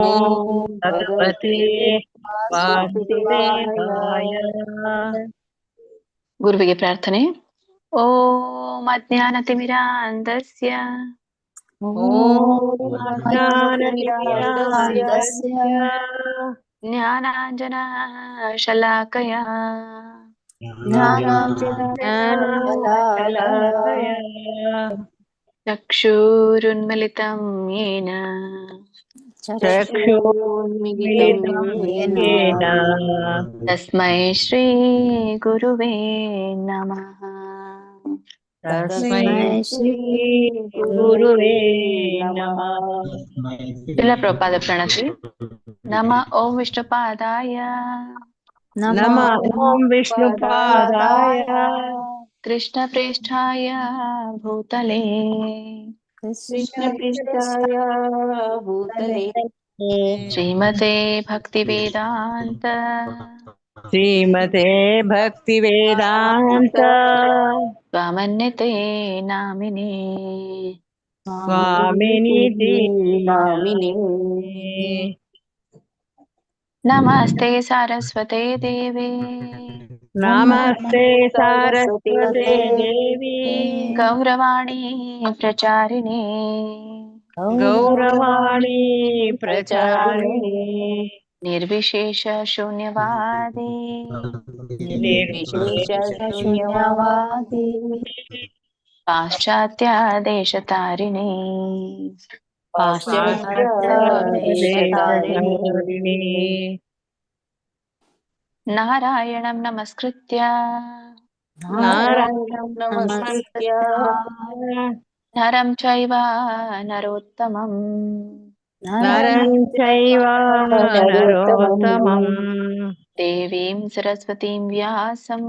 ओम भगवते ವಾಸುದೇವಾಯ. ಗುರುವಿಗೆ ಪ್ರಾರ್ಥನೆ. ಓಂ ಅಜ್ಞಾನತಿಮಿರಾಂಧಸ್ಯ ಜ್ಞಾನಾಂಜನಶಲಾಕಯ ಚಕ್ಷುರುನ್ಮಿಲಿತಂ ಯೇನ ತಸ್ಮೈ ಶ್ರೀ ಗುರುವೇ ನಮಃ. ಶ್ರೀಲ ಪ್ರಭುಪಾದ ಪ್ರಣತಿ. ನಮ ಓಂ ವಿಷ್ಣುಪಾದಾಯ ಓಂ ವಿಷ್ಣುಪಾದಾಯ ಕೃಷ್ಣ ಪ್ರೇಷ್ಠಾಯ ಭೂತಲೇ ಶ್ರೀಮತೆ ಭಕ್ತಿ ವೇದಾಂತ ಶ್ರೀಮತೆ ಭಕ್ತಿ ವೇದಾಂತ ಸ್ವಾಮನ್ಯತೆ ನಾಮಿನೇ ಸ್ವಾಮಿನಿಧಿ ನಮಸ್ತೆ ಸಾರಸ್ವತೆ ದೇವಿ ನಮಸ್ತೆ ಸಾರಸ್ವತೆ ದೇವಿ ಗೌರವಾಣಿ ಪ್ರಚಾರಿಣಿ ಗೌರವಾಣಿ ಪ್ರಚಾರಿಣಿ ನಿರ್ವಿಶೇಷ ಶೂನ್ಯವಾದಿ ಪಾಶ್ಚಾತ್ಯ ದೇಶತಾರಿಣಿ ನಾರಾಯಣಂ ನಮಸ್ಕೃತ್ಯ ನರಂ ಚೈವ ನರೋತ್ತಮಂ ದೇವೀಂ ಸರಸ್ವತೀಂ ವ್ಯಾಸಂ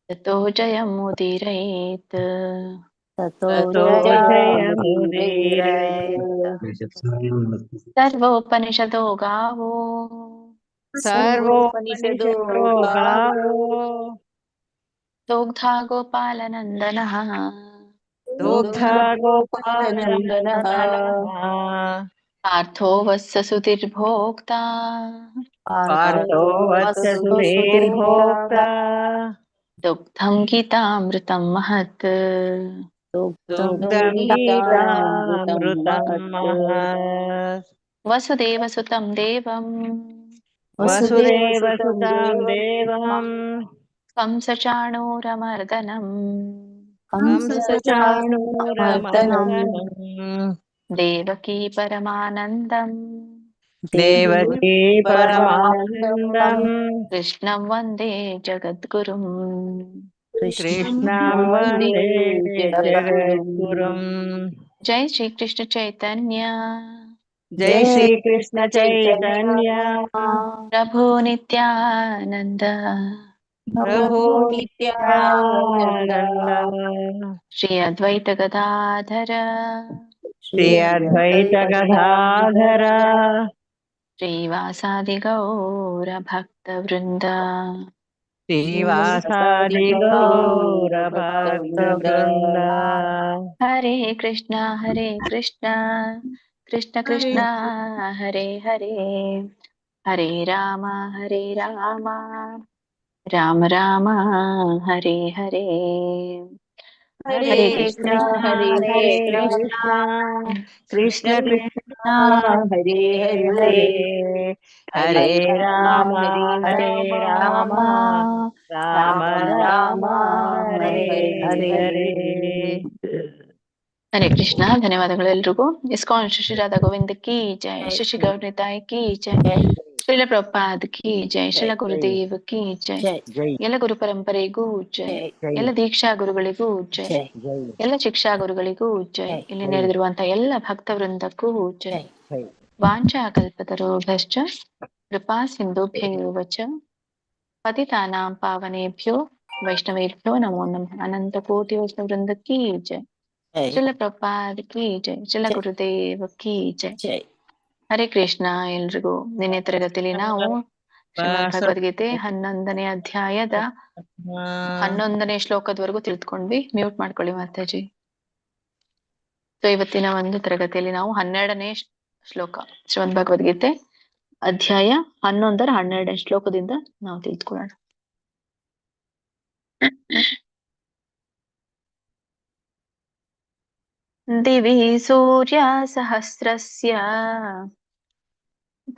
ತತೋ ಜಯಮುದೀರಯೇತ್ ಸರ್ವೋಪನಿಷದೋ ಗಾವೋ ದೋಗ್ಧಾ ಗೋಪಾಲನಂದನಃ ಪಾರ್ಥೋ ವತ್ಸ ಸುಧೀರ್ಭೋಕ್ತಾ ದುಗ್ಧಂ ಗೀತಾಮೃತಂ ಮಹತ್ ವಸುದೇವಸುತಂ ದೇವಂ ಕಂಸಚಾಣೂರಮರ್ದನಂ ದೇವಕೀ ಪರಮಾನಂದಂ ಕೃಷ್ಣಂ ವಂದೇ ಜಗದ್ಗುರುಂ ಜೈ ಶ್ರೀ ಕೃಷ್ಣ ಚೈತನ್ಯ ಪ್ರಭು ನಿತ್ಯಾನಂದ ಶ್ರೀ ಅದ್ವೈತ ಗದಾಧರ ಶ್ರೀವಾಸಾದಿ ಗೌರ ಭಕ್ತ ವೃಂದ ಹರೇ ಕೃಷ್ಣ ಕೃಷ್ಣ ಕೃಷ್ಣ ಹರೇ ಹರೇ ಹರೇ ರಾಮ ರಾಮ ರಾಮ ಹರೇ ಹರೇ. ಹರೇ ಕೃಷ್ಣ ಕೃಷ್ಣ ಕೃಷ್ಣ ಹರೇ ಹರೇ ಹರೇ ರಾಮ ರಾಮ ರಾಮ ಹರೇ ಹರೇ. ಹರೇ ಕೃಷ್ಣ. ಧನ್ಯವಾದಗಳು ಎಲ್ರಿಗೂ. ಇಸ್ಕಾನ್ ಶ್ರೀ ರಾಧಾ ಗೋವಿಂದ ಕಿ ಜೈ, ಶಶಿ ಗೌರನಿತಾಯ್ ಕಿ ಜೈ, ಶ್ರೀಲ ಪ್ರಭುಪಾದ್ ಕಿ ಜೈ, ಶ್ರೀಲ ಗುರುದೇವ್ ಕಿ ಜೈ, ಎಲ್ಲ ಗುರು ಪರಂಪರೆಗೂ ಜೈ, ಎಲ್ಲ ದೀಕ್ಷಾ ಗುರುಗಳಿಗೂ ಜೈ, ಎಲ್ಲ ಶಿಕ್ಷಾ ಗುರುಗಳಿಗೂ ಜೈ, ಇಲ್ಲಿ ನೆರೆದಿರುವಂತಹ ಎಲ್ಲ ಭಕ್ತ ವೃಂದಕ್ಕೂ ಜೈ. ವಾಂಛಾ ಕಲ್ಪತರುಭ್ಯಶ್ಚ ಕೃಪಾ ಸಿಂಧುಭ್ಯೈವ ಚ ಪತಿತಾನಾಂ ಪಾವನೇಭ್ಯೋ ವೈಷ್ಣವೇಭ್ಯೋ ನಮೋ ನಮಃ. ಅನಂತ ಕೋಟಿ ವೈಷ್ಣವ ವೃಂದ ಕಿ ಜೈ, ಶ್ರೀಲ ಪ್ರಭುಪಾದ್ ಕಿ ಜೈ, ಶ್ರೀಲ ಗುರುದೇವ್ ಕಿ ಜೈ. ಹರೇ ಕೃಷ್ಣ ಎಲ್ರಿಗೂ. ನಿನ್ನೆ ತರಗತಿಯಲ್ಲಿ ನಾವು ಶ್ರೀಮದ್ ಭಗವದ್ಗೀತೆ 11ನೇ ಅಧ್ಯಾಯದ 11ನೇ ಶ್ಲೋಕದವರೆಗೂ ತಿಳಿದುಕೊಂಡ್ವಿ. ಮ್ಯೂಟ್ ಮಾಡ್ಕೊಳ್ಳಿ ಮಾತಾಜಿ. ಸೊ ಇವತ್ತಿನ ಒಂದು ತರಗತಿಯಲ್ಲಿ ನಾವು 12ನೇ ಶ್ಲೋಕ ಶ್ರೀಮದ್ ಭಗವದ್ಗೀತೆ ಅಧ್ಯಾಯ 11ರ 12ನೇ ಶ್ಲೋಕದಿಂದ ನಾವು ತಿಳಿದುಕೊಳ್ಳೋಣ. ದಿವಿ ಸೂರ್ಯ ಸಹಸ್ರಸ್ಯ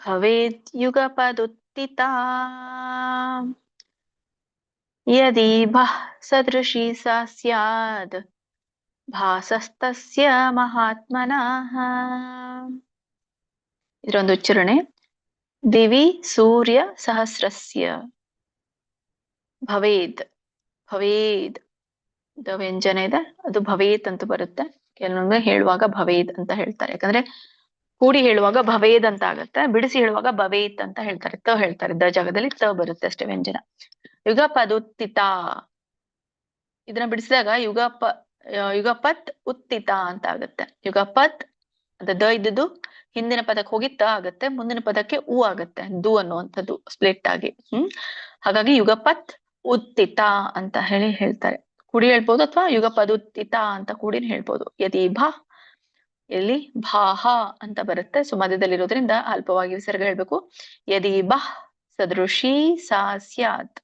ಭವೇದ್ ಯುಗಪದುತ್ತಿತಾ ಯದಿ ಭಃ ಸದೃಶಿ ಸಾ ಸ್ಯಾದ್ ಭಾಸಸ್ತಸ್ಯ ಮಹಾತ್ಮನಃ. ಇದರೊಂದು ಉಚ್ಚಾರಣೆ. ದಿವಿ ಸೂರ್ಯ ಸಹಸ್ರಸ್ಯ ಭವೇದ್. ಭವೇದ್ ವ್ಯಂಜನ ಇದೆ, ಅದು ಭವೇತ್ ಅಂತ ಬರುತ್ತೆ. ಕೆಲವೊಮ್ಮೆ ಹೇಳುವಾಗ ಭವೇದ್ ಅಂತ ಹೇಳ್ತಾರೆ, ಯಾಕಂದ್ರೆ ಕೂಡಿ ಹೇಳುವಾಗ ಭವೇದ್ ಅಂತ ಆಗತ್ತೆ, ಬಿಡಿಸಿ ಹೇಳುವಾಗ ಭವೇತ್ ಅಂತ ಹೇಳ್ತಾರೆ. ತ ಹೇಳ್ತಾರೆ, ದ ಜಾಗದಲ್ಲಿ ತ ಬರುತ್ತೆ ಅಷ್ಟೇ ವ್ಯಂಜನ. ಯುಗಪದುತ್ತಿತ, ಇದನ್ನ ಬಿಡಿಸಿದಾಗ ಯುಗಪತ್ ಉತ್ತಿತ ಅಂತ ಆಗುತ್ತೆ. ಯುಗಪತ್ ಅಂತ ದ ಇದ್ದದ್ದು ಹಿಂದಿನ ಪದಕ್ಕೆ ಹೋಗಿ ತ ಆಗತ್ತೆ, ಮುಂದಿನ ಪದಕ್ಕೆ ಉ ಆಗತ್ತೆ, ದು ಅನ್ನುವಂಥದ್ದು ಸ್ಪ್ಲಿಟ್ ಆಗಿ. ಹಾಗಾಗಿ ಯುಗಪತ್ ಉತ್ತಿತ ಅಂತ ಹೇಳ್ತಾರೆ. ಕೂಡಿ ಹೇಳ್ಬೋದು ಅಥವಾ ಯುಗಪದುತ್ತಿತ ಅಂತ ಕೂಡಿನ ಹೇಳ್ಬೋದು. ಯದಿ ಭಾ, ಇಲ್ಲಿ ಭಾಹ ಅಂತ ಬರುತ್ತೆ, ಸೊ ಮಧ್ಯದಲ್ಲಿರೋದ್ರಿಂದ ಅಲ್ಪವಾಗಿ ವಿಸರ್ಗ ಹೇಳ್ಬೇಕು. ಯದಿ ಬಹ್ ಸದೃಶಿ ಸಾ ಸ್ಯಾತ್,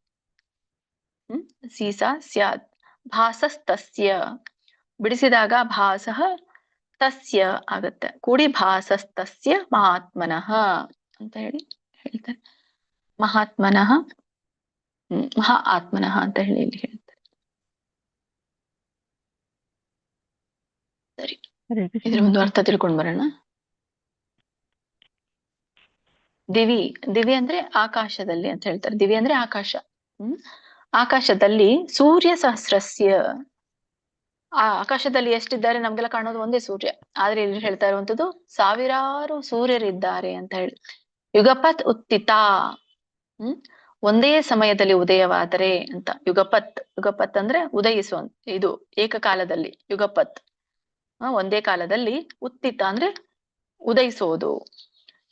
ಸೀಸಾ ಸ್ಯಾತ್. ಭಾಸಸ್ತಸ್ಯ, ಬಿಡಿಸಿದಾಗ ಭಾಸಃ ತಸ್ಯ ಆಗತ್ತೆ, ಕೂಡಿ ಭಾಸಸ್ತಸ್ಯ ಮಹಾತ್ಮನಃ ಅಂತ ಹೇಳ್ತಾರೆ. ಮಹಾತ್ಮನಃ, ಮಹಾ ಆತ್ಮನಃ ಅಂತ ಹೇಳಿ ಇಲ್ಲಿ ಹೇಳ್ತಾರೆ. ಸರಿ, ಇದ್ರ ಒಂದು ಅರ್ಥ ತಿಳ್ಕೊಂಡ್ ಬರೋಣ. ದಿವಿ, ದಿವಿ ಅಂದ್ರೆ ಆಕಾಶದಲ್ಲಿ ಅಂತ ಹೇಳ್ತಾರೆ. ದಿವಿ ಅಂದ್ರೆ ಆಕಾಶ. ಆಕಾಶದಲ್ಲಿ ಸೂರ್ಯ ಸಹಸ್ರಸ್ಯ, ಆ ಆಕಾಶದಲ್ಲಿ ಎಷ್ಟಿದ್ದಾರೆ ನಮ್ಗೆಲ್ಲ ಕಾಣೋದು ಒಂದೇ ಸೂರ್ಯ, ಆದ್ರೆ ಇಲ್ಲಿ ಹೇಳ್ತಾ ಇರುವಂತದ್ದು ಸಾವಿರಾರು ಸೂರ್ಯರಿದ್ದಾರೆ ಅಂತ ಹೇಳಿ. ಯುಗಪತ್ ಉತ್ತಿತ, ಒಂದೇ ಸಮಯದಲ್ಲಿ ಉದಯವಾದರೆ ಅಂತ. ಯುಗಪತ್, ಯುಗಪತ್ ಅಂದ್ರೆ ಉದಯಿಸುವಂತ, ಇದು ಏಕಕಾಲದಲ್ಲಿ ಯುಗಪತ್, ಒಂದೇ ಕಾಲದಲ್ಲಿ. ಉತ್ತಿತ ಅಂದ್ರೆ ಉದಯಿಸೋದು.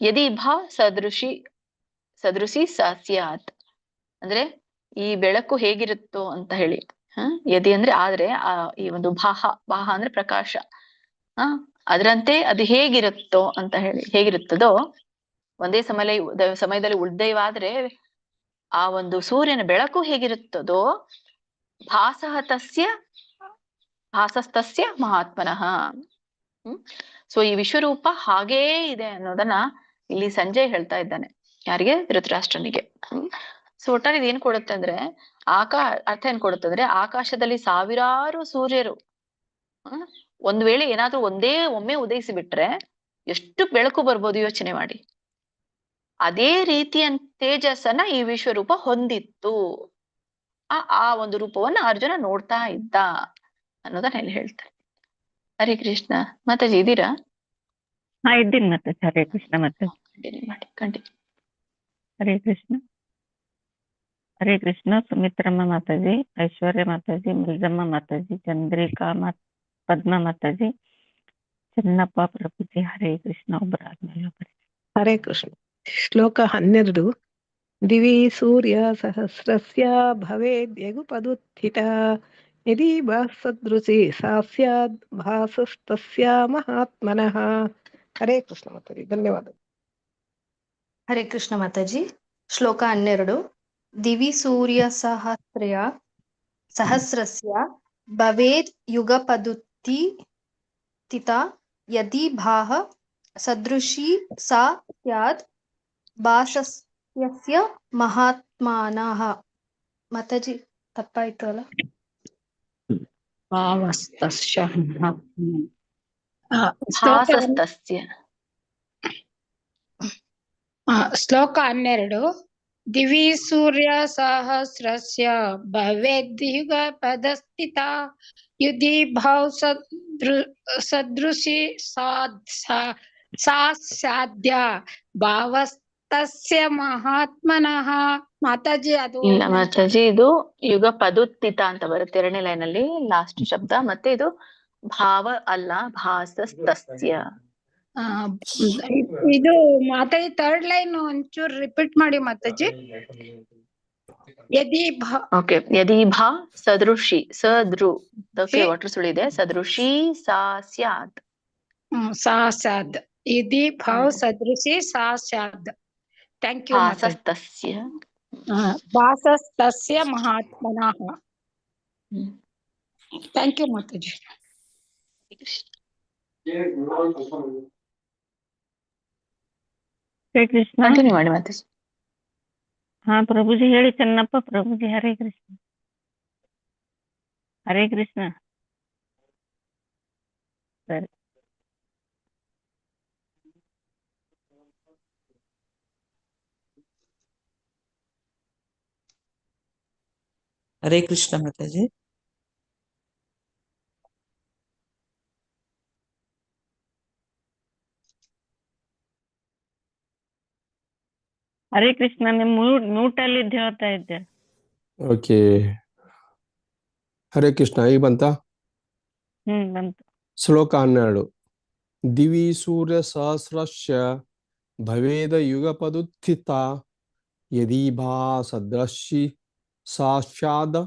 ಯದಿ ಭಾ ಸದೃಶಿ, ಸದೃಶಿ ಸಾ ಸ್ಯಾತ್ ಅಂದ್ರೆ ಈ ಬೆಳಕು ಹೇಗಿರುತ್ತೋ ಅಂತ ಹೇಳಿ. ಯದಿ ಅಂದ್ರೆ ಆದ್ರೆ, ಈ ಒಂದು ಭಾಹ, ಭಾಹ ಅಂದ್ರೆ ಪ್ರಕಾಶ, ಅದರಂತೆ ಅದು ಹೇಗಿರುತ್ತೋ ಅಂತ ಹೇಳಿ. ಹೇಗಿರುತ್ತದೋ ಒಂದೇ ಸಮಯದಲ್ಲಿ ಉದಯವಾದ್ರೆ ಆ ಒಂದು ಸೂರ್ಯನ ಬೆಳಕು ಹೇಗಿರುತ್ತದೋ ಭಾಸಸ್ತಸ್ಯ ಮಹಾತ್ಮನಃ. ಸೊ ಈ ವಿಶ್ವರೂಪ ಹಾಗೇ ಇದೆ ಅನ್ನೋದನ್ನ ಇಲ್ಲಿ ಸಂಜಯ್ ಹೇಳ್ತಾ ಇದ್ದಾನೆ. ಯಾರಿಗೆ? ಧೃತರಾಷ್ಟ್ರನಿಗೆ. ಸೊ ಒಟ್ಟಾರೆ ಇದು ಏನ್ ಕೊಡುತ್ತೆ ಅಂದ್ರೆ, ಅರ್ಥ ಏನ್ ಕೊಡುತ್ತೆ ಅಂದ್ರೆ, ಆಕಾಶದಲ್ಲಿ ಸಾವಿರಾರು ಸೂರ್ಯರು ಒಂದ್ ವೇಳೆ ಏನಾದ್ರೂ ಒಮ್ಮೆ ಉದಯಿಸಿ ಬಿಟ್ರೆ ಎಷ್ಟು ಬೆಳಕು ಬರ್ಬೋದು ಯೋಚನೆ ಮಾಡಿ. ಅದೇ ರೀತಿಯ ತೇಜಸ್ಸನ್ನ ಈ ವಿಶ್ವರೂಪ ಹೊಂದಿತ್ತು. ಆ ಒಂದು ರೂಪವನ್ನ ಅರ್ಜುನ ನೋಡ್ತಾ ಇದ್ದ ಅನ್ನೋದನ್ನ ಇಲ್ಲಿ ಹೇಳ್ತಾರೆ. ಹರೇ ಕೃಷ್ಣ. ಮಾತಾಜಿ ಇದ್ದೀರಾ? ಇದ್ದೀನಿ ಮಾತಾಜಿ. ಹರೇ ಕೃಷ್ಣ ಮಾತಾಜಿ. ಮಾಡಿ ಕಂಟಿನ್ಯೂ. ಹರೇ ಕೃಷ್ಣ. ಹರೇ ಕೃಷ್ಣ. ಸುಮಿತ್ರಮ್ಮ ಮಾತಾಜಿ, ಐಶ್ವರ್ಯ ಮಾತಾಜಿ, ಮೃಜಮ್ಮ ಮಾತಾಜಿ, ಚಂದ್ರಿಕಾ ಪದ್ಮ ಮಾತಾಜಿ, ಚೆನ್ನಪ್ಪ ಪ್ರಭುಜಿ. ಹರೇ ಕೃಷ್ಣ. ಒಬ್ಬರಾದ್ಮೇಲೆ ಒಬ್ಬರು. ಹರೇ ಕೃಷ್ಣ. ಶ್ಲೋಕ 12. ದಿವಿ ಸೂರ್ಯ ಸಹಸ್ರಸ್ಯ ಭವೇದ್ ಯುಗಪದುತ್ಥಿತ ಯದಿ ಭಾಸ್ ಸದೃಶಿ ಸಾ ಸ್ಯಾದ್ ಭಾಸಸ್ತಸ್ಯ ಮಹಾತ್ಮನಃ. ಹರೇ ಕೃಷ್ಣ ಮಾತಾಜಿ. ಧನ್ಯವಾದ. ಹರೇ ಕೃಷ್ಣ ಮಾತಾಜಿ. ಶ್ಲೋಕ 12. ದಿವಿ ಸೂರ್ಯ ಸಹಸ್ರಸ್ಯ ಭವೇದ್ ಯುಗಪದುತ್ಥಿತ ಯದಿ ಭಾಹ ಸದೃಶಿ ಸಾ ಸ್ಯಾದ್ ಭಾಸಸ್ತಸ್ಯ ಮಹಾತ್ಮನಃ. ಮಾತಾಜಿ ತಪ್ಪಾಯ್ತು ಅಲ್ಲ? ಭಾಸಸ್ತಸ್ಯ. ಶ್ಲೋಕ 12. ದಿವಿ ಸೂರ್ಯ ಸಹಸ್ರಸ್ಯ ಭವೇದ್ ಯುಗಪದುತ್ಥಿತ ಯದಿ ಭಾವ ಸದೃಶಿ ಸಾ ಸ್ಯಾದ್ ಭಾಸಸ್ತಸ್ಯ ಮಹಾತ್ಮನಃ. ಮಾತಾಜಿ ಅದು ಇಲ್ಲ ಮಾತಾಜಿ, ಇದು ಯುಗಪದುತ್ಥಿತ ಅಂತ ಬರುತ್ತೆ ಎರಡನೇ ಲೈನ್ ಅಲ್ಲಿ, ಲಾಸ್ಟ್ ಶಬ್ದ. ಮತ್ತೆ ಇದು ಭಾವ ಅಲ್ಲ, ಭಾಸಸ್ತಸ್ಯ. ಇದು ಮಾತಾಜಿ ಥರ್ಡ್ ಲೈನ್ ಒಂಚೂರು ರಿಪೀಟ್ ಮಾಡಿ ಮಾತಾಜಿ. ಓಕೆ. ಯದಿ ಭಾ ಸದೃಶಿ, ಸದೃ ವಾಟರ್ ಸುಳಿದೆ, ಸದೃಶಿ ಸಾ ಸ್ಯಾತ್. सा स्याद् यदि भाव सदृशी सा स्याद् थैंक यू माताजी भासस्तस्य भासस्तस्य महात्मनः थैंक यू माताजी ಹರೇ ಕೃಷ್ಣ. ಕಂಟಿನ್ಯೂ ಮಾಡಿ ಮಾತಾಜಿ. ಹಾ ಪ್ರಭುಜಿ ಹೇಳಿ ಚೆನ್ನಪ್ಪ. ಪ್ರಭುಜಿ ಹರೇ ಕೃಷ್ಣ. ಹರೇ ಕೃಷ್ಣ. ಸರಿ. हरे कृष्ण माताजी. ಹರೇ ಕೃಷ್ಣ. ನಿಮ್ ಮ್ಯೂಟ್ ಅಲ್ಲಿ ಹೇಳ್ತಾ ಇದ್ದೆ. ಓಕೆ. ಹರೇ ಕೃಷ್ಣ. ಈಗ ಬಂತ? ಬಂತು. ಶ್ಲೋಕ 12. ದಿವಿ ಸೂರ್ಯ ಸಹಸ್ರಸ್ಯ ಭವೇದ ಯುಗಪದುತ್ಥಿತ ಯದಿ ಭಾಸದೃಶಿ ಸಾಕ್ಷಾದ್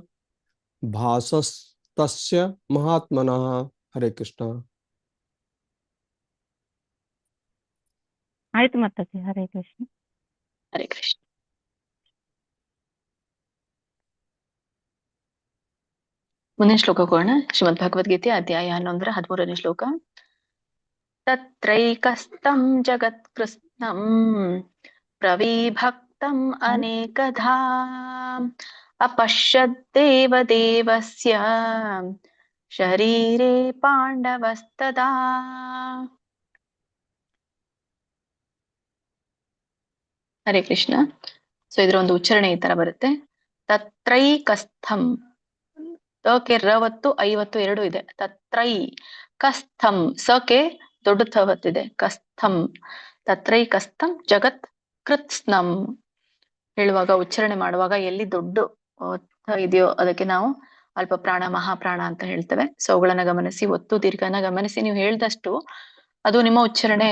ಭಾಸಸ್ತಸ್ಯ ಮಹಾತ್ಮನಃ. ಹರೇ ಕೃಷ್ಣ. ಆಯ್ತು ಮಾತಾಜಿ. ಹರೇ ಕೃಷ್ಣ. ಹರೇ ಕೃಷ್ಣ. ಮುಂದಿನ ಶ್ಲೋಕ ಹೋಗೋಣ. ಶ್ರೀಮದ್ ಭಗವದ್ಗೀತೆ ಅಧ್ಯಾಯ 11 13ನೇ ಶ್ಲೋಕ. ತತ್ರೈಕಸ್ಥಂ ಜಗತ್ಕೃತ್ಸ್ನಂ ಪ್ರವಿಭಕ್ತಂ ಅನೇಕಧಾ ಅಪಶ್ಯದ್ದೇವ ದೇವಸ್ಯ ಶರೀರೇ ಪಾಂಡವಸ್ತದಾ. ಹರೇ ಕೃಷ್ಣ. ಸೊ ಇದರ ಒಂದು ಉಚ್ಚಾರಣೆ ಈ ತರ ಬರುತ್ತೆ. ತತ್ರೈಕಸ್ಥಂ. ತಕ್ಕೆ ರವತ್ತು ಐವತ್ತು ಎರಡು ಇದೆ. ತತ್ರೈ ಕಸ್ಥಂ. ಸಕೆ ದೊಡ್ಡ ಥವತ್ತಿದೆ. ಕಸ್ಥಂ. ತತ್ರೈ ಕಸ್ಥಂ ಜಗತ್ ಕೃತ್ಸ್ನಂ. ಹೇಳುವಾಗ ಉಚ್ಚಾರಣೆ ಮಾಡುವಾಗ ಎಲ್ಲಿ ದೊಡ್ಡ ಇದೆಯೋ ಅದಕ್ಕೆ ನಾವು ಅಲ್ಪ ಪ್ರಾಣ ಮಹಾಪ್ರಾಣ ಅಂತ ಹೇಳ್ತೇವೆ. ಸೊ ಅವುಗಳನ್ನ ಗಮನಿಸಿ, ಒತ್ತು ದೀರ್ಘನ ಗಮನಿಸಿ ನೀವು ಹೇಳ್ದಷ್ಟು ಅದು ನಿಮ್ಮ ಉಚ್ಚಾರಣೆ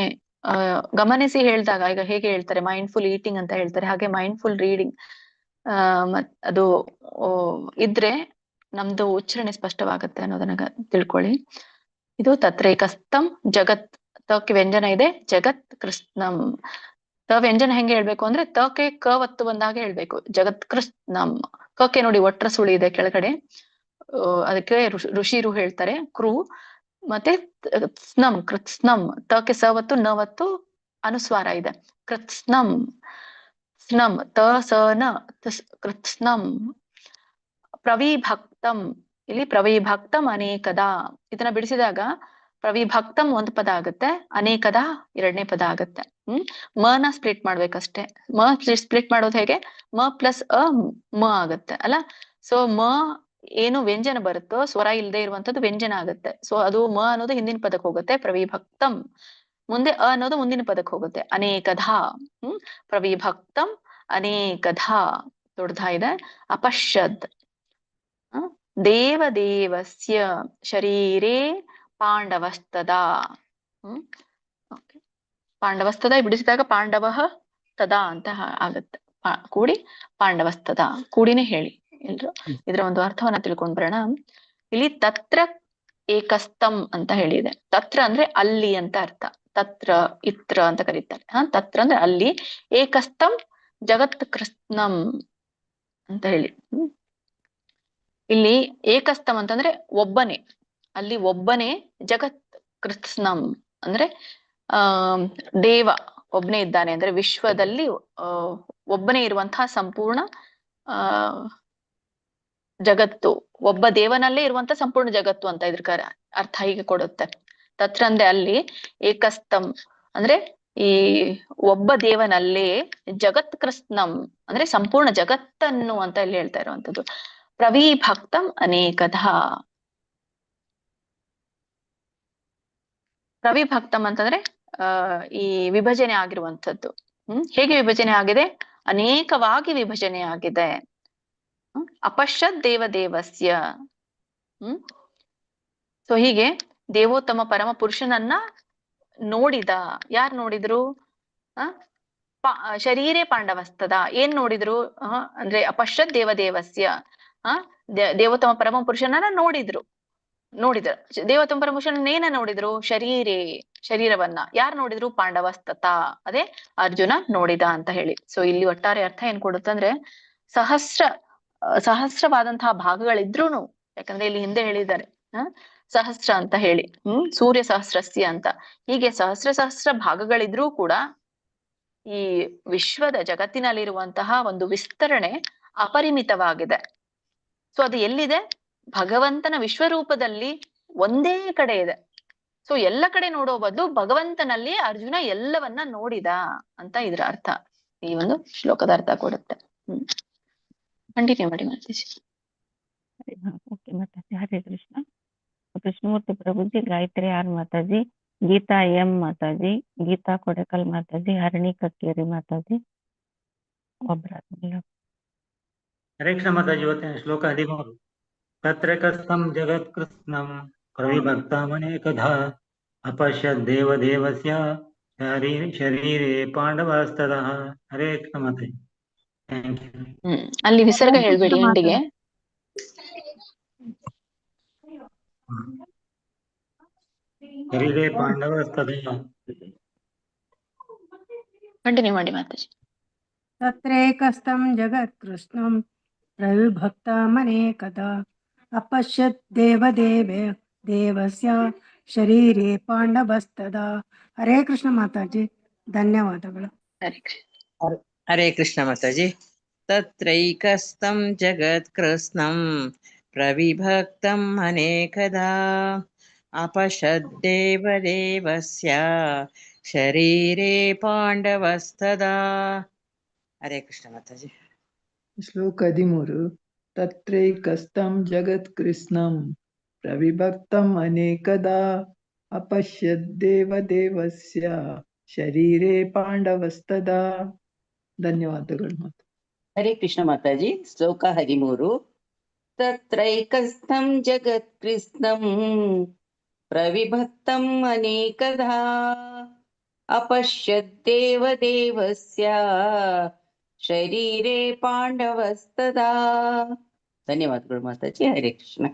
ಗಮನಿಸಿ ಹೇಳಿದಾಗ, ಈಗ ಹೇಗೆ ಹೇಳ್ತಾರೆ ಮೈಂಡ್ಫುಲ್ ಈಟಿಂಗ್ ಅಂತ ಹೇಳ್ತಾರೆ, ಹಾಗೆ ಮೈಂಡ್ಫುಲ್ ರೀಡಿಂಗ್ ಅದು ಇದ್ರೆ ನಮ್ದು ಉಚ್ಚಾರಣೆ ಸ್ಪಷ್ಟವಾಗುತ್ತೆ ಅನ್ನೋದನ್ನ ತಿಳ್ಕೊಳ್ಳಿ. ಇದು ತತ್ರೈಕಸ್ಥಂ ಜಗತ್. ತಕ್ಕೆ ವ್ಯಂಜನ ಇದೆ. ಜಗತ್ ಕೃಷ್ಣಂ. ತ ವ್ಯಂಜನ ಹೆಂಗೆ ಹೇಳ್ಬೇಕು ಅಂದ್ರೆ ತಕ್ಕೆ ಕ ಒತ್ತು ಬಂದಾಗ ಹೇಳ್ಬೇಕು. ಜಗತ್ ಕೃಷ್ಣಂ. ಕಕ್ಕೆ ನೋಡಿ ಒಟ್ರ ಸುಳಿ ಇದೆ ಕೆಳಗಡೆ, ಅದಕ್ಕೆ ಋಷಿರು ಹೇಳ್ತಾರೆ ಕ್ರೂ. ಮತ್ತೆ ಸ್ನಂ ಕೃತ್ಸ್ನಂ. ತಕ್ಕೆ ಸವತ್ತು ನವತ್ತು ಅನುಸ್ವಾರ ಇದೆ. ಕೃತ್ಸ್ನಂ. ಸ್ನಂ ತ ಸ ನ ಕೃತ್ಸ್ನಂ. ಪ್ರವಿಭಕ್ತಂ. ಇಲ್ಲಿ ಪ್ರವಿಭಕ್ತಂ ಅನೇಕದ. ಇದನ್ನ ಬಿಡಿಸಿದಾಗ ಪ್ರವಿಭಕ್ತಂ ಒಂದು ಪದ ಆಗುತ್ತೆ, ಅನೇಕದ ಎರಡನೇ ಪದ ಆಗುತ್ತೆ. ಮನ ಸ್ಪ್ಲಿಟ್ ಮಾಡ್ಬೇಕಷ್ಟೇ. ಸ್ಪ್ಲಿಟ್ ಮಾಡೋದು ಹೇಗೆ? ಮ ಪ್ಲಸ್ ಅ ಮ ಆಗುತ್ತೆ ಅಲ್ಲ. ಸೊ ಮ ಏನು ವ್ಯಂಜನ ಬರುತ್ತೋ, ಸ್ವರ ಇಲ್ಲದೆ ಇರುವಂತದ್ದು ವ್ಯಂಜನ ಆಗುತ್ತೆ. ಸೊ ಅದು ಮ ಅನ್ನೋದು ಹಿಂದಿನ ಪದಕ್ಕೆ ಹೋಗುತ್ತೆ. ಪ್ರವಿಭಕ್ತಂ. ಮುಂದೆ ಅ ಅನ್ನೋದು ಮುಂದಿನ ಪದಕ್ಕೆ ಹೋಗುತ್ತೆ. ಅನೇಕಧ. ಪ್ರವಿಭಕ್ತಂ ಅನೇಕಧ ದೊಡ್ಡದ ಇದೆ. ಅಪಶ್ಯದ್. ದೇವದೇವಸ್ಯ ಶರೀರೇ ಪಾಂಡವಸ್ತದಾ. ಪಾಂಡವಸ್ತದ ಬಿಡಿಸಿದಾಗ ಪಾಂಡವ ತದಾ ಅಂತ ಆಗತ್ತೆ. ಕೂಡಿ ಪಾಂಡವಸ್ತದ ಕೂಡಿನೇ ಹೇಳಿ ಎಲ್ರು. ಇದರ ಒಂದು ಅರ್ಥವನ್ನ ತಿಳ್ಕೊಂಡ್ ಬರೋಣ. ಇಲ್ಲಿ ತತ್ರ ಏಕಸ್ತಂ ಅಂತ ಹೇಳಿದೆ. ತತ್ರ ಅಂದ್ರೆ ಅಲ್ಲಿ ಅಂತ ಅರ್ಥ. ತತ್ರ ಇತ್ರ ಅಂತ ಕರೀತಾರೆ. ತತ್ರ ಅಂದ್ರೆ ಅಲ್ಲಿ. ಏಕಸ್ತಂ ಜಗತ್ ಕೃಷ್ಣಂ ಅಂತ ಹೇಳಿ. ಇಲ್ಲಿ ಏಕಸ್ತಂ ಅಂತಂದ್ರೆ ಒಬ್ಬನೇ. ಅಲ್ಲಿ ಒಬ್ಬನೇ. ಜಗತ್ ಕೃತ್ಸ್ನಂ ಅಂದ್ರೆ ದೇವ ಒಬ್ಬನೇ ಇದ್ದಾನೆ ಅಂದ್ರೆ ವಿಶ್ವದಲ್ಲಿ ಒಬ್ಬನೇ ಇರುವಂತಹ ಸಂಪೂರ್ಣ ಜಗತ್ತು. ಒಬ್ಬ ದೇವನಲ್ಲೇ ಇರುವಂತ ಸಂಪೂರ್ಣ ಜಗತ್ತು ಅಂತ ಇದ್ರ ಅರ್ಥ ಹೀಗೆ ಕೊಡುತ್ತೆ. ತತ್ರ ಅಂದ್ರೆ ಅಲ್ಲಿ. ಏಕಸ್ತಂ ಅಂದ್ರೆ ಈ ಒಬ್ಬ ದೇವನಲ್ಲೇ. ಜಗತ್ ಕೃಷ್ಣಂ ಅಂದ್ರೆ ಸಂಪೂರ್ಣ ಜಗತ್ತನ್ನು ಅಂತ ಇಲ್ಲಿ ಹೇಳ್ತಾ ಇರುವಂತದ್ದು. ಪ್ರವಿಭಕ್ತಂ ಅನೇಕಧ. ಪ್ರವಿಭಕ್ತಂ ಅಂತಂದ್ರೆ ಈ ವಿಭಜನೆ ಆಗಿರುವಂಥದ್ದು. ಹೇಗೆ ವಿಭಜನೆ ಆಗಿದೆ? ಅನೇಕವಾಗಿ ವಿಭಜನೆ ಆಗಿದೆ. ಅಪಶ್ಯತ್ ದೇವದೇವಸ್ಯ. ಸೊ ಹೀಗೆ ದೇವೋತ್ತಮ ಪರಮ ಪುರುಷನನ್ನ ನೋಡಿದ. ಯಾರು ನೋಡಿದ್ರು? ಶರೀರೇ ಪಾಂಡವಸ್ತದ. ಏನ್ ನೋಡಿದ್ರು ಅಂದ್ರೆ ಅಪಶ್ಯತ್ ದೇವದೇವಸ್ಯ. ದೇವೋತ್ತಮ ಪರಮ ಪುರುಷನನ್ನ ನೋಡಿದ್ರು. ನೋಡಿದ್ರು. ದೇವೋತ್ತಮ ಪರಮಪುರುಷನೇನ ನೋಡಿದ್ರು? ಶರೀರವನ್ನ ಯಾರು ನೋಡಿದ್ರು? ಪಾಂಡವಸ್ತತ, ಅದೇ ಅರ್ಜುನ ನೋಡಿದ ಅಂತ ಹೇಳಿ. ಸೊ ಇಲ್ಲಿ ಒಟ್ಟಾರೆ ಅರ್ಥ ಏನ್ ಕೊಡುತ್ತಂದ್ರೆ, ಸಹಸ್ರವಾದಂತಹ ಭಾಗಗಳಿದ್ರೂನು, ಯಾಕಂದ್ರೆ ಇಲ್ಲಿ ಹಿಂದೆ ಹೇಳಿದ್ದಾರೆ ಸಹಸ್ರ ಅಂತ ಹೇಳಿ, ಸೂರ್ಯ ಸಹಸ್ರಸ್ಯ ಅಂತ, ಹೀಗೆ ಸಹಸ್ರ ಭಾಗಗಳಿದ್ರೂ ಕೂಡ ಈ ವಿಶ್ವದ ಜಗತ್ತಿನಲ್ಲಿರುವಂತಹ ಒಂದು ವಿಸ್ತರಣೆ ಅಪರಿಮಿತವಾಗಿದೆ. ಸೊ ಅದು ಎಲ್ಲಿದೆ? ಭಗವಂತನ ವಿಶ್ವರೂಪದಲ್ಲಿ ಒಂದೇ ಕಡೆ ಇದೆ. ಸೊ ಎಲ್ಲ ಕಡೆ ನೋಡೋ ಬದಲು ಭಗವಂತನಲ್ಲಿ ಅರ್ಜುನ ಎಲ್ಲವನ್ನ ನೋಡಿದ ಅಂತ ಇದ್ರ ಅರ್ಥ, ಈ ಒಂದು ಶ್ಲೋಕದ ಅರ್ಥ ಕೊಡುತ್ತೆ. ಕಂಟಿನ್ಯೂ ಮಾಡಿ Mataji. Okay Mataji. Hare Krishna. Krishnamurthy Prabhuji, Gayatri R Mataji, Geeta M Mataji, Geeta Kodekal Mataji, Harani Kakkeri Mataji. ಒಬ್ಬರಾದ್ಮೇಲೆ ಹರೇ ಕೃಷ್ಣ ಮಾತಾಜಿ. ಇವತ್ತಿನ ಶ್ಲೋಕ 13. ತತ್ರ ಕಸ್ಥಂ ಜಗತ್ಕೃತ್ಸ್ನಂ ಪ್ರವಿಭಕ್ತಮನೇಕಧಾ ಅಪಶ್ಯದ್ ದೇವದೇವಸ್ಯ ಶರೀರೇ ಪಾಂಡವಸ್ತದಃ. ಹರೇ ಕೃಷ್ಣ ಮಾತಾಜಿ. Thank you. ಅಲ್ಲಿ ವಿಸರ್ಗ ಹೇಳ್ಬೇಡಿ ಎಂಡಿಗೆ. ಶರೀರೇ ಪಾಂಡವಸ್ತದಃ. ಕಂಟಿನ್ಯೂ ಮಾಡಿ ಮಾತಾಜಿ. ತತ್ರೇಕಸ್ಥಂ ಜಗತ್ಕೃಷ್ಣಂ ಪ್ರವಿಭಕ್ತಮನೇಕದಾ ಅಪಶ್ಯತ್ ದೇವಸ್ಯ ಶರೀರೇ ಪಾಂಡವಸ್ತದಾ. ಹರೇ ಕೃಷ್ಣ ಮಾತಾಜಿ, ಧನ್ಯವಾದಗಳು. ಹರೇ ಕೃಷ್ಣ. ಹರೇ ಕೃಷ್ಣ ಮಾತಾಜಿ. ತತ್ರೈಕಸ್ಥಂ ಜಗತ್ಕೃಷ್ಣಂ ಪ್ರವಿಭಕ್ತಂ ಅನೇಕದಾ ಅಪಶ್ಯದ್ದೇವದೇವಸ್ಯ ಶರೀರೇ ಪಾಂಡವಸ್ತದಾ. ಹರೇ ಕೃಷ್ಣ ಮಾತಾಜಿ. ಶ್ಲೋಕ 13. ತತ್ರೈಕಸ್ಥಂ ಜಗತ್ಕೃಷ್ಣಂ ಪ್ರವಿಭಕ್ತಂ ಅನೇಕದಾ ಅಪಶ್ಯದ್ದೇವದೇವಸ್ಯ ಶರೀರೇ ಪಾಂಡವಸ್ತದಾ. ಧನ್ಯವಾದಗಳು. ಹರೇ ಕೃಷ್ಣ ಮಾತಾಜಿ. ಶ್ಲೋಕ 13. ತತ್ರೈಕಸ್ಥಂ ಜಗತ್ಕೃಷ್ಣಂ ಪ್ರವಿಭಕ್ತಂ ಅನೇಕಧಾ ಅಪಶ್ಯದ್ದೇವದೇವಸ್ಯ ಶರೀರೇ ಪಾಂಡವಸ್ತದಾ. ಧನ್ಯವಾದಗಳು ಮಾತಾಜಿ. ಹರೇ ಕೃಷ್ಣ.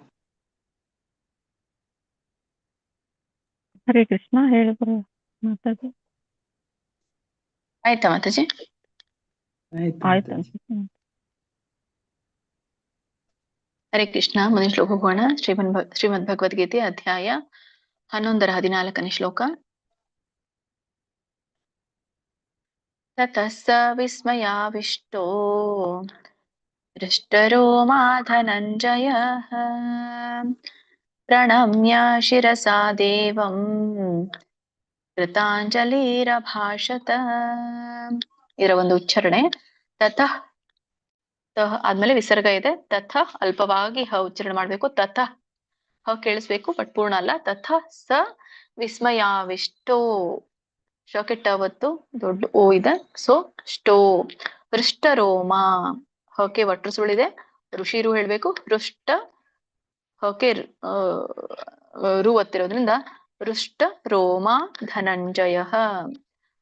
ಹರೇ ಕೃಷ್ಣ. ಹೇಳಿ ಮಾತಾಜಿ. ಆಯ್ತಾ ಮಾತಾಜಿ? ಆಯ್ತು. ಹರೇ ಕೃಷ್ಣ. ಮುಂದಿನ ಶ್ಲೋಕ ಹೋಗೋಣ. ಶ್ರೀಮದ್ ಭಗವದ್ಗೀತೆ ಅಧ್ಯಾಯ 11 ಶ್ಲೋಕ. ತತಃ ಸ ವಿಸ್ಮಯಾವಿಷ್ಟೋ ಹೃಷ್ಟರೋ ಮಾ ಧನಂಜಯಃ ಪ್ರಣಮ್ಯ ಶಿರಸಾ ದೇವಂ ಕೃತಾಂಜಲಿರಭಾಷತ. ಇದರ ಒಂದು ಉಚ್ಚಾರಣೆ ತತಃ, ತಃ ಆದ್ಮೇಲೆ ವಿಸರ್ಗ ಇದೆ. ತತಃ ಅಲ್ಪವಾಗಿ ಹ ಉಚ್ಚಾರಣೆ ಮಾಡ್ಬೇಕು. ತತಃ ಹ ಕೇಳಿಸ್ಬೇಕು, ಬಟ್ ಪೂರ್ಣ ಅಲ್ಲ. ತತಃ ಸ ವಿಸ್ಮಯಾವಿಷ್ಟೋ, ಶೋಕೆ ಟವತ್ತು ದೊಡ್ಡ ಓ ಇದೆ. ಸೊ ಸ್ಟೋ. ಹೃಷ್ಟರೋಮ, ಹೊಕೆ ಒಟ್ರು ಸುಳಿದೆ, ಋಷಿರು ಹೇಳ್ಬೇಕು. ಹೃಷ್ಟ ಹೊಕೆ ರು ಒತ್ತಿರೋದ್ರಿಂದ ಹೃಷ್ಟ ರೋಮ ಧನಂಜಯ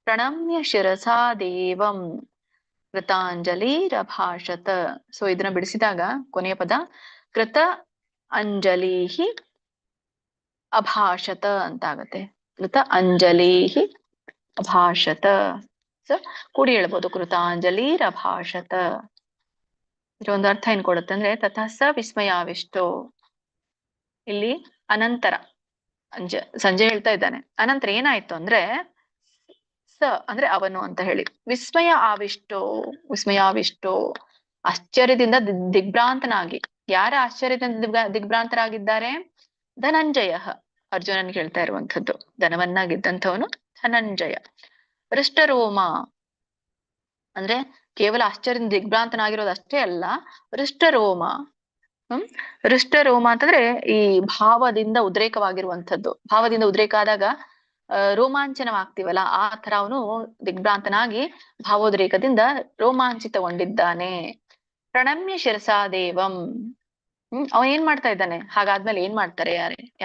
ಪ್ರಣಮ್ಯ ಶಿರಸಾ ದೇವಂ ಕೃತಾಂಜಲಿರಭಾಷತ. ಸೊ ಇದನ್ನ ಬಿಡಿಸಿದಾಗ ಕೊನೆಯ ಪದ ಕೃತ ಅಂಜಲಿಹಿ ಅಭಾಷತ ಅಂತ ಆಗತ್ತೆ. ಕೃತ ಅಂಜಲಿಹಿ ಅಭಾಷತ. ಸೊ ಕೂಡಿ ಹೇಳ್ಬೋದು ಕೃತಾಂಜಲಿರಭಾಷತ. ಇದ್ರ ಒಂದು ಅರ್ಥ ಏನ್ ಕೊಡುತ್ತೆ ಅಂದ್ರೆ, ತಥಾ ಸ ವಿಸ್ಮಯಾವಿಷ್ಟೋ, ಇಲ್ಲಿ ಅನಂತರ ಸಂಜೆ ಹೇಳ್ತಾ ಇದ್ದಾನೆ. ಅನಂತರ ಏನಾಯ್ತು ಅಂದ್ರೆ, ಸ ಅಂದ್ರೆ ಅವನು ಅಂತ ಹೇಳಿ, ವಿಸ್ಮಯಾವಿಷ್ಟೋ ಆಶ್ಚರ್ಯದಿಂದ ದಿಗ್ಭ್ರಾಂತನಾಗಿ. ಯಾರ ಆಶ್ಚರ್ಯದಿಂದ ದಿಗ್ಭ್ರಾಂತರಾಗಿದ್ದಾರೆ? ಧನಂಜಯ, ಅರ್ಜುನನ್ ಹೇಳ್ತಾ ಇರುವಂಥದ್ದು. ಧನವನ್ನಾಗಿದ್ದಂಥವನು ಧನಂಜಯ. ಹೃಷ್ಟರೋಮ ಅಂದ್ರೆ ಕೇವಲ ಆಶ್ಚರ್ಯದಿಂದ ದಿಗ್ಭ್ರಾಂತನಾಗಿರೋದು ಅಷ್ಟೇ ಅಲ್ಲ, ಹೃಷ್ಟರೋಮ. ಹೃಷ್ಟರೋಮ ಅಂತಂದ್ರೆ ಈ ಭಾವದಿಂದ ಉದ್ರೇಕವಾಗಿರುವಂಥದ್ದು. ಭಾವದಿಂದ ಉದ್ರೇಕ ಆದಾಗ ರೋಮಾಂಚನವಾಗ್ತೀವಲ್ಲ, ಆ ತರ ಅವನು ದಿಗ್ಭ್ರಾಂತನಾಗಿ ಭಾವೋದ್ರೇಕದಿಂದ ರೋಮಾಂಚಿತಗೊಂಡಿದ್ದಾನೆ. ಪ್ರಣಮ್ಯ ಶಿರಸಾ ದೇವಂ. ಅವ ಏನ್ ಮಾಡ್ತಾ ಇದ್ದಾನೆ? ಹಾಗಾದ್ಮೇಲೆ ಏನ್ ಮಾಡ್ತಾರೆ?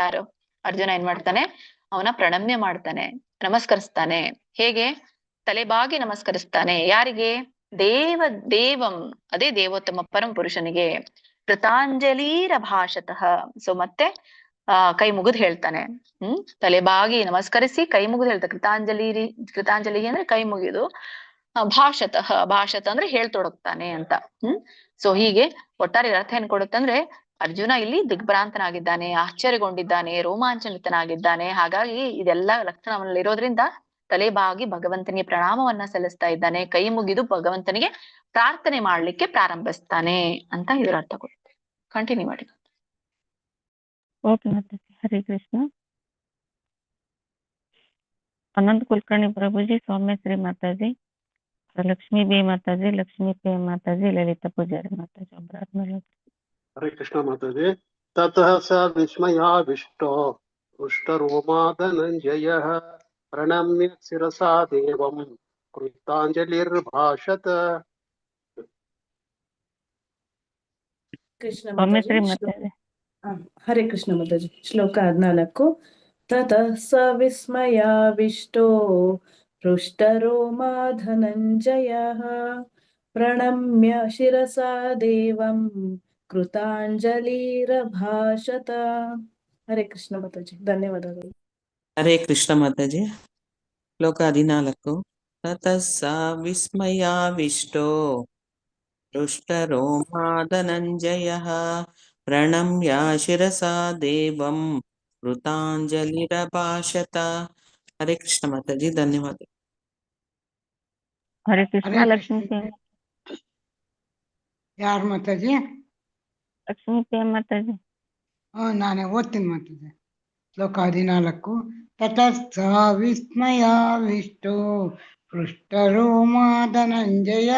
ಯಾರು? ಅರ್ಜುನ ಏನ್ ಮಾಡ್ತಾನೆ? ಅವನ ಪ್ರಣಮ್ಯ ಮಾಡ್ತಾನೆ, ನಮಸ್ಕರಿಸ್ತಾನೆ. ಹೇಗೆ? ತಲೆಬಾಗಿ ನಮಸ್ಕರಿಸ್ತಾನೆ. ಯಾರಿಗೆ? ದೇವಂ, ಅದೇ ದೇವೋತ್ತಮ ಪರಮ ಪುರುಷನಿಗೆ. ಕೃತಾಂಜಲಿರಭಾಷತಃ. ಸೊ ಮತ್ತೆ ಕೈ ಮುಗಿದು ಹೇಳ್ತಾನೆ. ತಲೆ ಬಾಗಿ ನಮಸ್ಕರಿಸಿ ಕೈ ಮುಗಿದು ಹೇಳ್ತಾನೆ. ಕೃತಾಂಜಲಿ ಅಂದ್ರೆ ಕೈ ಮುಗಿದು. ಭಾಷತಃ ಅಂದ್ರೆ ಹೇಳ್ತೊಡಗ್ತಾನೆ ಅಂತ. ಸೊ ಹೀಗೆ ಒಟ್ಟಾರೆ ಅರ್ಥ ಏನ್ ಕೊಡುತ್ತಂದ್ರೆ, ಅರ್ಜುನ ಇಲ್ಲಿ ದಿಗ್ಭ್ರಾಂತನಾಗಿದ್ದಾನೆ, ಆಶ್ಚರ್ಯಗೊಂಡಿದ್ದಾನೆ, ರೋಮಾಂಚನಿತನಾಗಿದ್ದಾನೆ. ಹಾಗಾಗಿ ಇದೆಲ್ಲ ಲಕ್ಷಣ ಅವನಲ್ಲಿರೋದ್ರಿಂದ ತಲೆ ಬಾಗಿ ಭಗವಂತನಿಗೆ ಪ್ರಣಾಮವನ್ನ ಸಲ್ಲಿಸ್ತಾ ಇದ್ದಾನೆ, ಕೈ ಮುಗಿದು ಭಗವಂತನಿಗೆ ಪ್ರಾರ್ಥನೆ ಮಾಡ್ಲಿಕ್ಕೆ ಪ್ರಾರಂಭಿಸ್ತಾನೆ ಅಂತ ಇದ್ರ ಅರ್ಥ ಕೊಡುತ್ತೆ. ಕಂಟಿನ್ಯೂ ಮಾಡಿ. ಓಕೆ ಮಾತಾಜಿ, ಹರೇ ಕೃಷ್ಣ. ಅನಂತ ಕುಲಕರ್ಣಿ ಪ್ರಭುಜಿ, ಸೌಮ್ಯಶ್ರೀ ಮಾತಾಜಿ, ಲಕ್ಷ್ಮೀ ಬಿ ಮಾತಾಜಿ, ಲಕ್ಷ್ಮೀ ಪೇ ಮಾತಾಜಿ, ಲಲಿತಾ ಪೂಜಾರಿ ಮಾತಾಜಿ ಒಬ್ಬರಾದ್ಮೇಲೆ. ಹರೇ ಕೃಷ್ಣ ಮಾತಾಜಿ. ತತಃ ಸ ವಿಸ್ಮಯಾವಿಷ್ಟೋ ಹೃಷ್ಟರೋಮಾ ಧನಂಜಯಃ ಪ್ರಣಮ್ಯ ಶಿರಸಾ ದೇವಂ ಕೃತಾಂಜಲಿರ್ಭಾಷತ. ಕೃಷ್ಣ ಸೌಮ್ಯಶ್ರೀ ಮಾತಾಜಿ. ಮಾತಾಜಿ. ಹರೇ ಕೃಷ್ಣ ಮಾತಾಜಿ. ಶ್ಲೋಕ 14. ತತಃ ಸ ವಿಸ್ಮಯಾವಿಷ್ಟೋ ಹೃಷ್ಟರೋಮಾ ಧನಂಜಯಃ ಪ್ರಣಮ್ಯ ಶಿರಸಾ ದೇವಂ ಕೃತಾಂಜಲಿರಭಾಷತ. ಹರೇ ಕೃಷ್ಣ ಮಾತಾಜಿ, ಧನ್ಯವಾದಗಳು. ಹರೇ ಕೃಷ್ಣ ಮಾತಾಜಿ. ಶ್ಲೋಕ 14. ತತಃ ಸ ವಿಸ್ಮಯಾವಿಷ್ಟೋ ಹೃಷ್ಟರೋಮಾ ಧನಂಜಯಃ ಪ್ರಣಮ್ಯ ಶಿರಸಾ ದೇವಂ ಕೃತಾಂಜಲಿರಭಾಷತ. ಹರೇ ಕೃಷ್ಣ ಮಾತಾಜಿ, ಧನ್ಯವಾದ. ಹರೇ ಕೃಷ್ಣ. ಲಕ್ಷ್ಮೀ ಪೇ. ಯಾರು ಮಾತಾಜಿ? ಲಕ್ಷ್ಮೀ ಪೇ ಮಾತಾಜಿ. ನಾನೇ ಓದ್ತೀನಿ ಮಾತಾಜಿ. ಶ್ಲೋಕ 14. ತತಃ ಸ ವಿಸ್ಮಯಾವಿಷ್ಟೋ ಹೃಷ್ಟರೋಮಾ ಧನಂಜಯ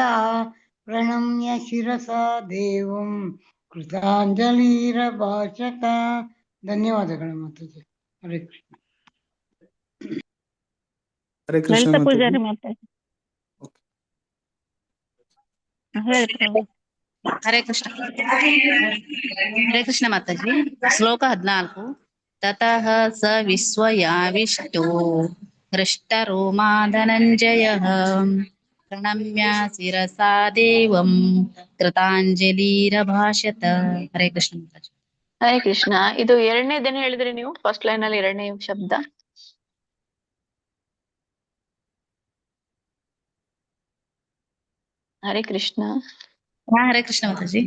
ಪ್ರಣಮ್ಯ ಶಿರಸಾ ದೇವಂ ಕೃತಾಂಜಲಿರಭಾಷತ. ಧನ್ಯವಾದಗಳು ಮಾತಾಜಿ. ಹರೇ ಕೃಷ್ಣ. ಹರೇ ಕೃಷ್ಣ ಲಲಿತಾ ಮಾತಾಜಿ. ಪೂಜಾರಿ ಮಾತಾಜಿ. ಹೇಳಿ ಪ್ರಭು. ಹರೇ ಕೃಷ್ಣ. ಹರೇ ಕೃಷ್ಣ ಮಾತಾಜಿ. ಶ್ಲೋಕ 14. ತತಃ ಸ ವಿಸ್ಮಯಾವಿಷ್ಟೋ ಹೃಷ್ಟರೋಮಾ ಧನಂಜಯಃ ಪ್ರಣಮ್ಯ ಶಿರಸಾ ದೇವಂ ಕೃತಾಂಜಲಿರಭಾಷತ. ಹರೇ ಕೃಷ್ಣ ಮಾತಾಜಿ. ಹರೇ ಕೃಷ್ಣ. ಇದು ಎರಡನೇದೇನು ಹೇಳಿದ್ರಿ ನೀವು? ಫಸ್ಟ್ ಲೈನ್ ಅಲ್ಲಿ ಎರಡನೇ ಶಬ್ದ. ಹರೇ ಕೃಷ್ಣ. ಹರೇ ಕೃಷ್ಣ ಮಾತಾಜಿ.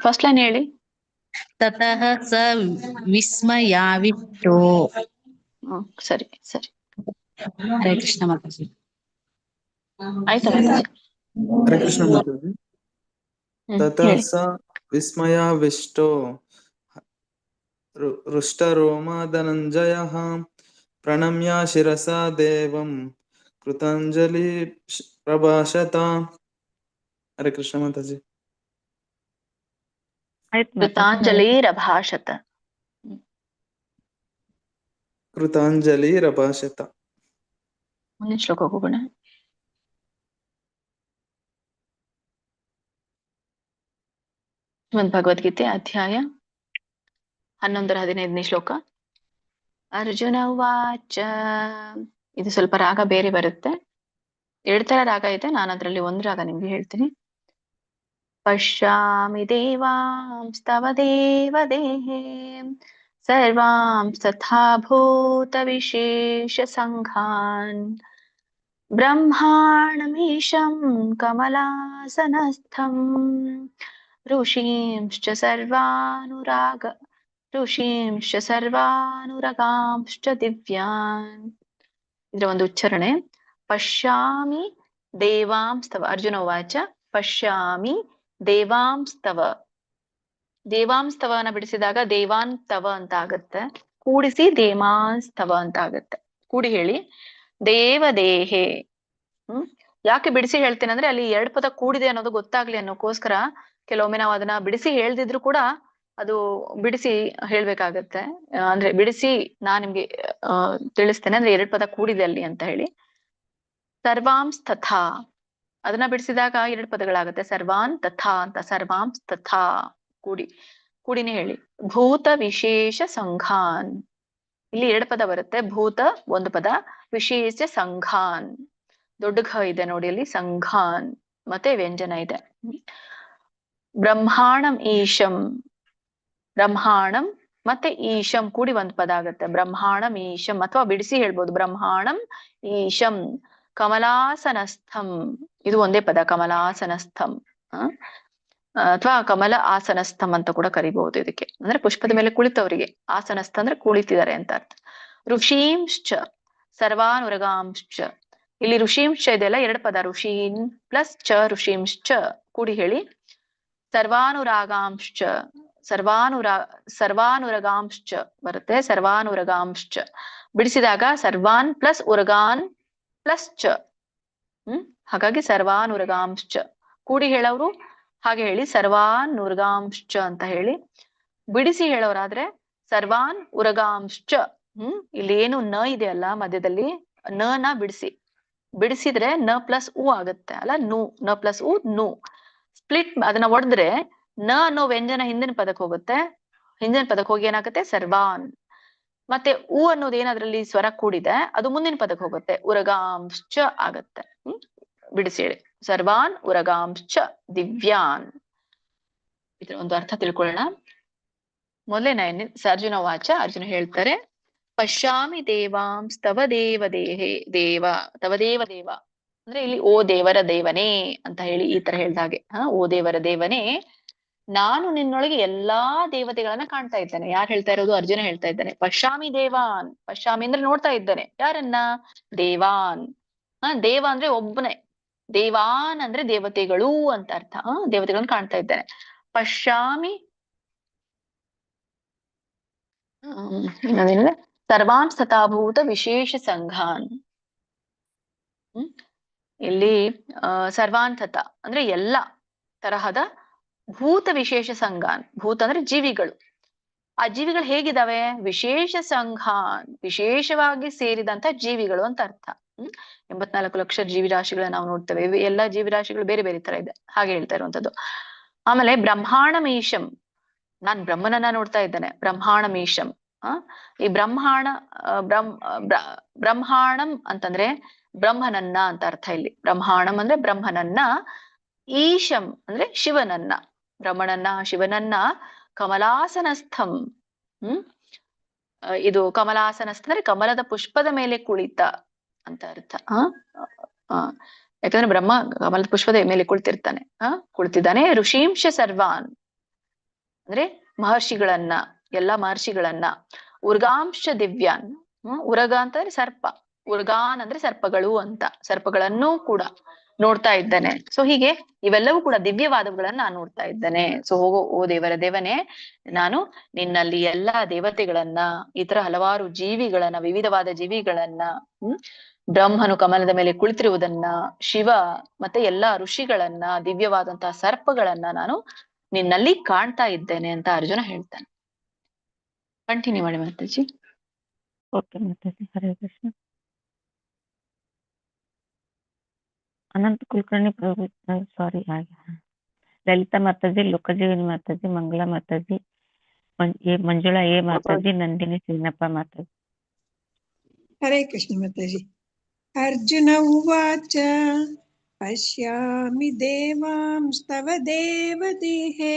ಫಸ್ಟ್ ಲೈನ್ ಹೇಳಿ. ತತಃ ಸ ವಿಸ್ಮಯಾವಿಷ್ಟೋ. ಸರಿ ಸರಿ. ಹರೇ ಕೃಷ್ಣ ಮಾತಾಜಿ. ಆಯ್ತಾ ಮಾತಾಜಿ? ಹರೇ ಕೃಷ್ಣ ಮಾತಾಜಿ. ತತಃ ಸ ವಿಸ್ಮಯಾವಿಷ್ಟೋ ಹೃಷ್ಟರೋಮಾ ಧನಂಜಯಃ ಪ್ರಣಮ್ಯ ಶಿರಸಾ ದೇವಂ ಕೃತಾಂಜಲಿ ಪ್ರಭಾಷತ. ಹರೇ ಕೃಷ್ಣ ಮಾತಾಜಿ. ಕೃತಾಂಜಲಿರಭಾಷತ. ಕೃತಾಂಜಲಿರಭಾಷತ. ಮುಂದಿನ ಶ್ಲೋಕ ಹೋಗೋಣ. ಶ್ರೀಮದ್ ಭಗವದ್ಗೀತೆ ಅಧ್ಯಾಯ 11-15ನೇ ಶ್ಲೋಕ. ಅರ್ಜುನ ಉವಾಚ. ಇದು ಸ್ವಲ್ಪ ರಾಗ ಬೇರೆ ಬರುತ್ತೆ. 2 ತರ ರಾಗ ಇದೆ. ನಾನು ಅದರಲ್ಲಿ ಒಂದು ರಾಗ ನಿಮ್ಗೆ ಹೇಳ್ತೀನಿ. ಪಶ್ಯಾಮಿ ದೇವಾಂಸ್ತವ ದೇವದೇಹೇ ಸರ್ವಾಂಸ್ತಥಾ ಭೂತ ವಿಶೇಷ ಸಂಘಾನ್ ಬ್ರಹ್ಮಾಣಮೀಶಂ ಕಮಲಾಸನಸ್ಥಂ ಋಷೀಂಶ್ಚ ಸರ್ವಾನುರಗಾಂಶ್ಚ ದಿವ್ಯಾನ್. ಇದರ ಒಂದು ಉಚ್ಚಾರಣೆ. ಪಶ್ಯಾಮಿ ದೇವಾಂಸ್ತವ. ಅರ್ಜುನ ಉವಾಚ. ಪಶ್ಯಾಮಿ ದೇವಾಂಸ್ತವ. ದೇವಾಂಸ್ತವನ ಬಿಡಿಸಿದಾಗ ದೇವಾಂತವ ಅಂತ ಆಗತ್ತೆ. ಕೂಡಿಸಿ ದೇವಾಂಸ್ತವ ಅಂತ ಆಗತ್ತೆ. ಕೂಡಿ ಹೇಳಿ. ದೇವದೇಹೆ. ಯಾಕೆ ಬಿಡಿಸಿ ಹೇಳ್ತೇನೆ ಅಂದ್ರೆ ಅಲ್ಲಿ 2 ಪದ ಕೂಡಿದೆ ಅನ್ನೋದು ಗೊತ್ತಾಗ್ಲಿ ಅನ್ನೋಕ್ಕೋಸ್ಕರ ಕೆಲವೊಮ್ಮೆ ನಾವು ಅದನ್ನ ಬಿಡಿಸಿ ಹೇಳ್ದಿದ್ರು ಕೂಡ ಅದು ಬಿಡಿಸಿ ಹೇಳ್ಬೇಕಾಗತ್ತೆ. ಅಂದ್ರೆ ಬಿಡಿಸಿ ನಾನ್ ನಿಮ್ಗೆ ತಿಳಿಸ್ತೇನೆ. ಅಂದ್ರೆ 2 ಪದ ಕೂಡಿದೆ ಅಲ್ಲಿ ಅಂತ ಹೇಳಿ. ಸರ್ವಾಂಸ್ ತಥಾ. ಅದನ್ನ ಬಿಡಿಸಿದಾಗ 2 ಪದಗಳಾಗತ್ತೆ. ಸರ್ವಾನ್ ತಥಾ ಅಂತ. ಸರ್ವಾಂಸ್ ತಥಾ ಕೂಡಿನೇ ಹೇಳಿ. ಭೂತ ವಿಶೇಷ ಸಂಘಾನ್. ಇಲ್ಲಿ 2 ಪದ ಬರುತ್ತೆ. ಭೂತ 1 ಪದ, ವಿಶೇಷ ಸಂಘಾನ್. ದೊಡ್ಡ ಘ ಇದೆ ನೋಡಿ ಅಲ್ಲಿ. ಸಂಘಾನ್ ಮತ್ತೆ ವ್ಯಂಜನ ಇದೆ. ಬ್ರಹ್ಮಾಣಂ ಈಶಂ. ಬ್ರಹ್ಮಾಣಂ ಮತ್ತೆ ಈಶಂ ಕೂಡಿ ಒಂದ್ ಪದ ಆಗತ್ತೆ. ಬ್ರಹ್ಮಾಣಂ ಈಶಂ, ಅಥವಾ ಬಿಡಿಸಿ ಹೇಳ್ಬೋದು ಬ್ರಹ್ಮಾಣಂ ಈಶಂ ಕಮಲಾಸನಸ್ಥಂ. ಇದು ಒಂದೇ ಪದ, ಕಮಲಾಸನಸ್ಥಂ. ಅಥವಾ ಕಮಲ ಆಸನಸ್ಥಂ ಅಂತ ಕೂಡ ಕರಿಬಹುದು ಇದಕ್ಕೆ. ಅಂದ್ರೆ ಪುಷ್ಪದ ಮೇಲೆ ಕುಳಿತವರಿಗೆ, ಆಸನಸ್ಥ ಅಂದ್ರೆ ಕುಳಿತಿದ್ದಾರೆ ಅಂತ ಅರ್ಥ. ಋಷೀಂಶ್ಚ ಸರ್ವಾನುರಗಾಂಶ್ಚ. ಇಲ್ಲಿ ಋಷೀಂಶ್ಚ ಇದೆಲ್ಲ ಎರಡು ಪದ, ಋಷೀನ್ ಪ್ಲಸ್ ಚ ಋಷೀಂಶ್ಚ ಕೂಡಿ ಹೇಳಿ. ಸರ್ವಾನುರಾಗಾಂಶ್ಚ, ಸರ್ವಾನುರಗಾಂಶ್ಚ ಬರುತ್ತೆ, ಸರ್ವಾನುರಗಾಂಶ್ಚ. ಬಿಡಿಸಿದಾಗ ಸರ್ವಾನ್ ಪ್ಲಸ್ ಉರಗಾನ್ ಪ್ಲಸ್ ಚ. ಹಾಗಾಗಿ ಸರ್ವಾನುರಗಾಂಶ್ಚ. ಕೂಡಿ ಹೇಳೋರು ಹಾಗೆ ಹೇಳಿ ಸರ್ವಾನ್ ಉರಗಾಂಶ್ಚ ಅಂತ ಹೇಳಿ. ಬಿಡಿಸಿ ಹೇಳೋರಾದ್ರೆ ಸರ್ವಾನ್ ಉರಗಾಂಶ್ಚ. ಇಲ್ಲಿ ಏನು ನ ಇದೆಯಲ್ಲ ಮಧ್ಯದಲ್ಲಿ, ನ ಬಿಡಿಸಿದ್ರೆ ನ ಪ್ಲಸ್ ಉ ಆಗುತ್ತೆ ಅಲ್ಲ, ನ ಪ್ಲಸ್ ಉ ನು. ಸ್ಪ್ಲಿಟ್ ಅದನ್ನ ಒಡೆದ್ರೆ ನ ಅನ್ನೋ ವ್ಯಂಜನ ಹಿಂದಿನ ಪದಕ್ಕೆ ಹೋಗುತ್ತೆ, ಹಿಂದಿನ ಪದಕ್ಕೆ ಹೋಗಿ ಏನಾಗುತ್ತೆ ಸರ್ವಾನ್. ಮತ್ತೆ ಉ ಅನ್ನೋದು ಏನಾದ್ರಲ್ಲಿ ಸ್ವರ ಕೂಡಿದೆ ಅದು ಮುಂದಿನ ಪದಕ್ಕೆ ಹೋಗುತ್ತೆ, ಉರಗಾಂಶ್ಚ ಆಗತ್ತೆ. ಬಿಡಿಸಿ ಹೇಳಿ ಸರ್ವಾನ್ ಉರಗಾಂಶ್ಚ ದಿವ್ಯಾನ್. ಇದ್ರ ಒಂದು ಅರ್ಥ ತಿಳ್ಕೊಳ್ಳೋಣ. ಮೊದಲನೇ ಅರ್ಜುನ ವಾಚ. ಅರ್ಜುನ ಹೇಳ್ತಾರೆ, ಪಶ್ಯಾಮಿ ದೇವಾಂಸ್ತವ ದೇವ ದೇಹೇ ದೇವ ತವ ದೇವ ದೇವ. ಅಂದ್ರೆ ಇಲ್ಲಿ ಓ ದೇವರ ದೇವನೇ ಅಂತ ಹೇಳಿ ಈ ತರ ಹೇಳ್ದ ಹಾಗೆ. ಓ ದೇವರ ದೇವನೇ, ನಾನು ನಿನ್ನೊಳಗೆ ಎಲ್ಲಾ ದೇವತೆಗಳನ್ನ ಕಾಣ್ತಾ ಇದ್ದೇನೆ. ಯಾರು ಹೇಳ್ತಾ ಇರೋದು? ಅರ್ಜುನ ಹೇಳ್ತಾ ಇದ್ದಾನೆ. ಪಶ್ಯಾಮಿ ದೇವಾನ್, ಪಶ್ಯಾಮಿ ಅಂದ್ರೆ ನೋಡ್ತಾ ಇದ್ದಾನೆ. ಯಾರನ್ನ? ದೇವಾನ್. ದೇವ ಅಂದ್ರೆ ಒಬ್ಬನೇ, ದೇವಾನ್ ಅಂದ್ರೆ ದೇವತೆಗಳು ಅಂತ ಅರ್ಥ. ದೇವತೆಗಳನ್ನ ಕಾಣ್ತಾ ಇದ್ದಾನೆ. ಪಶ್ಯಾಮಿ ಇನ್ನೊಂದೇನಿದೆ, ಸರ್ವಾನ್ ಸ್ಥತಾಭೂತ ವಿಶೇಷ ಸಂಘಾನ್. ಇಲ್ಲಿ ಸರ್ವಾನ್ ತಥ ಅಂದ್ರೆ ಎಲ್ಲ ತರಹದ ಭೂತ ವಿಶೇಷ ಸಂಘಾನ್. ಭೂತ ಅಂದ್ರೆ ಜೀವಿಗಳು. ಆ ಜೀವಿಗಳು ಹೇಗಿದಾವೆ? ವಿಶೇಷ ಸಂಘಾನ್, ವಿಶೇಷವಾಗಿ ಸೇರಿದಂತ ಜೀವಿಗಳು ಅಂತ ಅರ್ಥ. 84 ಲಕ್ಷ ಜೀವಿರಾಶಿಗಳನ್ನ ನಾವು ನೋಡ್ತೇವೆ. ಎಲ್ಲಾ ಜೀವಿರಾಶಿಗಳು ಬೇರೆ ಬೇರೆ ತರ ಇದೆ, ಹಾಗೆ ಹೇಳ್ತಾ ಇರುವಂತದ್ದು. ಆಮೇಲೆ ಬ್ರಹ್ಮಾಣಮೀಶಂ, ನಾನ್ ಬ್ರಹ್ಮನನ್ನ ನೋಡ್ತಾ ಇದ್ದೇನೆ. ಬ್ರಹ್ಮಾಣಮೀಶಂ. ಈ ಬ್ರಹ್ಮಾಣಂ ಅಂತಂದ್ರೆ ಬ್ರಹ್ಮನನ್ನ ಅಂತ ಅರ್ಥ. ಇಲ್ಲಿ ಬ್ರಹ್ಮಾಣಂ ಅಂದ್ರೆ ಬ್ರಹ್ಮನನ್ನ, ಈಶಂ ಅಂದ್ರೆ ಶಿವನನ್ನ, ಬ್ರಹ್ಮನನ್ನ ಶಿವನನ್ನ, ಕಮಲಾಸನಸ್ಥಂ. ಇದು ಕಮಲಾಸನಸ್ಥ ಅಂದ್ರೆ ಕಮಲದ ಪುಷ್ಪದ ಮೇಲೆ ಕುಳಿತ ಅಂತ ಅರ್ಥ. ಯಾಕಂದ್ರೆ ಬ್ರಹ್ಮ ಕಮಲದ ಪುಷ್ಪದ ಮೇಲೆ ಕುಳಿತಿರ್ತಾನೆ, ಕುಳಿತಿದ್ದಾನೆ. ಋಷೀಂಶ ಸರ್ವಾನ್ ಅಂದ್ರೆ ಮಹರ್ಷಿಗಳನ್ನ, ಎಲ್ಲಾ ಮಹರ್ಷಿಗಳನ್ನ. ಉರ್ಗಾಂಶ ದಿವ್ಯಾನ್, ಉರಗ ಅಂತಂದ್ರೆ ಸರ್ಪ, ಉರ್ಗಾನ್ ಅಂದ್ರೆ ಸರ್ಪಗಳು ಅಂತ, ಸರ್ಪಗಳನ್ನೂ ಕೂಡ ನೋಡ್ತಾ ಇದ್ದಾನೆ. ಸೊ ಹೀಗೆ ಇವೆಲ್ಲವೂ ಕೂಡ ದಿವ್ಯವಾದವುಗಳನ್ನ ನಾನು ನೋಡ್ತಾ ಇದ್ದೇನೆ. ಸೊ ಹೋಗೋ ಓ ದೇವರ ದೇವನೇ, ನಾನು ನಿನ್ನಲ್ಲಿ ಎಲ್ಲಾ ದೇವತೆಗಳನ್ನ, ಇತರ ಹಲವಾರು ಜೀವಿಗಳನ್ನ, ವಿವಿಧವಾದ ಜೀವಿಗಳನ್ನ, ಬ್ರಹ್ಮನು ಕಮಲದ ಮೇಲೆ ಕುಳಿತಿರುವುದನ್ನ, ಶಿವ ಮತ್ತೆ ಎಲ್ಲಾ ಋಷಿಗಳನ್ನ, ದಿವ್ಯವಾದಂತಹ ಸರ್ಪಗಳನ್ನ ನಾನು ನಿನ್ನಲ್ಲಿ ಕಾಣ್ತಾ ಇದ್ದೇನೆ ಅಂತ ಅರ್ಜುನ ಹೇಳ್ತಾನೆ. ಕಂಟಿನ್ಯೂ ಮಾಡಿ ಮಾತಾಜಿ. ಓಕೆ ಮಾತಾಜಿ. ಹರೇ ಕೃಷ್ಣ. ಅನಂತ ಕುಲಕರ್ಣಿ ಪ್ರಭು, ಸಾರಿ, ಹಾಗೆ ಲಲಿತಾ ಮಾತಾಜಿ, ಲೋಕಜೀವಿನಿ ಮಾತಾಜಿ, ಮಂಗಳಾ ಮಾತಾಜಿ, ಮಂಜುಳಾ ಎ ಮಾತಾಜಿ, ನಂದಿನಿ ಸಿನ್ನಪ್ಪ ಮಾತಾಜಿ. ಹರೇ ಕೃಷ್ಣ ಮಾತಾಜಿ. ಅರ್ಜುನ ಉವಾಚ ಪಶ್ಯಾಮಿ ದೇವಾಂಸ್ತವ ದೇವದೇಹೇ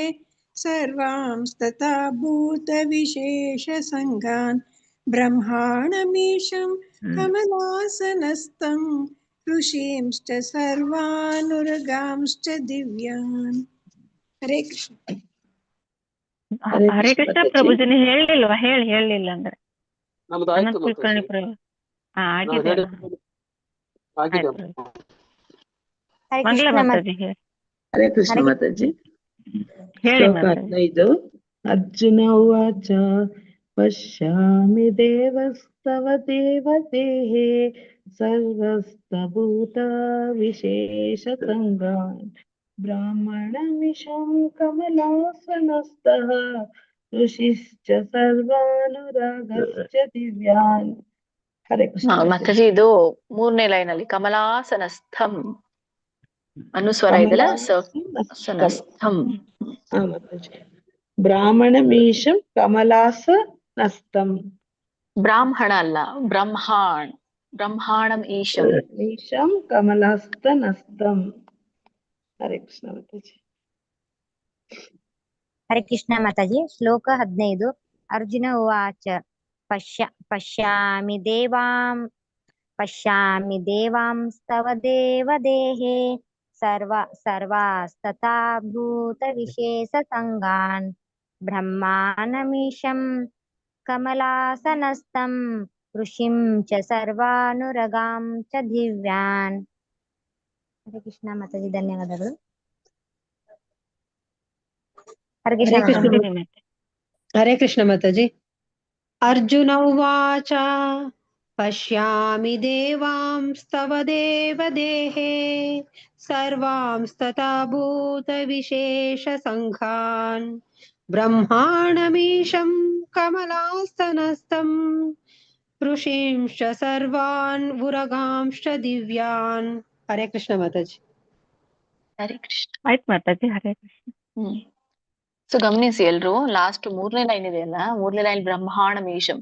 ಸರ್ವಾಂಸ್ತಥಾ ಭೂತ ವಿಶೇಷ ಸಂಘಾನ್ ಬ್ರಹ್ಮಾಣಮೀಶಂ ಕಮಲಾಸನಸ್ಥಂ ಋಷೀಂಶ್ಚ ಸರ್ವಾನುರಗಾಂಶ್ಚ ದಿವ್ಯಾನ್. ಹರೇ ಕೃಷ್ಣ. ಹರೇ ಕೃಷ್ಣ ಪ್ರಭುಜಿನ ಹೇಳಿಲ್ವಾ? ಹೇಳಲಿಲ್ಲ ಅಂದ್ರೆ ಅನಂತ ಕುಲಕರ್ಣಿ ಪ್ರಭು ಆಗಿದೆ. ಮಂಗಳಾ ಮಾತಾಜಿ ಹರೇ ಕೃಷ್ಣ ಮಾತಾಜಿ. ಹೇಳಿ ಶ್ಲೋಕ 15. ಅರ್ಜುನ ಉವಾಚ ಪಶ್ಯಾಮಿ ದೇವಸ್ತವ ದೇವದೇಹೇ ಸರ್ವಸ್ತಭೂತ ವಿಶೇಷ ಸಂಘಾನ್ ಬ್ರಾಹ್ಮಣಮಿಶಂ ಕಮಲಾಸನಸ್ಥಃ ಋಷಿಶ್ಚ ಸರ್ವಾನುರಾಗಶ್ಚ ದಿವ್ಯಾನ್. ಹರೇ ಕೃಷ್ಣ ಮಾತಾಜಿ. ಇದು 3ನೇ ಲೈನ್ ಅಲ್ಲಿ ಕಮಲಾಸನಸ್ಥಂ ಅನುಸ್ವರ ಇದೆಲ್ಲ, ಸನಸ್ಥಂ. ಬ್ರಾಹ್ಮಣಮೀಶಂ ಕಮಲಾಸನಸ್ಥಂ. ಬ್ರಾಹ್ಮಣ ಅಲ್ಲ, ಬ್ರಹ್ಮಾಣ್. ಬ್ರಹ್ಮಾಣಂ ಈಶಂ, ಈಶಂ ಕಮಲಾಸನಸ್ಥಂ. ಹರೇ ಕೃಷ್ಣ ಮಾತಾಜಿ. ಹರೇ ಕೃಷ್ಣ ಮಾತಾಜಿ. ಶ್ಲೋಕ 15. अर्जुन उवाच पश्यामि देवांस्तव देवदेहे सर्वास्तथा भूतविशेषसङ्गान् ब्रह्माणमीशं कमलासनस्थं ऋषिं च सर्वानुरगां च दिव्यान्. हरे कृष्ण माताजी, ಧನ್ಯವಾದಗಳು. हरे कृष्ण हरे कृष्ण माताजी. हरे कृष्ण माताजी. अर्जुन उवाच पश्यामि देवांस्तव देवदेहे सर्वांस्तथा भूतविशेषसङ्घान् ब्रह्माणमीशं कमलासनस्थं ऋषींश्च सर्वान् उरगांश्च दिव्यान्. हरे कृष्ण माताजी. ಹರೇ ಕೃಷ್ಣ. ಆಯ್ತು ಮಾತಾಜಿ. ಹರೇ ಕೃಷ್ಣ. ಸೊ ಗಮನಿಸಿ ಎಲ್ರು, ಲಾಸ್ಟ್ 3ನೇ ಲೈನ್ ಇದೆಯಲ್ಲ, 3ನೇ ಲೈನ್ ಬ್ರಹ್ಮಾಣಮೀಶಂ.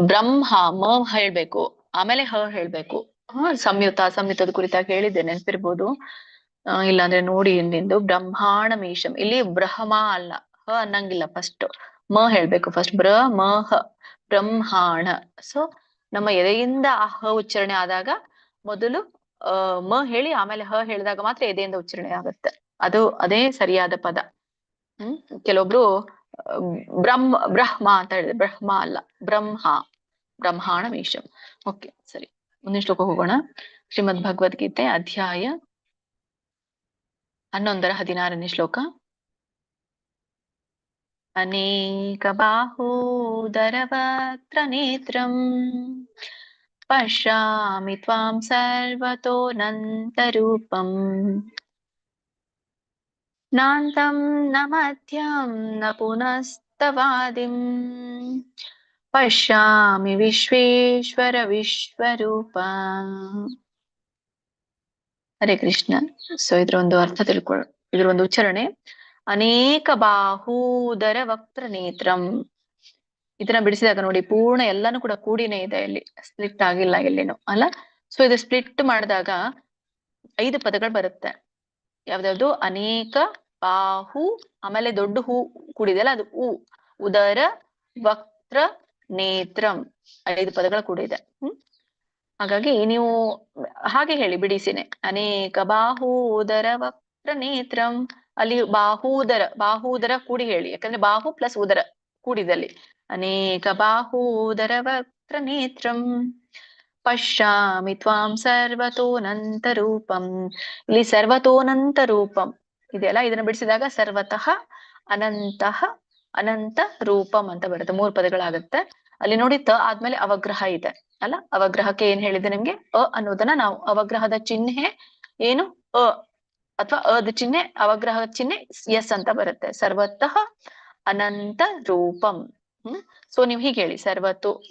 ಬ್ರಹ್ಮ ಮ ಹೇಳ್ಬೇಕು, ಆಮೇಲೆ ಹ ಹೇಳ್ಬೇಕು. ಸಂಯುತದ ಕುರಿತಾಗಿ ಹೇಳಿದ್ದೆ, ನೆನ್ಪಿರ್ಬೋದು. ಇಲ್ಲಾಂದ್ರೆ ನೋಡಿ ಹಿಂದಿಂದು. ಬ್ರಹ್ಮಾಣಮೀಶಂ, ಇಲ್ಲಿ ಬ್ರಹ್ಮ ಅಲ್ಲ, ಹ ಅನ್ನಂಗಿಲ್ಲ. ಫಸ್ಟ್ ಮ ಹೇಳ್ಬೇಕು. ಫಸ್ಟ್ ಮ ಹ ಬ್ರಹ್ಮಾಣ. ಸೊ ನಮ್ಮ ಎದೆಯಿಂದ ಆ ಹ ಉಚ್ಚಾರಣೆ ಆದಾಗ ಮೊದಲು ಮ ಹೇಳಿ ಆಮೇಲೆ ಹ ಹೇಳಿದಾಗ ಮಾತ್ರ ಎದೆಯಿಂದ ಉಚ್ಚಾರಣೆ ಆಗುತ್ತೆ. ಅದೇ ಸರಿಯಾದ ಪದ. ಕೆಲವೊಬ್ರು ಬ್ರಹ್ಮ ಅಂತ ಹೇಳಿದ್ರೆ ಬ್ರಹ್ಮ ಅಲ್ಲ, ಬ್ರಹ್ಮಾಣಮೀಶಂ. ಓಕೆ, ಸರಿ. ಮುಂದಿನ ಶ್ಲೋಕ ಹೋಗೋಣ. ಶ್ರೀಮದ್ ಭಗವದ್ಗೀತೆ ಅಧ್ಯಾಯ 11 ಶ್ಲೋಕ. ಅನೇಕ ಬಾಹೂದರವಕ್ತ್ರ ನೇತ್ರಂ ಪಶ್ಯಾಮಿ ತ್ವಾಂ ಸರ್ವತೋನಂತರೂಪಂ ನಾಂತಂ ನ ಮಧ್ಯಂ ನ ಪುನಸ್ತವಾದಿಂ ಪಶ್ಯಾಮಿ ವಿಶ್ವೇಶ್ವರ ವಿಶ್ವರೂಪ. ಹರೇ ಕೃಷ್ಣ. ಸೊ ಇದ್ರ ಒಂದು ಅರ್ಥ ತಿಳ್ಕೊಳ್ಳೋಣ, ಇದ್ರ ಒಂದು ಉಚ್ಚಾರಣೆ. ಅನೇಕ ಬಾಹೂದರ ವಕ್ತ್ರ ನೇತ್ರಂ. ಇದನ್ನ ಬಿಡಿಸಿದಾಗ ನೋಡಿ, ಪೂರ್ಣ ಎಲ್ಲಾನು ಕೂಡ ಕೂಡಿನೇ ಇದೆ, ಇಲ್ಲಿ ಸ್ಪ್ಲಿಟ್ ಆಗಿಲ್ಲ ಎಲ್ಲಿನೂ ಅಲ್ಲ. ಸೊ ಇದು ಸ್ಪ್ಲಿಟ್ ಮಾಡಿದಾಗ 5 ಪದಗಳು ಬರುತ್ತೆ. ಯಾವ್ದಾವ್ದು? ಅನೇಕ ಬಾಹು, ಆಮೇಲೆ ದೊಡ್ಡ ಹೂ ಕೂಡಿದೆಯಲ್ಲ ಅದು ಉದರ ವಕ್ತ್ರ ನೇತ್ರಂ, 5 ಪದಗಳು ಕೂಡಿದೆ. ಹಾಗಾಗಿ ನೀವು ಹಾಗೆ ಹೇಳಿ ಬಿಡಿಸಿನೆ. ಅನೇಕ ಬಾಹೂದರ ವಕ್ತ್ರ ನೇತ್ರಂ. ಅಲ್ಲಿ ಬಾಹೂದರ ಕೂಡಿ ಹೇಳಿ, ಯಾಕಂದ್ರೆ ಬಾಹು ಪ್ಲಸ್ ಉದರ ಕೂಡಿದಲ್ಲಿ. ಅನೇಕ ಬಾಹೂದರ ವಕ್ತ್ರ ನೇತ್ರಂ ಪಶ್ಯಾಮಿ ತ್ವಾಂ ಸರ್ವತೋನಂತ ರೂಪಂ. ಇಲ್ಲಿ ಸರ್ವತೋನಂತ ರೂಪಂ ಇದೆಯಲ್ಲ, ಇದನ್ನ ಬಿಡಿಸಿದಾಗ ಸರ್ವತಃ ಅನಂತ ರೂಪಂ ಅಂತ ಬರುತ್ತೆ. 3 ಪದಗಳಾಗುತ್ತೆ. ಅಲ್ಲಿ ನೋಡಿ ತ ಆದ್ಮೇಲೆ ಅವಗ್ರಹ ಇದೆ ಅಲ್ಲ. ಅವಗ್ರಹಕ್ಕೆ ಏನ್ ಹೇಳಿದೆ ನಿಮ್ಗೆ? ಅನ್ನೋದನ್ನ ನಾವು, ಅವಗ್ರಹದ ಚಿಹ್ನೆ ಏನು? ಅಥವಾ ಅದ ಚಿಹ್ನೆ, ಅವಗ್ರಹ ಚಿಹ್ನೆ ಎಸ್ ಅಂತ ಬರುತ್ತೆ. ಸರ್ವತಃ ಅನಂತ ರೂಪಂ. ಸೊ ನೀವು ಹೀಗೆ ಹೇಳಿ,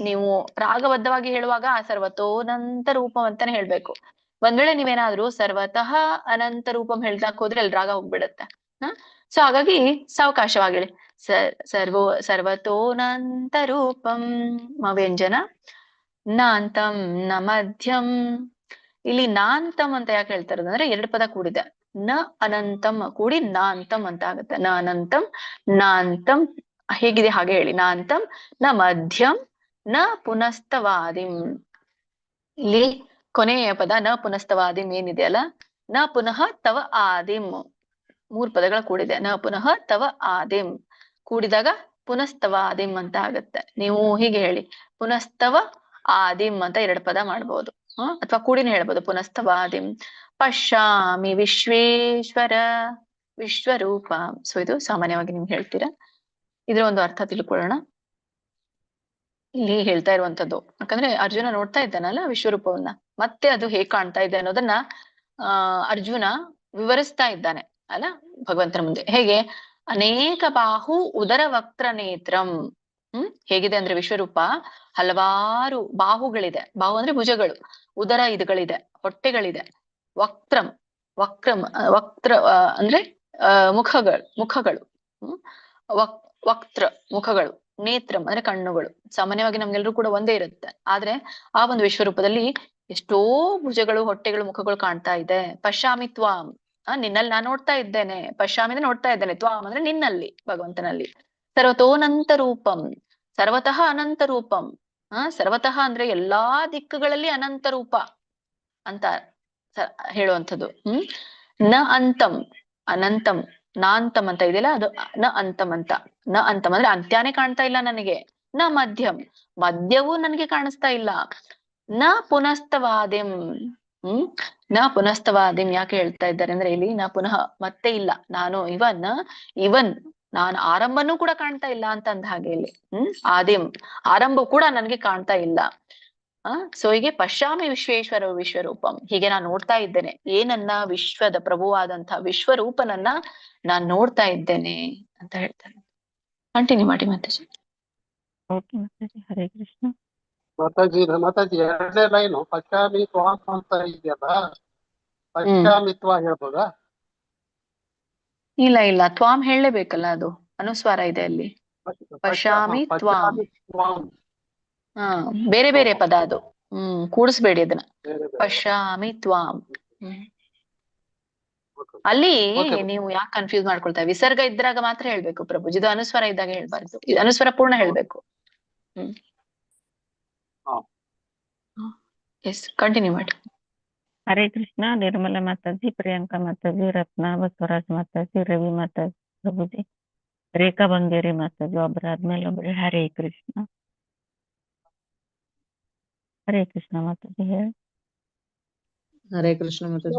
ನೀವು ರಾಗಬದ್ಧವಾಗಿ ಹೇಳುವಾಗ ಸರ್ವತೋನಂತ ರೂಪಂ ಅಂತಾನೆ ಹೇಳ್ಬೇಕು. ಒಂದ್ ವೇಳೆ ನೀವೇನಾದ್ರೂ ಸರ್ವತಃ ಅನಂತ ರೂಪಂ ಹೇಳ್ದಾಕ್ ಹೋದ್ರೆ ಅಲ್ಲಿ ರಾಗ ಹೋಗ್ಬಿಡತ್ತೆ. ಸೊ ಹಾಗಾಗಿ ಸಾವಕಾಶವಾಗಿ ಹೇಳಿ. ಸರ್ವತೋನಂತ ರೂಪಂ ವ್ಯಂಜನ. ನಾಂತಂ ನ ಮಧ್ಯಂ. ಇಲ್ಲಿ ನಾಂತಂ ಅಂತ ಯಾಕೆ ಹೇಳ್ತಾರೆ ಅಂದ್ರೆ 2 ಪದ ಕೂಡಿದೆ. ನ ಅನಂತಂ ಕೂಡಿ ನಾಂತಂ ಅಂತ ಆಗುತ್ತೆ. ನ ಅನಂತಂ ನಾಂತಂ ಹೇಗಿದೆ ಹಾಗೆ ಹೇಳಿ. ನಾಂತಂ ನ ಮಧ್ಯಂ ನ ಪುನಸ್ತವಾದಿಂ. ಇಲ್ಲಿ ಕೊನೆಯ ಪದ ನ ಪುನಸ್ತವಾದಿಂ ಏನಿದೆಯಲ್ಲ, ನ ಪುನಃ ತವ ಆದಿಂ, 3 ಪದಗಳ ಕೂಡಿದೆ. ನ ಪುನಃ ತವ ಆದಿಂ ಕೂಡಿದಾಗ ಪುನಸ್ತವಾದಿಂ ಅಂತ ಆಗತ್ತೆ. ನೀವು ಹೀಗೆ ಹೇಳಿ, ಪುನಸ್ತವ ಆದಿಂ ಅಂತ 2 ಪದ ಮಾಡ್ಬೋದು, ಅಥವಾ ಕೂಡಿನ ಹೇಳ್ಬೋದು. ಪುನಸ್ತವಾದಿಂ ಪಶ್ಯಾಮಿ ವಿಶ್ವೇಶ್ವರ ವಿಶ್ವರೂಪ. ಸೊ ಇದು ಸಾಮಾನ್ಯವಾಗಿ ನೀವು ಹೇಳ್ತೀರಾ. ಇದ್ರ ಒಂದು ಅರ್ಥ ತಿಳ್ಕೊಳ್ಳೋಣ. ಇಲ್ಲಿ ಹೇಳ್ತಾ ಇರುವಂತದ್ದು, ಯಾಕಂದ್ರೆ ಅರ್ಜುನ ನೋಡ್ತಾ ಇದ್ದಾನಲ್ಲ ವಿಶ್ವರೂಪವನ್ನ, ಮತ್ತೆ ಅದು ಹೇಗ್ ಕಾಣ್ತಾ ಇದೆ ಅನ್ನೋದನ್ನ ಅರ್ಜುನ ವಿವರಿಸ್ತಾ ಇದ್ದಾನೆ ಅಲ್ಲ ಭಗವಂತನ ಮುಂದೆ. ಹೇಗೆ? ಅನೇಕ ಬಾಹು ಉದರ ವಕ್ತ್ರ ನೇತ್ರಂ. ಹೇಗಿದೆ ಅಂದ್ರೆ ವಿಶ್ವರೂಪ ಹಲವಾರು ಬಾಹುಗಳಿದೆ. ಬಾಹು ಅಂದ್ರೆ ಭುಜಗಳು, ಉದರ ಇದುಗಳಿದೆ, ಹೊಟ್ಟೆಗಳಿದೆ. ವಕ್ತ್ರ ಅಂದ್ರೆ ಮುಖಗಳು. ವಕ್ತ್ರ ಮುಖಗಳು, ನೇತ್ರಂ ಅಂದ್ರೆ ಕಣ್ಣುಗಳು. ಸಾಮಾನ್ಯವಾಗಿ ನಮ್ಗೆಲ್ರೂ ಕೂಡ ಒಂದೇ ಇರುತ್ತೆ, ಆದ್ರೆ ಆ ಒಂದು ವಿಶ್ವರೂಪದಲ್ಲಿ ಎಷ್ಟೋ ಭುಜಗಳು, ಹೊಟ್ಟೆಗಳು, ಮುಖಗಳು ಕಾಣ್ತಾ ಇದೆ. ಪಶ್ಯಾಮಿ ತ್ವಾಂ, ನಿನ್ನಲ್ಲಿ ನಾನು ನೋಡ್ತಾ ಇದ್ದೇನೆ. ಪಶ್ಯಾಮಿ ಅಂದ್ರೆ ನೋಡ್ತಾ ಇದ್ದೇನೆ, ತ್ವಾಂ ಅಂದ್ರೆ ನಿನ್ನಲ್ಲಿ, ಭಗವಂತನಲ್ಲಿ. ಸರ್ವತೋನಂತ ರೂಪಂ, ಸರ್ವತಃ ಅನಂತ ರೂಪಂ. ಸರ್ವತಃ ಅಂದ್ರೆ ಎಲ್ಲಾ ದಿಕ್ಕುಗಳಲ್ಲಿ ಅನಂತ ರೂಪ ಅಂತ ಹೇಳುವಂಥದ್ದು. ನ ಅಂತಂ, ಅನಂತಂ, ನಾಂತಂ ಅಂತ ಇದೆಯಲ್ಲ ಅದು ನ ಅಂತಂ ಅಂತ. ನ ಅಂತಂ ಅಂದ್ರೆ ಅಂತ್ಯನೇ ಕಾಣ್ತಾ ಇಲ್ಲ ನನಗೆ. ನ ಮಧ್ಯಂ, ಮಧ್ಯವೂ ನನಗೆ ಕಾಣಿಸ್ತಾ ಇಲ್ಲ. ನ ಪುನಸ್ತವಾದಿಂ, ನ ಪುನಸ್ತವಾದಿಂ ಯಾಕೆ ಹೇಳ್ತಾ ಇದ್ದಾರೆ ಅಂದ್ರೆ ಇಲ್ಲಿ ನ ಪುನಃ ಮತ್ತೆ ಇಲ್ಲ. ನಾನು ಇವನ್ ನಾನು ಆರಂಭನೂ ಕೂಡ ಕಾಣ್ತಾ ಇಲ್ಲ ಅಂತ ಅಂದ ಹಾಗೆ ಇಲ್ಲಿ. ಆದಿಂ, ಆರಂಭ ಕೂಡ ನನಗೆ ಕಾಣ್ತಾ ಇಲ್ಲ. ಸೊ ಹೀಗೆ ಪಶ್ಯಾಮಿ ವಿಶ್ವೇಶ್ವರ ವಿಶ್ವರೂಪಂ, ಹೀಗೆ ನಾನು ನೋಡ್ತಾ ಇದ್ದೇನೆ. ಏನನ್ನ? ವಿಶ್ವದ ಪ್ರಭುವಾದಂತಹ ವಿಶ್ವರೂಪನನ್ನ ನಾನ್ ನೋಡ್ತಾ ಇದ್ದೇನೆ ಅಂತ ಹೇಳ್ತಾರೆ. ಕಂಟಿನ್ಯೂ ಮಾಡಿ ಮಾತಾಜಿ. ಓಕೆ ಮಾತಾಜಿ, ಹರೇ ಕೃಷ್ಣ. ಮಾತಾಜಿ 2ನೇ ಲೈನು ಪಶ್ಚಾಮಿ ತ್ವಾಂ ಅಂತ ಇದೆಯಲ್ಲ, ಪಶ್ಚಾಮಿತ್ವ ಹೇಳ್ಬೋದಾ? ಇಲ್ಲ, ತ್ವಾಂ ಹೇಳಲೇಬೇಕಲ್ಲ, ಅದು ಅನುಸ್ವಾರ ಇದೆ ಅಲ್ಲಿ. ಪಶ್ಯಾಮಿ ತ್ವಾಂ, ಬೇರೆ ಬೇರೆ ಪದ ಅದು. ಕೂಡಿಸ್ಬೇಡಿ ಅದನ್ನ. ಪಶ್ಯಾಮಿ ತ್ವಾಂ. ಅಲ್ಲಿ ನೀವು ಯಾಕೆ ಕನ್ಫ್ಯೂಸ್ ಮಾಡ್ಕೊಳ್ತಾ? ವಿಸರ್ಗ ಇದ್ದಾಗ ಮಾತ್ರ ಹೇಳ್ಬೇಕು ಪ್ರಭುಜಿ, ಇದು ಅನುಸ್ವರ ಇದ್ದಾಗ ಹೇಳ್ಬಾರ್ದು. ಇದು ಅನುಸ್ವರ ಪೂರ್ಣ ಹೇಳ್ಬೇಕು. ಎಸ್, ಕಂಟಿನ್ಯೂ ಮಾಡಿ. ಹರೇ ಕೃಷ್ಣ. ನಿರ್ಮಲಾ ಮಾತಾಜಿ, ಪ್ರಿಯಾಂಕಾ ಮಾತಾಜಿ, ರತ್ನ, ಬಸವರಾಜ್ ಮಾತಾಜಿ, ರವಿ ಮಾತಾಜಿ ಪ್ರಭುಜಿ, ರೇಖಾ ಬಂಗೇರಿ ಮಾತಾಜಿ, ಒಬ್ಬರಾದ್ಮೇಲೆ ಒಬ್ರು. ಹರೇ ಕೃಷ್ಣ. ಹರೇ ಕೃಷ್ಣ ಮಾತಾಜಿ ಹೇಳಿ. ಹರೇ ಕೃಷ್ಣ ಮಾತಾಜಿ.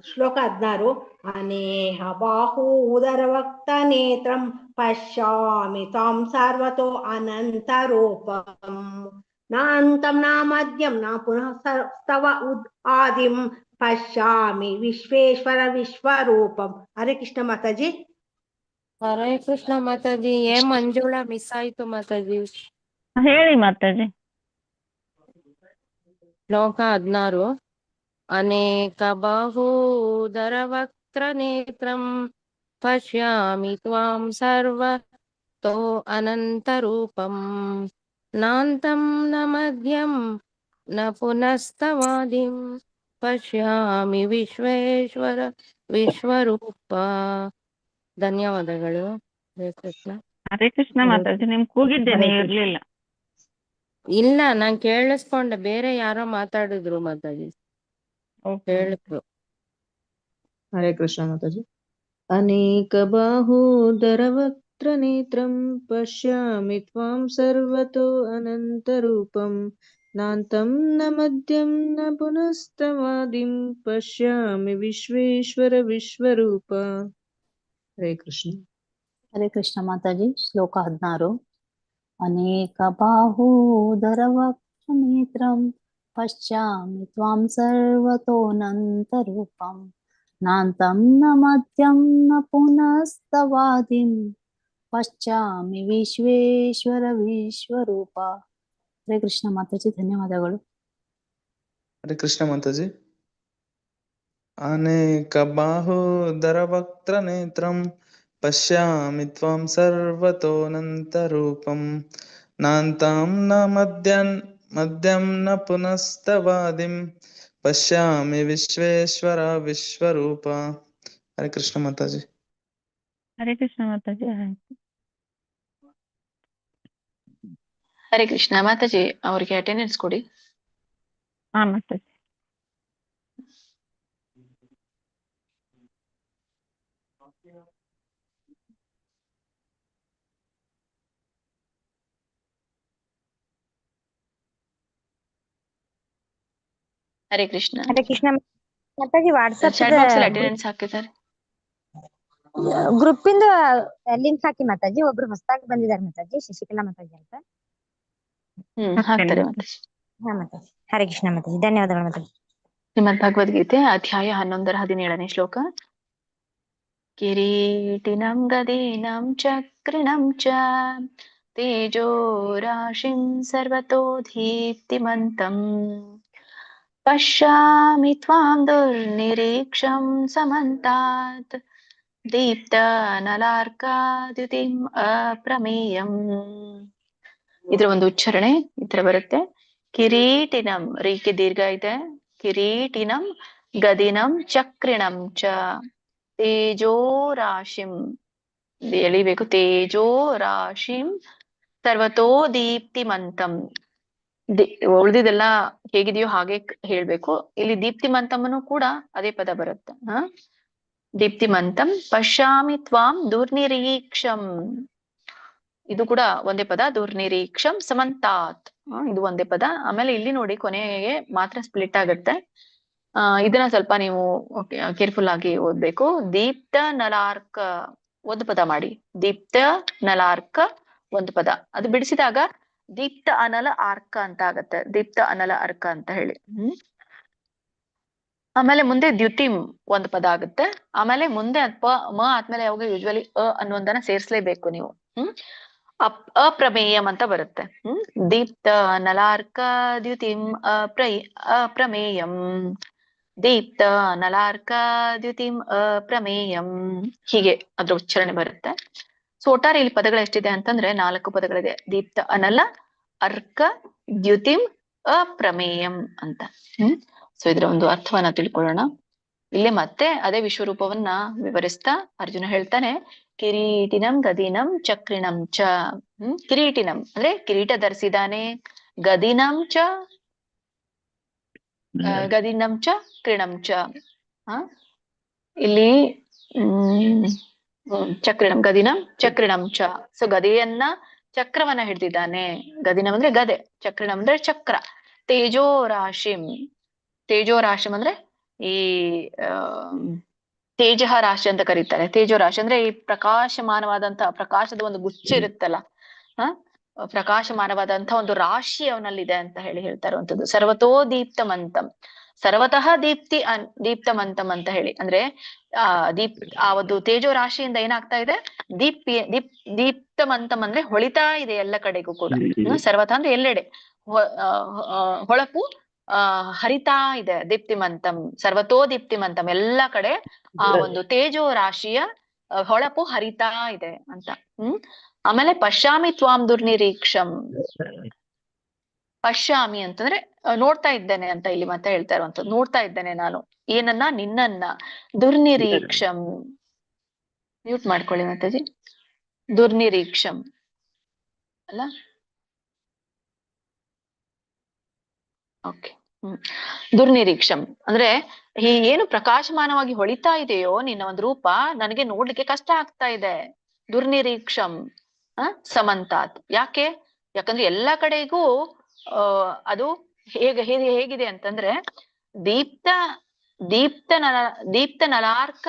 ಶ್ಲೋಕ 16. ಅನೇಹ ಬಾಹು ಉದರವಕ್ತ ನೇತ್ರಂ ಪಶ್ಯಾಮಿ ತ್ವಾಂ ಸರ್ವತೋ ಅನಂತ ರೂಪಂ ನಾಂತಂ ನ ಮಧ್ಯಂ ನ ಪುನಃ ತವ ಆದಿಂ ಪಶ್ಯಾಮಿ ವಿಶ್ವೇಶ್ವರ ವಿಶ್ವರೂಪಂ. ಹರೇ ಕೃಷ್ಣ ಮಾತಾಜಿ. ಹರೇ ಕೃಷ್ಣ ಮಾತಾಜಿ. ಮಂಜುಳಾ ಮಿಸ್ ಆಯ್ತು ಮಾತಾಜಿ. ಹೇಳಿ ಮಾತಾಜಿ. ಶ್ಲೋಕ 16. ಅನೇಕ ಬಾಹೂದರ ವಕ್ತ್ರ ನೇತ್ರಂ ಪಶ್ಯಾಮಿ ತ್ವಾಂ ಸರ್ವತೋ ಅನಂತ ರೂಪಂ ನಾಂತಂ ನ ಮಧ್ಯಂ ನ ಪುನಸ್ತವಾದಿಂ ಪಶ್ಯಾಮಿ ವಿಶ್ವೇಶ್ವರ ವಿಶ್ವರೂಪ. ಧನ್ಯವಾದಗಳು. ಹರೇ ಕೃಷ್ಣ. ಹರೇ ಕೃಷ್ಣ ಮಾತಾಜಿ. ನಿಮ್ ಕೂಗಿದ್ದೇನೆ ಇರ್ಲಿಲ್ಲ. ಇಲ್ಲ, ನಾನ್ ಕೇಳಿಸ್ಕೊಂಡೆ, ಬೇರೆ ಯಾರೋ ಮಾತಾಡಿದ್ರು ಮಾತಾಜಿ, ಹೇಳಿದ್ರು. ಹರೇ ಕೃಷ್ಣ ಮಾತಾಜಿ. ಅನೇಕ ಬಾಹೂದರ ವಕ್ತ್ರ ನೇತ್ರಂ ಪಶ್ಯಾಮಿ ತ್ವಾಂ ಸರ್ವತೋ ಅನಂತ ರೂಪಂ ನಾಂತಂ ನ ಮಧ್ಯಂ ನ ಪುನಸ್ತವಾದಿಂ ಪಶ್ಯಾಮಿ ವಿಶ್ವೇಶ್ವರ ವಿಶ್ವರೂಪ. ಹರೇ ಕೃಷ್ಣ. ಹರೇ ಕೃಷ್ಣ ಮಾತಾಜಿ. ಶ್ಲೋಕ 16. ಅನೇಕ ಬಾಹೂದರ ವಕ್ತ್ರ ನೇತ್ರಂ ಪಶ್ಯಾಮಿ ತ್ವಾಂ ಸರ್ವತೋನಂತ ರೂಪಂ ನಾಂತಂ ನ ಮಧ್ಯಂ ನ ಪುನಸ್ತವಾದಿಂ ಪಶ್ಯಾಮಿ ವಿಶ್ವೇಶ್ವರ ವಿಶ್ವರೂಪ. ಹರೇ ಕೃಷ್ಣ ಮಾತಾಜಿ. ಧನ್ಯವಾದಗಳು. ಹರೇ ಕೃಷ್ಣ ಮಾತಾಜಿ. ಅನೇಕ ಬಾಹೂದರ ವಕ್ತ್ರ ನೇತ್ರಂ ಪಶ್ಯಾಮಿ ತ್ವಾಂ ಸರ್ವತೋನಂತ ರೂಪಂ ನಾಂತಂ ನ ಮಧ್ಯಂ ನ ಪುನಸ್ತವಾದಿಂ ಪಶ್ಯಾಮಿ ವಿಶ್ವೇಶ್ವರ ವಿಶ್ವರೂಪ. ಹರೇ ಕೃಷ್ಣ ಮಾತಾಜಿ. ಹರೇ ಕೃಷ್ಣ ಮಾತಾಜಿ. ಹರೇ ಕೃಷ್ಣ ಮಾತಾಜಿ. ಅವ್ರಿಗೆ ಅಟೆಂಡೆನ್ಸ್ ಕೊಡಿ. Mataji. Hare Krishna. Hare Krishna Mataji. WhatsApp chat box ಅಲ್ಲಿ ಅಟೆಂಡೆನ್ಸ್ ಹಾಕಿದ್ದಾರೆ. ಗ್ರೂಪ್ ಇಂದ ಲಿಂಕ್ ಹಾಕಿ ಮಾತಾಜಿ. ಒಬ್ರು ಹೊಸದಾಗಿ ಬಂದಿದ್ದಾರೆ ಮಾತಾಜಿ, ಶಶಿಕಲಾ ಮಾತಾಜಿ ಅಂತ. ಹಾಕ್ತಾರೆ ಮಾತಾಜಿ. ಮಾತಾಜಿ. ಹರೇ ಕೃಷ್ಣ ಮಾತಾಜಿ. ಧನ್ಯವಾದಗಳು ಮಾತಾಜಿ. ಶ್ರೀಮದ್ ಭಗವದ್ಗೀತೆ ಅಧ್ಯಾಯ 11-17ನೇ ಶ್ಲೋಕ. ಕಿರೀಟಿನಂ ಗದೀನಂ ಚಕ್ರಿಣಂ ಚ ತೇಜೋ ರಾಶಿಂ ಸರ್ವತೋ ದೀಪ್ತಿಮಂತಂ ಪಶ್ಯಾಮಿ ತ್ವಾಂ ದುರ್ನಿರೀಕ್ಷಂ ಸಮಂತಾತ್ ದೀಪ್ತನಲಾರ್ಕಾದ್ಯುತಿಂ ಅಪ್ರಮೇಯಂ. ಇದರ ಒಂದು ಉಚ್ಚಾರಣೆ ಈ ತರ ಬರುತ್ತೆ. ಕಿರೀಟಿನಂ, ರೀಕೆ ದೀರ್ಘ ಇದೆ. ಕಿರೀಟಿನಂ ಗದಿನಂ ಚಕ್ರಿಣಂ ಚ ತೇಜೋ ರಾಶಿಂ ಎಳಿಬೇಕು. ತೇಜೋ ರಾಶಿಂ ಸರ್ವತೋ ದೀಪ್ತಿಮಂತಂ. ಉಳಿದಿದೆಲ್ಲ ಹೇಗಿದೆಯೋ ಹಾಗೆ ಹೇಳ್ಬೇಕು. ಇಲ್ಲಿ ದೀಪ್ತಿಮಂತಮನು ಕೂಡ ಅದೇ ಪದ ಬರುತ್ತೆ. ದೀಪ್ತಿಮಂತಂ ಪಶ್ಯಾಮಿ ತ್ವಾಂ ದುರ್ನಿರೀಕ್ಷಂ. ಇದು ಕೂಡ ಒಂದೇ ಪದ. ದುರ್ನಿರೀಕ್ಷಂ ಸಮಂತಾತ್, ಇದು ಒಂದೇ ಪದ. ಆಮೇಲೆ ಇಲ್ಲಿ ನೋಡಿ ಕೊನೆಗೆ ಮಾತ್ರ ಸ್ಪ್ಲಿಟ್ ಆಗುತ್ತೆ. ಇದನ್ನ ಸ್ವಲ್ಪ ನೀವು ಕೇರ್ಫುಲ್ ಆಗಿ ಓದ್ಬೇಕು. ದೀಪ್ತ ನಲಾರ್ಕ ಒಂದು ಪದ ಮಾಡಿ. ದೀಪ್ತ ನಲಾರ್ಕ ಒಂದು ಪದ. ಅದು ಬಿಡಿಸಿದಾಗ ದೀಪ್ತ ಅನಲ ಆರ್ಕ ಅಂತ ಆಗತ್ತೆ. ದೀಪ್ತ ಅನಲ ಅರ್ಕ ಅಂತ ಹೇಳಿ. ಆಮೇಲೆ ಮುಂದೆ ದ್ಯುತಿಂ ಒಂದು ಪದ ಆಗುತ್ತೆ. ಆಮೇಲೆ ಮುಂದೆ ಮ ಆದ್ಮೇಲೆ ಯಾವಾಗ ಯೂಶ್ವಲಿ ಅನ್ನುವಂದನ್ನ ಸೇರ್ಸ್ಲೇಬೇಕು ನೀವು. ಅಪ್ರಮೇಯಂ ಅಂತ ಬರುತ್ತೆ. ದೀಪ್ತ ನಲಾರ್ಕ ದ್ಯುತಿಂ ಅಪ್ರಮೇಯಂ. ದೀಪ್ತ ನಲಾರ್ಕ ದ್ಯುತಿಂ ಅಪ್ರಮೇಯಂ. ಹೀಗೆ ಅದ್ರ ಉಚ್ಚಾರಣೆ ಬರುತ್ತೆ. ಸೊ ಒಟ್ಟಾರೆ ಇಲ್ಲಿ ಪದಗಳು ಎಷ್ಟಿದೆ ಅಂತಂದ್ರೆ 4 ಪದಗಳಿದೆ. ದೀಪ್ತ ಅನಲ ಅರ್ಕ ದ್ಯುತಿಂ ಅಪ್ರಮೇಯಂ ಅಂತ. ಸೊ ಇದರ ಒಂದು ಅರ್ಥವನ್ನ ತಿಳ್ಕೊಳ್ಳೋಣ. ಇಲ್ಲೇ ಮತ್ತೆ ಅದೇ ವಿಶ್ವರೂಪವನ್ನ ವಿವರಿಸ್ತಾ ಅರ್ಜುನ ಹೇಳ್ತಾನೆ, ಕಿರೀಟಿನಂ ಗದಿನಂ ಚಕ್ರಿಣಂ ಚ. ಕಿರೀಟಿನಂ ಅಂದ್ರೆ ಕಿರೀಟ ಧರಿಸಿದಾನೆ. ಗದಿನಂ ಚ ಗದಿನಂ ಚ ಕ್ರೀಣಂ ಚ. ಇಲ್ಲಿ ಚಕ್ರಿಣಂ ಗದಿನಂ ಚಕ್ರಿಣಂ ಚ. ಸೊ ಗದೆಯನ್ನ ಚಕ್ರವನ್ನ ಹಿಡ್ದಿದ್ದಾನೆ. ಗದಿನಂ ಅಂದ್ರೆ ಗದೆ, ಚಕ್ರಿಣಂ ಅಂದ್ರೆ ಚಕ್ರ. ತೇಜೋ ರಾಶಿಂ. ತೇಜೋ ರಾಶಿಂ ಅಂದ್ರೆ ಈ ತೇಜ ರಾಶಿ ಅಂತ ಕರೀತಾರೆ. ತೇಜೋ ರಾಶಿ ಅಂದ್ರೆ ಈ ಪ್ರಕಾಶಮಾನವಾದಂತ ಪ್ರಕಾಶದ ಒಂದು ಗುಚ್ಛ ಇರುತ್ತಲ್ಲ, ಪ್ರಕಾಶಮಾನವಾದಂತಹ ಒಂದು ರಾಶಿ ಅವನಲ್ಲಿದೆ ಅಂತ ಹೇಳ್ತಾ ಇರುವಂತದ್ದು. ಸರ್ವತೋ ದೀಪ್ತಮಂತಂ. ಸರ್ವತಃ ದೀಪ್ತಮಂತಂ ಅಂತ ಹೇಳಿ ಅಂದ್ರೆ ಆ ಒಂದು ತೇಜೋ ರಾಶಿಯಿಂದ ಏನಾಗ್ತಾ ಇದೆ, ದೀಪ್ತಮಂತಂ ಅಂದ್ರೆ ಹೊಳಿತಾ ಇದೆ ಎಲ್ಲ ಕಡೆಗೂ ಕೂಡ. ಸರ್ವತಃ ಅಂದ್ರೆ ಎಲ್ಲೆಡೆ ಹೊಳಪು ಹರಿತಾ ಇದೆ. ದೀಪ್ತಿಮಂತಂ ಸರ್ವತೋ ದೀಪ್ತಿಮಂತಂ, ಎಲ್ಲ ಕಡೆ ಆ ಒಂದು ತೇಜೋ ರಾಶಿಯ ಹೊಳಪು ಹರಿತಾ ಇದೆ ಅಂತ. ಆಮೇಲೆ ಪಶ್ಯಾಮಿ ತ್ವಾಂ ದುರ್ನಿರೀಕ್ಷಂ. ಪಶ್ಯಾಮಿ ಅಂತಂದ್ರೆ ನೋಡ್ತಾ ಇದ್ದೇನೆ ಅಂತ ಇಲ್ಲಿ ಮತ್ತೆ ಹೇಳ್ತಾ ಇರುವಂತದ್ದು. ನೋಡ್ತಾ ಇದ್ದೇನೆ ನಾನು ಏನನ್ನ, ನಿನ್ನನ್ನ. ದುರ್ನಿರೀಕ್ಷಂ ಮ್ಯೂಟ್ ಮಾಡ್ಕೊಳ್ಳಿ ಮಾತಾಜಿ. ದುರ್ನಿರೀಕ್ಷಂ ಅಲ್ಲ, ಓಕೆ. ದುರ್ನಿರೀಕ್ಷಂ ಅಂದ್ರೆ ಈ ಏನು ಪ್ರಕಾಶಮಾನವಾಗಿ ಹೊಳಿತಾ ಇದೆಯೋ ನಿನ್ನ ಒಂದು ರೂಪ, ನನಗೆ ನೋಡ್ಲಿಕ್ಕೆ ಕಷ್ಟ ಆಗ್ತಾ ಇದೆ. ದುರ್ನಿರೀಕ್ಷಂ ಸಮಂತಾತ್. ಯಾಕಂದ್ರೆ ಎಲ್ಲಾ ಕಡೆಗೂ ಅದು ಹೇಗಿದೆ ಅಂತಂದ್ರೆ ದೀಪ್ತ ನಲಾರ್ಕ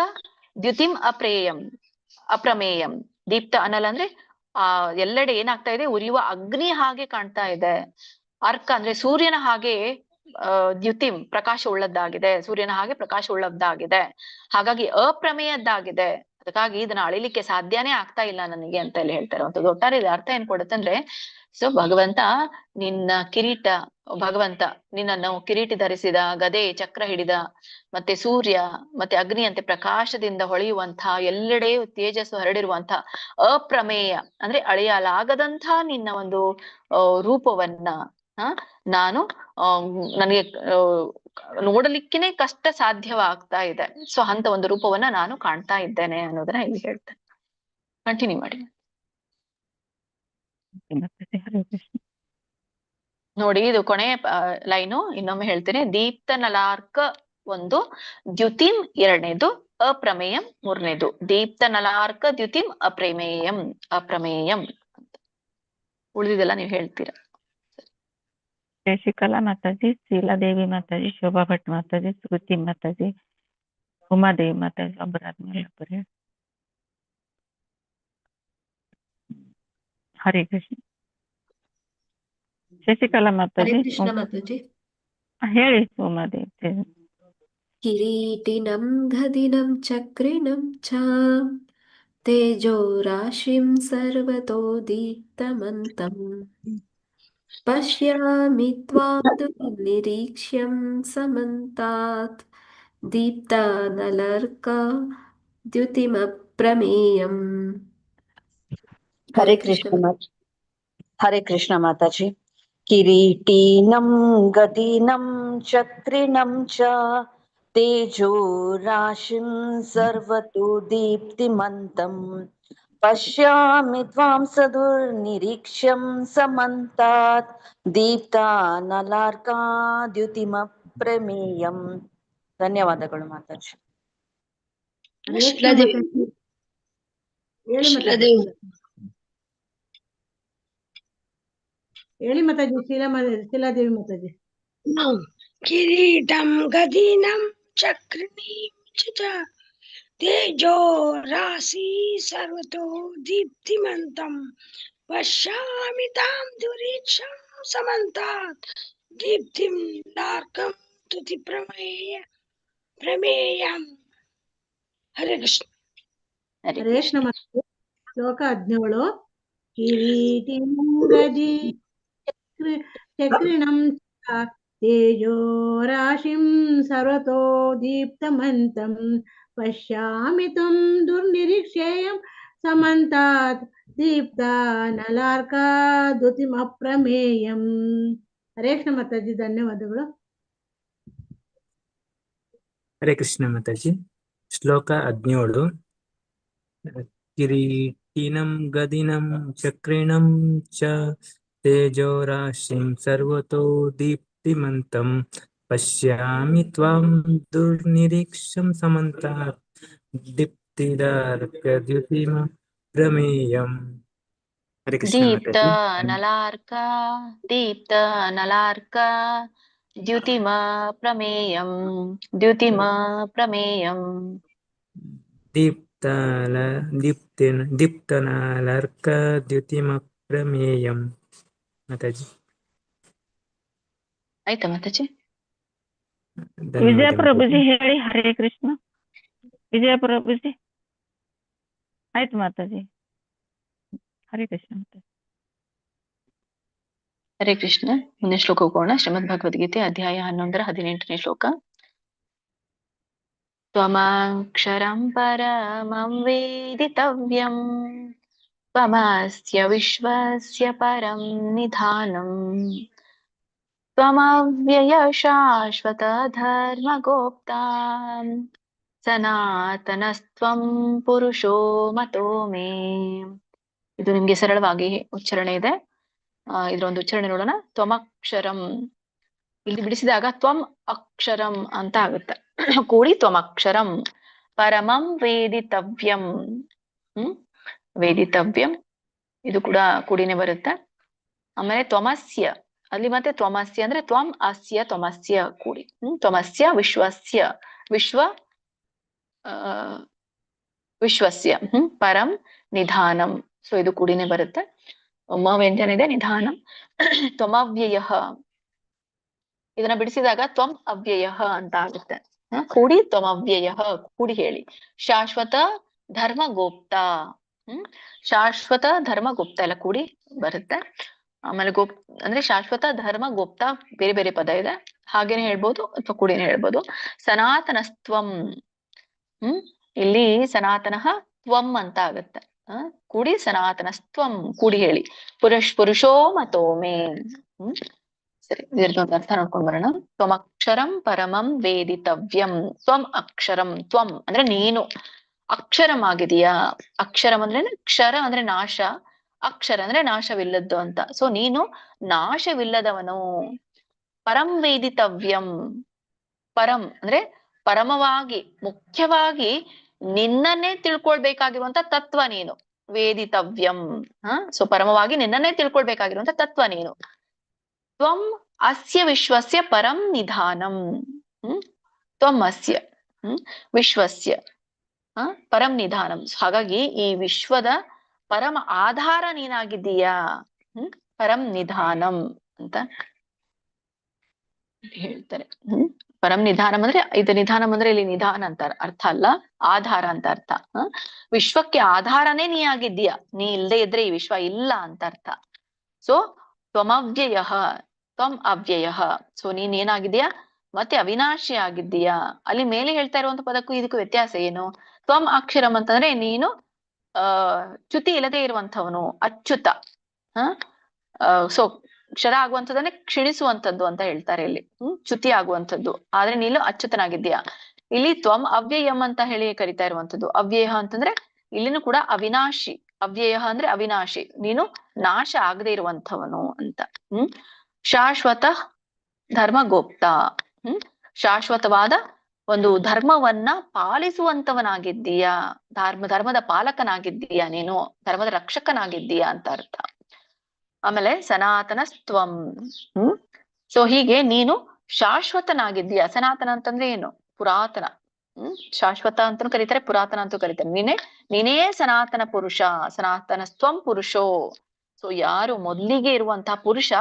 ದ್ಯುತಿಂ ಅಪ್ರಮೇಯಂ. ದೀಪ್ತ ಅನಲ ಅಂದ್ರೆ ಎಲ್ಲೆಡೆ ಏನಾಗ್ತಾ ಇದೆ, ಉರಿಯುವ ಅಗ್ನಿ ಹಾಗೆ ಕಾಣ್ತಾ ಇದೆ. ಅರ್ಕ ಅಂದ್ರೆ ಸೂರ್ಯನ ಹಾಗೆ ದ್ಯುತಿಂ ಪ್ರಕಾಶ ಉಳ್ಳದ್ದಾಗಿದೆ. ಸೂರ್ಯನ ಹಾಗೆ ಪ್ರಕಾಶ ಉಳ್ಳದ್ದಾಗಿದೆ. ಹಾಗಾಗಿ ಅಪ್ರಮೇಯದ್ದಾಗಿದೆ. ಅದಕ್ಕಾಗಿ ಇದನ್ನ ಅಳಿಲಿಕ್ಕೆ ಸಾಧ್ಯನೇ ಆಗ್ತಾ ಇಲ್ಲ ನನಗೆ ಅಂತ ಹೇಳಿ ಹೇಳ್ತಾರೆ. ಒಂದು ಒಟ್ಟಾರೆ ಅರ್ಥ ಏನ್ ಕೊಡುತ್ತಂದ್ರೆ, ಸೊ ಭಗವಂತ ನಿನ್ನ ಕಿರೀಟ, ಭಗವಂತ ನಿನ್ನನ್ನು ಕಿರೀಟಿ ಧರಿಸಿದ, ಗದೆ ಚಕ್ರ ಹಿಡಿದ, ಮತ್ತೆ ಸೂರ್ಯ ಮತ್ತೆ ಅಗ್ನಿಯಂತೆ ಪ್ರಕಾಶದಿಂದ ಹೊಳೆಯುವಂತಹ, ಎಲ್ಲೆಡೆಯೂ ತೇಜಸ್ಸು ಹರಡಿರುವಂತಹ ಅಪ್ರಮೇಯ ಅಂದ್ರೆ ಅಳೆಯಲಾಗದಂತಹ ನಿನ್ನ ಒಂದು ರೂಪವನ್ನ ನಾನು ನನಗೆ ನೋಡಲಿಕ್ಕೇನೆ ಕಷ್ಟ ಸಾಧ್ಯವಾಗ್ತಾ ಇದೆ. ಸೊ ಅಂತ ಒಂದು ರೂಪವನ್ನ ನಾನು ಕಾಣ್ತಾ ಇದ್ದೇನೆ ಅನ್ನೋದನ್ನ ಇಲ್ಲಿ ಹೇಳ್ತೇನೆ. ಕಂಟಿನ್ಯೂ ಮಾಡಿ ನೋಡಿ. ಇದು ಕೊನೆಯ ಲೈನು ಇನ್ನೊಮ್ಮೆ ಹೇಳ್ತೇನೆ. ದೀಪ್ತ ನಲಾರ್ಕ ಒಂದು, ದ್ಯುತಿಂ ಎರಡನೇದು, ಅಪ್ರಮೇಯಂ ಮೂರನೇದು. ದೀಪ್ತ ನಲಾರ್ಕ ದ್ಯುತಿಂ ಅಪ್ರಮೇಯಂ ಅಂತ. ಉಳಿದಿದೆಲ್ಲ ನೀವು ಹೇಳ್ತೀರಾ. ಶಶಿಕಲಾ ಮಾತಾಜಿ, ಶೀಲಾದೇವಿ ಮಾತಾಜಿ, ಶೋಭಾ ಭಟ್ ಮಾತಾಜಿ, ಶ್ರುತಿ ಮಾತಾಜಿ, ಉಮಾದೇವಿ ಮಾತಾಜಿ. ಒಬ್ಬರಾದ್ಮೇಲೆ ಒಬ್ಬರೇ. ಹರೇ ಕೃಷ್ಣ. ಶಶಿಕಲಾ ಮಾತಾಜಿ. ಹರೇ ಕೃಷ್ಣ ಮಾತಾಜಿ. ಹೇಳಿ ಉಮಾದೇವಿ. ಕಿರೀಟಿನಂ ಗದಿನಂ ಚಕ್ರಿಣಂ ಚ ತೇಜೋ ರಾಶಿಂ ಸರ್ವತೋ ದೀಪ್ತಮಂತಂ ಪಶ್ಯಾಮಿ ತ್ವಾಂ ದುರ್ನಿರೀಕ್ಷ್ಯಂ ಸಮಂತಾತ್ ದೀಪ್ತಾನಲರ್ಕ ದ್ಯುತಿಮಪ್ರಮೇಯಂ. ಹರೇ ಕೃಷ್ಣ ಮಾತಾಜಿ. ಕಿರೀಟಿನಂ ಗದಿನಂ ಚಕ್ರಿಣಂ ಚ तेजो राशिं सर्वतो दीप्तिमन्तं पश्यामि त्वां सदुर्निरीक्ष्यं समन्तात् दीप्तानलार्काद्युतिमप्रमेयम्. ಧನ್ಯವಾದಗಳು ಮಾತಾಜಿ. ಹರೇ ಕೃಷ್ಣ ಮಾತಾಜಿ. ಹೇಳಿ ಮಾತಾಜಿ. ಹೇಳಿ ಮಾತಾಜಿ. ಶೀಲಾದೇವಿ ಮಾತಾಜಿ. ಕಿರೀಟಂ ಗದೀನಂ ಚಕ್ರಣೀಂ ಚ ತೇಜೋ ರಾಶಿ ಸರ್ವತೋ ದೀಪ್ತಿಮಂತಂ ಪಶ್ಯಾಮಿ ತಾಂ ದುರೀಕ್ಷಂ ಸಮಂತಾತ್ ದೀಪ್ತಿಂ ಲಾರ್ಕಂ ತುತಿ ಪ್ರಮೇಯಂ. ಹರೇ ಕೃಷ್ಣ. ಹರೇ ಕೃಷ್ಣ ಮಾತಾಜಿ. ಶ್ಲೋಕ 17. ಕಿರೀಟಿಂ ಗದಿ ಚಕ್ರಿಣಂ ತೇಜೋ ರಾಶಿಂ ಸರ್ವತೋ ದೀಪ್ತಮಂತಂ ಪಶ್ಯಾಮಿ ತ್ವಂ ದುರ್ನಿರೀಕ್ಷೇಯಂ ಸಮಂತಾತ್ ದೀಪ್ತಾನಲಾರ್ಕಾದ್ಯುತಿಮಪ್ರಮೇಯಂ. ಹರೇ ಕೃಷ್ಣ ಮಾತಾಜಿ. ಧನ್ಯವಾದಗಳು. ಹರೇ ಕೃಷ್ಣ ಮಾತಾಜಿ. ಶ್ಲೋಕ 17. ಕಿರೀಟಿನಂ ಗದಿನಂ ಚಕ್ರಿಣಂ ಚ ತೇಜೋ ರಾಶಿಂ ಸರ್ವತೋ ದೀಪ್ತಿಮಂತಂ ಪಶ್ಯಾಮಿ ತ್ವಾಂ ದುರ್ನಿರೀಕ್ಷಂ ಸಮಂತಾತ್ ದೀಪ್ತಿದಾರ್ಕದ್ಯುತಿಮ ಪ್ರಮೇಯಂ. ಹರೇ ಕೃಷ್ಣ ದೀಪ್ತ ಮಾತಾಜಿ. ನಲಾರ್ಕ ದ್ಯುತಿಮ ಪ್ರಮೇಯಂ. ದ್ಯುತಿಮ ಪ್ರಮೇಯಂ. ದೀಪ್ತನಾಲರ್ಕ ದ್ಯುತಿಮ ಪ್ರಮೇಯಂ. ಮಾತಾಜಿ ಆಯ್ತಾ ಮಾತಾಜಿ? ವಿಜಯ ಪ್ರಭುಜಿ ಹೇಳಿ. ಹರೇ ಕೃಷ್ಣ. ವಿಜಯ ಪ್ರಭುಜಿ ಆಯ್ತು ಮಾತಾಜಿ. ಹರೇ ಕೃಷ್ಣ ಮಾತಾಜಿ. ಹರೇ ಕೃಷ್ಣ. ಮುಂದಿನ ಶ್ಲೋಕ ಹೋಗೋಣ. ಶ್ರೀಮದ್ ಭಗವದ್ಗೀತೆ ಅಧ್ಯಾಯ 11 18ನೇ ಶ್ಲೋಕ. ತ್ವಮಕ್ಷರಂ ಪರಮಂ ವೇದಿತವ್ಯಂ ತ್ವಮಸ್ಯ ವಿಶ್ವಸ್ಯ ಪರಂ ನಿಧಾನಂ ತ್ವಮವ್ಯಯ ಶಾಶ್ವತ ಧರ್ಮಗೋಪ್ತಾ ಸನಾತನಸ್ತ್ವಂ ಪುರುಷೋ ಮತೋ ಮೇ. ಇದು ನಿಮ್ಗೆ ಸರಳವಾಗಿ ಉಚ್ಚಾರಣೆ ಇದೆ. ಇದ್ರೊಂದು ಉಚ್ಚಾರಣೆ ನೋಡೋಣ. ತ್ವಮಕ್ಷರಂ ಇಲ್ಲಿ ಬಿಡಿಸಿದಾಗ ತ್ವಂ ಅಕ್ಷರಂ ಅಂತ ಆಗುತ್ತೆ. ಕೂಡಿ ತ್ವಮಕ್ಷರಂ. ಪರಮಂ ವೇದಿತವ್ಯಂ. ವೇದಿತವ್ಯಂ ಇದು ಕೂಡ ಕೂಡಿನೇ ಬರುತ್ತೆ. ಆಮೇಲೆ ತ್ವಮಸ್ಯ ಅಲ್ಲಿ ಮತ್ತೆ ತ್ವಮಸ್ಯ ಅಂದ್ರೆ ತ್ವಂ ಅಸ್ಯ ತ್ವಮಸ್ಯ ಕೂಡಿ. ತ್ವಮಸ್ಯ ವಿಶ್ವಸ್ಯ ವಿಶ್ವಸ್ಯ ಪರಂ ನಿಧಾನಂ. ಸೊ ಇದು ಕೂಡಿನೇ ಬರುತ್ತೆ. ಮ ವ್ಯಂಜನ ಇದೆ, ನಿಧಾನಂ. ತ್ವಮವ್ಯಯ ಇದನ್ನ ಬಿಡಿಸಿದಾಗ ತ್ವಂ ಅವ್ಯಯ ಅಂತ ಆಗುತ್ತೆ. ಕೂಡಿ ತ್ವಮವ್ಯಯ ಕೂಡಿ ಹೇಳಿ. ಶಾಶ್ವತ ಧರ್ಮಗೋಪ್ತ. ಶಾಶ್ವತ ಧರ್ಮಗುಪ್ತ ಎಲ್ಲ ಕೂಡಿ ಬರುತ್ತೆ. ಆಮೇಲೆ ಅಂದ್ರೆ ಶಾಶ್ವತ ಧರ್ಮಗುಪ್ತ ಬೇರೆ ಬೇರೆ ಪದ ಇದೆ, ಹಾಗೇನೆ ಹೇಳ್ಬೋದು ಅಥವಾ ಕೂಡಿನೇ ಹೇಳ್ಬೋದು. ಸನಾತನಸ್ತ್ವಂ ಇಲ್ಲಿ ಸನಾತನಃ ತ್ವಂ ಅಂತ ಆಗುತ್ತೆ. ಕೂಡಿ ಸನಾತನಸ್ತ್ವಂ ಕೂಡಿ ಹೇಳಿ. ಪುರುಷೋ ಮತೋ ಮೇ. ಸರಿ, ಇದೊಂದು ಅರ್ಥ ನೋಡ್ಕೊಂಡ್ ಬರೋಣ. ತ್ವಮಕ್ಷರಂ ಪರಮಂ ವೇದಿತವ್ಯಂ. ತ್ವಂ ಅಕ್ಷರಂ. ತ್ವಂ ಅಂದ್ರೆ ನೀನು ಅಕ್ಷರಂ ಆಗಿದೀಯಾ. ಅಕ್ಷರಂ ಅಂದ್ರೆ ಕ್ಷರ ಅಂದ್ರೆ ನಾಶ, ಅಕ್ಷರ ಅಂದ್ರೆ ನಾಶವಿಲ್ಲದ್ದು ಅಂತ. ಸೊ ನೀನು ನಾಶವಿಲ್ಲದವನು. ಪರಂ ವೇದಿತವ್ಯಂ. ಪರಂ ಅಂದ್ರೆ ಪರಮವಾಗಿ ಮುಖ್ಯವಾಗಿ ನಿನ್ನನ್ನೇ ತಿಳ್ಕೊಳ್ಬೇಕಾಗಿರುವಂತ ತತ್ವ ನೀನು. ವೇದಿತವ್ಯಂ. ಸೊ ಪರಮವಾಗಿ ನಿನ್ನನ್ನೇ ತಿಳ್ಕೊಳ್ಬೇಕಾಗಿರುವಂತ ತತ್ವ ನೀನು. ತ್ವಂ ಅಸ್ಯ ವಿಶ್ವಸ್ಯ ಪರಂ ನಿಧಾನಂ. ತ್ವಂ ಅಸ್ಯ ವಿಶ್ವಸ್ಯ ಪರಂ ನಿಧಾನಂ. ಹಾಗಾಗಿ ಈ ವಿಶ್ವದ ಪರಮ ಆಧಾರ ನೀನಾಗಿದ್ದೀಯಾ. ಪರಂ ನಿಧಾನಂ ಅಂತ ಹೇಳ್ತಾರೆ. ಪರಂ ನಿಧಾನಂ ಅಂದ್ರೆ ಇದು ನಿಧಾನಂ ಅಂದ್ರೆ ಇಲ್ಲಿ ನಿಧಾನ ಅಂತ ಅರ್ಥ ಅಲ್ಲ, ಆಧಾರ ಅಂತ ಅರ್ಥ. ವಿಶ್ವಕ್ಕೆ ಆಧಾರನೇ ನೀ ಆಗಿದ್ದೀಯಾ. ನೀ ಇಲ್ಲದೆ ಇದ್ರೆ ಈ ವಿಶ್ವ ಇಲ್ಲ ಅಂತ ಅರ್ಥ. ಸೊ ತ್ವಮವ್ಯಯ ತ್ವಂ ಅವ್ಯಯ. ಸೊ ನೀನ್ ಏನಾಗಿದೀಯಾ ಮತ್ತೆ ಅವಿನಾಶಿ ಆಗಿದ್ದೀಯಾ. ಅಲ್ಲಿ ಮೇಲೆ ಹೇಳ್ತಾ ಇರುವಂತ ಪದಕ್ಕೂ ಇದಕ್ಕೂ ವ್ಯತ್ಯಾಸ ಏನು? ತ್ವಂ ಅಕ್ಷರಂ ಅಂತಂದ್ರೆ ನೀನು ಚ್ಯುತಿ ಇಲ್ಲದೆ ಇರುವಂತವನು, ಅಚ್ಯುತ. ಸೊ ಕ್ಷರ ಆಗುವಂಥದ್ದನ್ನೇ ಕ್ಷೀಣಿಸುವಂಥದ್ದು ಅಂತ ಹೇಳ್ತಾರೆ ಇಲ್ಲಿ. ಚ್ಯುತಿ ಆಗುವಂಥದ್ದು. ಆದ್ರೆ ನೀನು ಅಚ್ಯುತನಾಗಿದ್ದೀಯಾ. ಇಲ್ಲಿ ತ್ವಂ ಅವ್ಯಯಂ ಅಂತ ಹೇಳಿ ಕರಿತಾ ಇರುವಂಥದ್ದು. ಅವ್ಯಯ ಅಂತಂದ್ರೆ ಇಲ್ಲಿನೂ ಕೂಡ ಅವಿನಾಶಿ. ಅವ್ಯಯ ಅಂದ್ರೆ ಅವಿನಾಶಿ, ನೀನು ನಾಶ ಆಗದೆ ಇರುವಂಥವನು ಅಂತ. ಶಾಶ್ವತ ಧರ್ಮಗೋಪ್ತ. ಶಾಶ್ವತವಾದ ಒಂದು ಧರ್ಮವನ್ನ ಪಾಲಿಸುವಂತವನಾಗಿದ್ದೀಯಾ. ಧರ್ಮದ ಪಾಲಕನಾಗಿದ್ದೀಯಾ, ನೀನು ಧರ್ಮದ ರಕ್ಷಕನಾಗಿದ್ದೀಯಾ ಅಂತ ಅರ್ಥ. ಆಮೇಲೆ ಸನಾತನ ತ್ವಂ. ಸೊ ಹೀಗೆ ನೀನು ಶಾಶ್ವತನಾಗಿದ್ದೀಯಾ. ಸನಾತನ ಅಂತಂದ್ರೆ ಏನು? ಪುರಾತನ. ಶಾಶ್ವತ ಅಂತನೂ ಕರೀತಾರೆ, ಪುರಾತನ ಅಂತೂ ಕರೀತಾರೆ. ನೀನೇ ಸನಾತನ ಪುರುಷ. ಸನಾತನ ತ್ವಂ ಪುರುಷೋ. ಸೊ ಯಾರು ಮೊದಲಿಗೆ ಇರುವಂತಹ ಪುರುಷ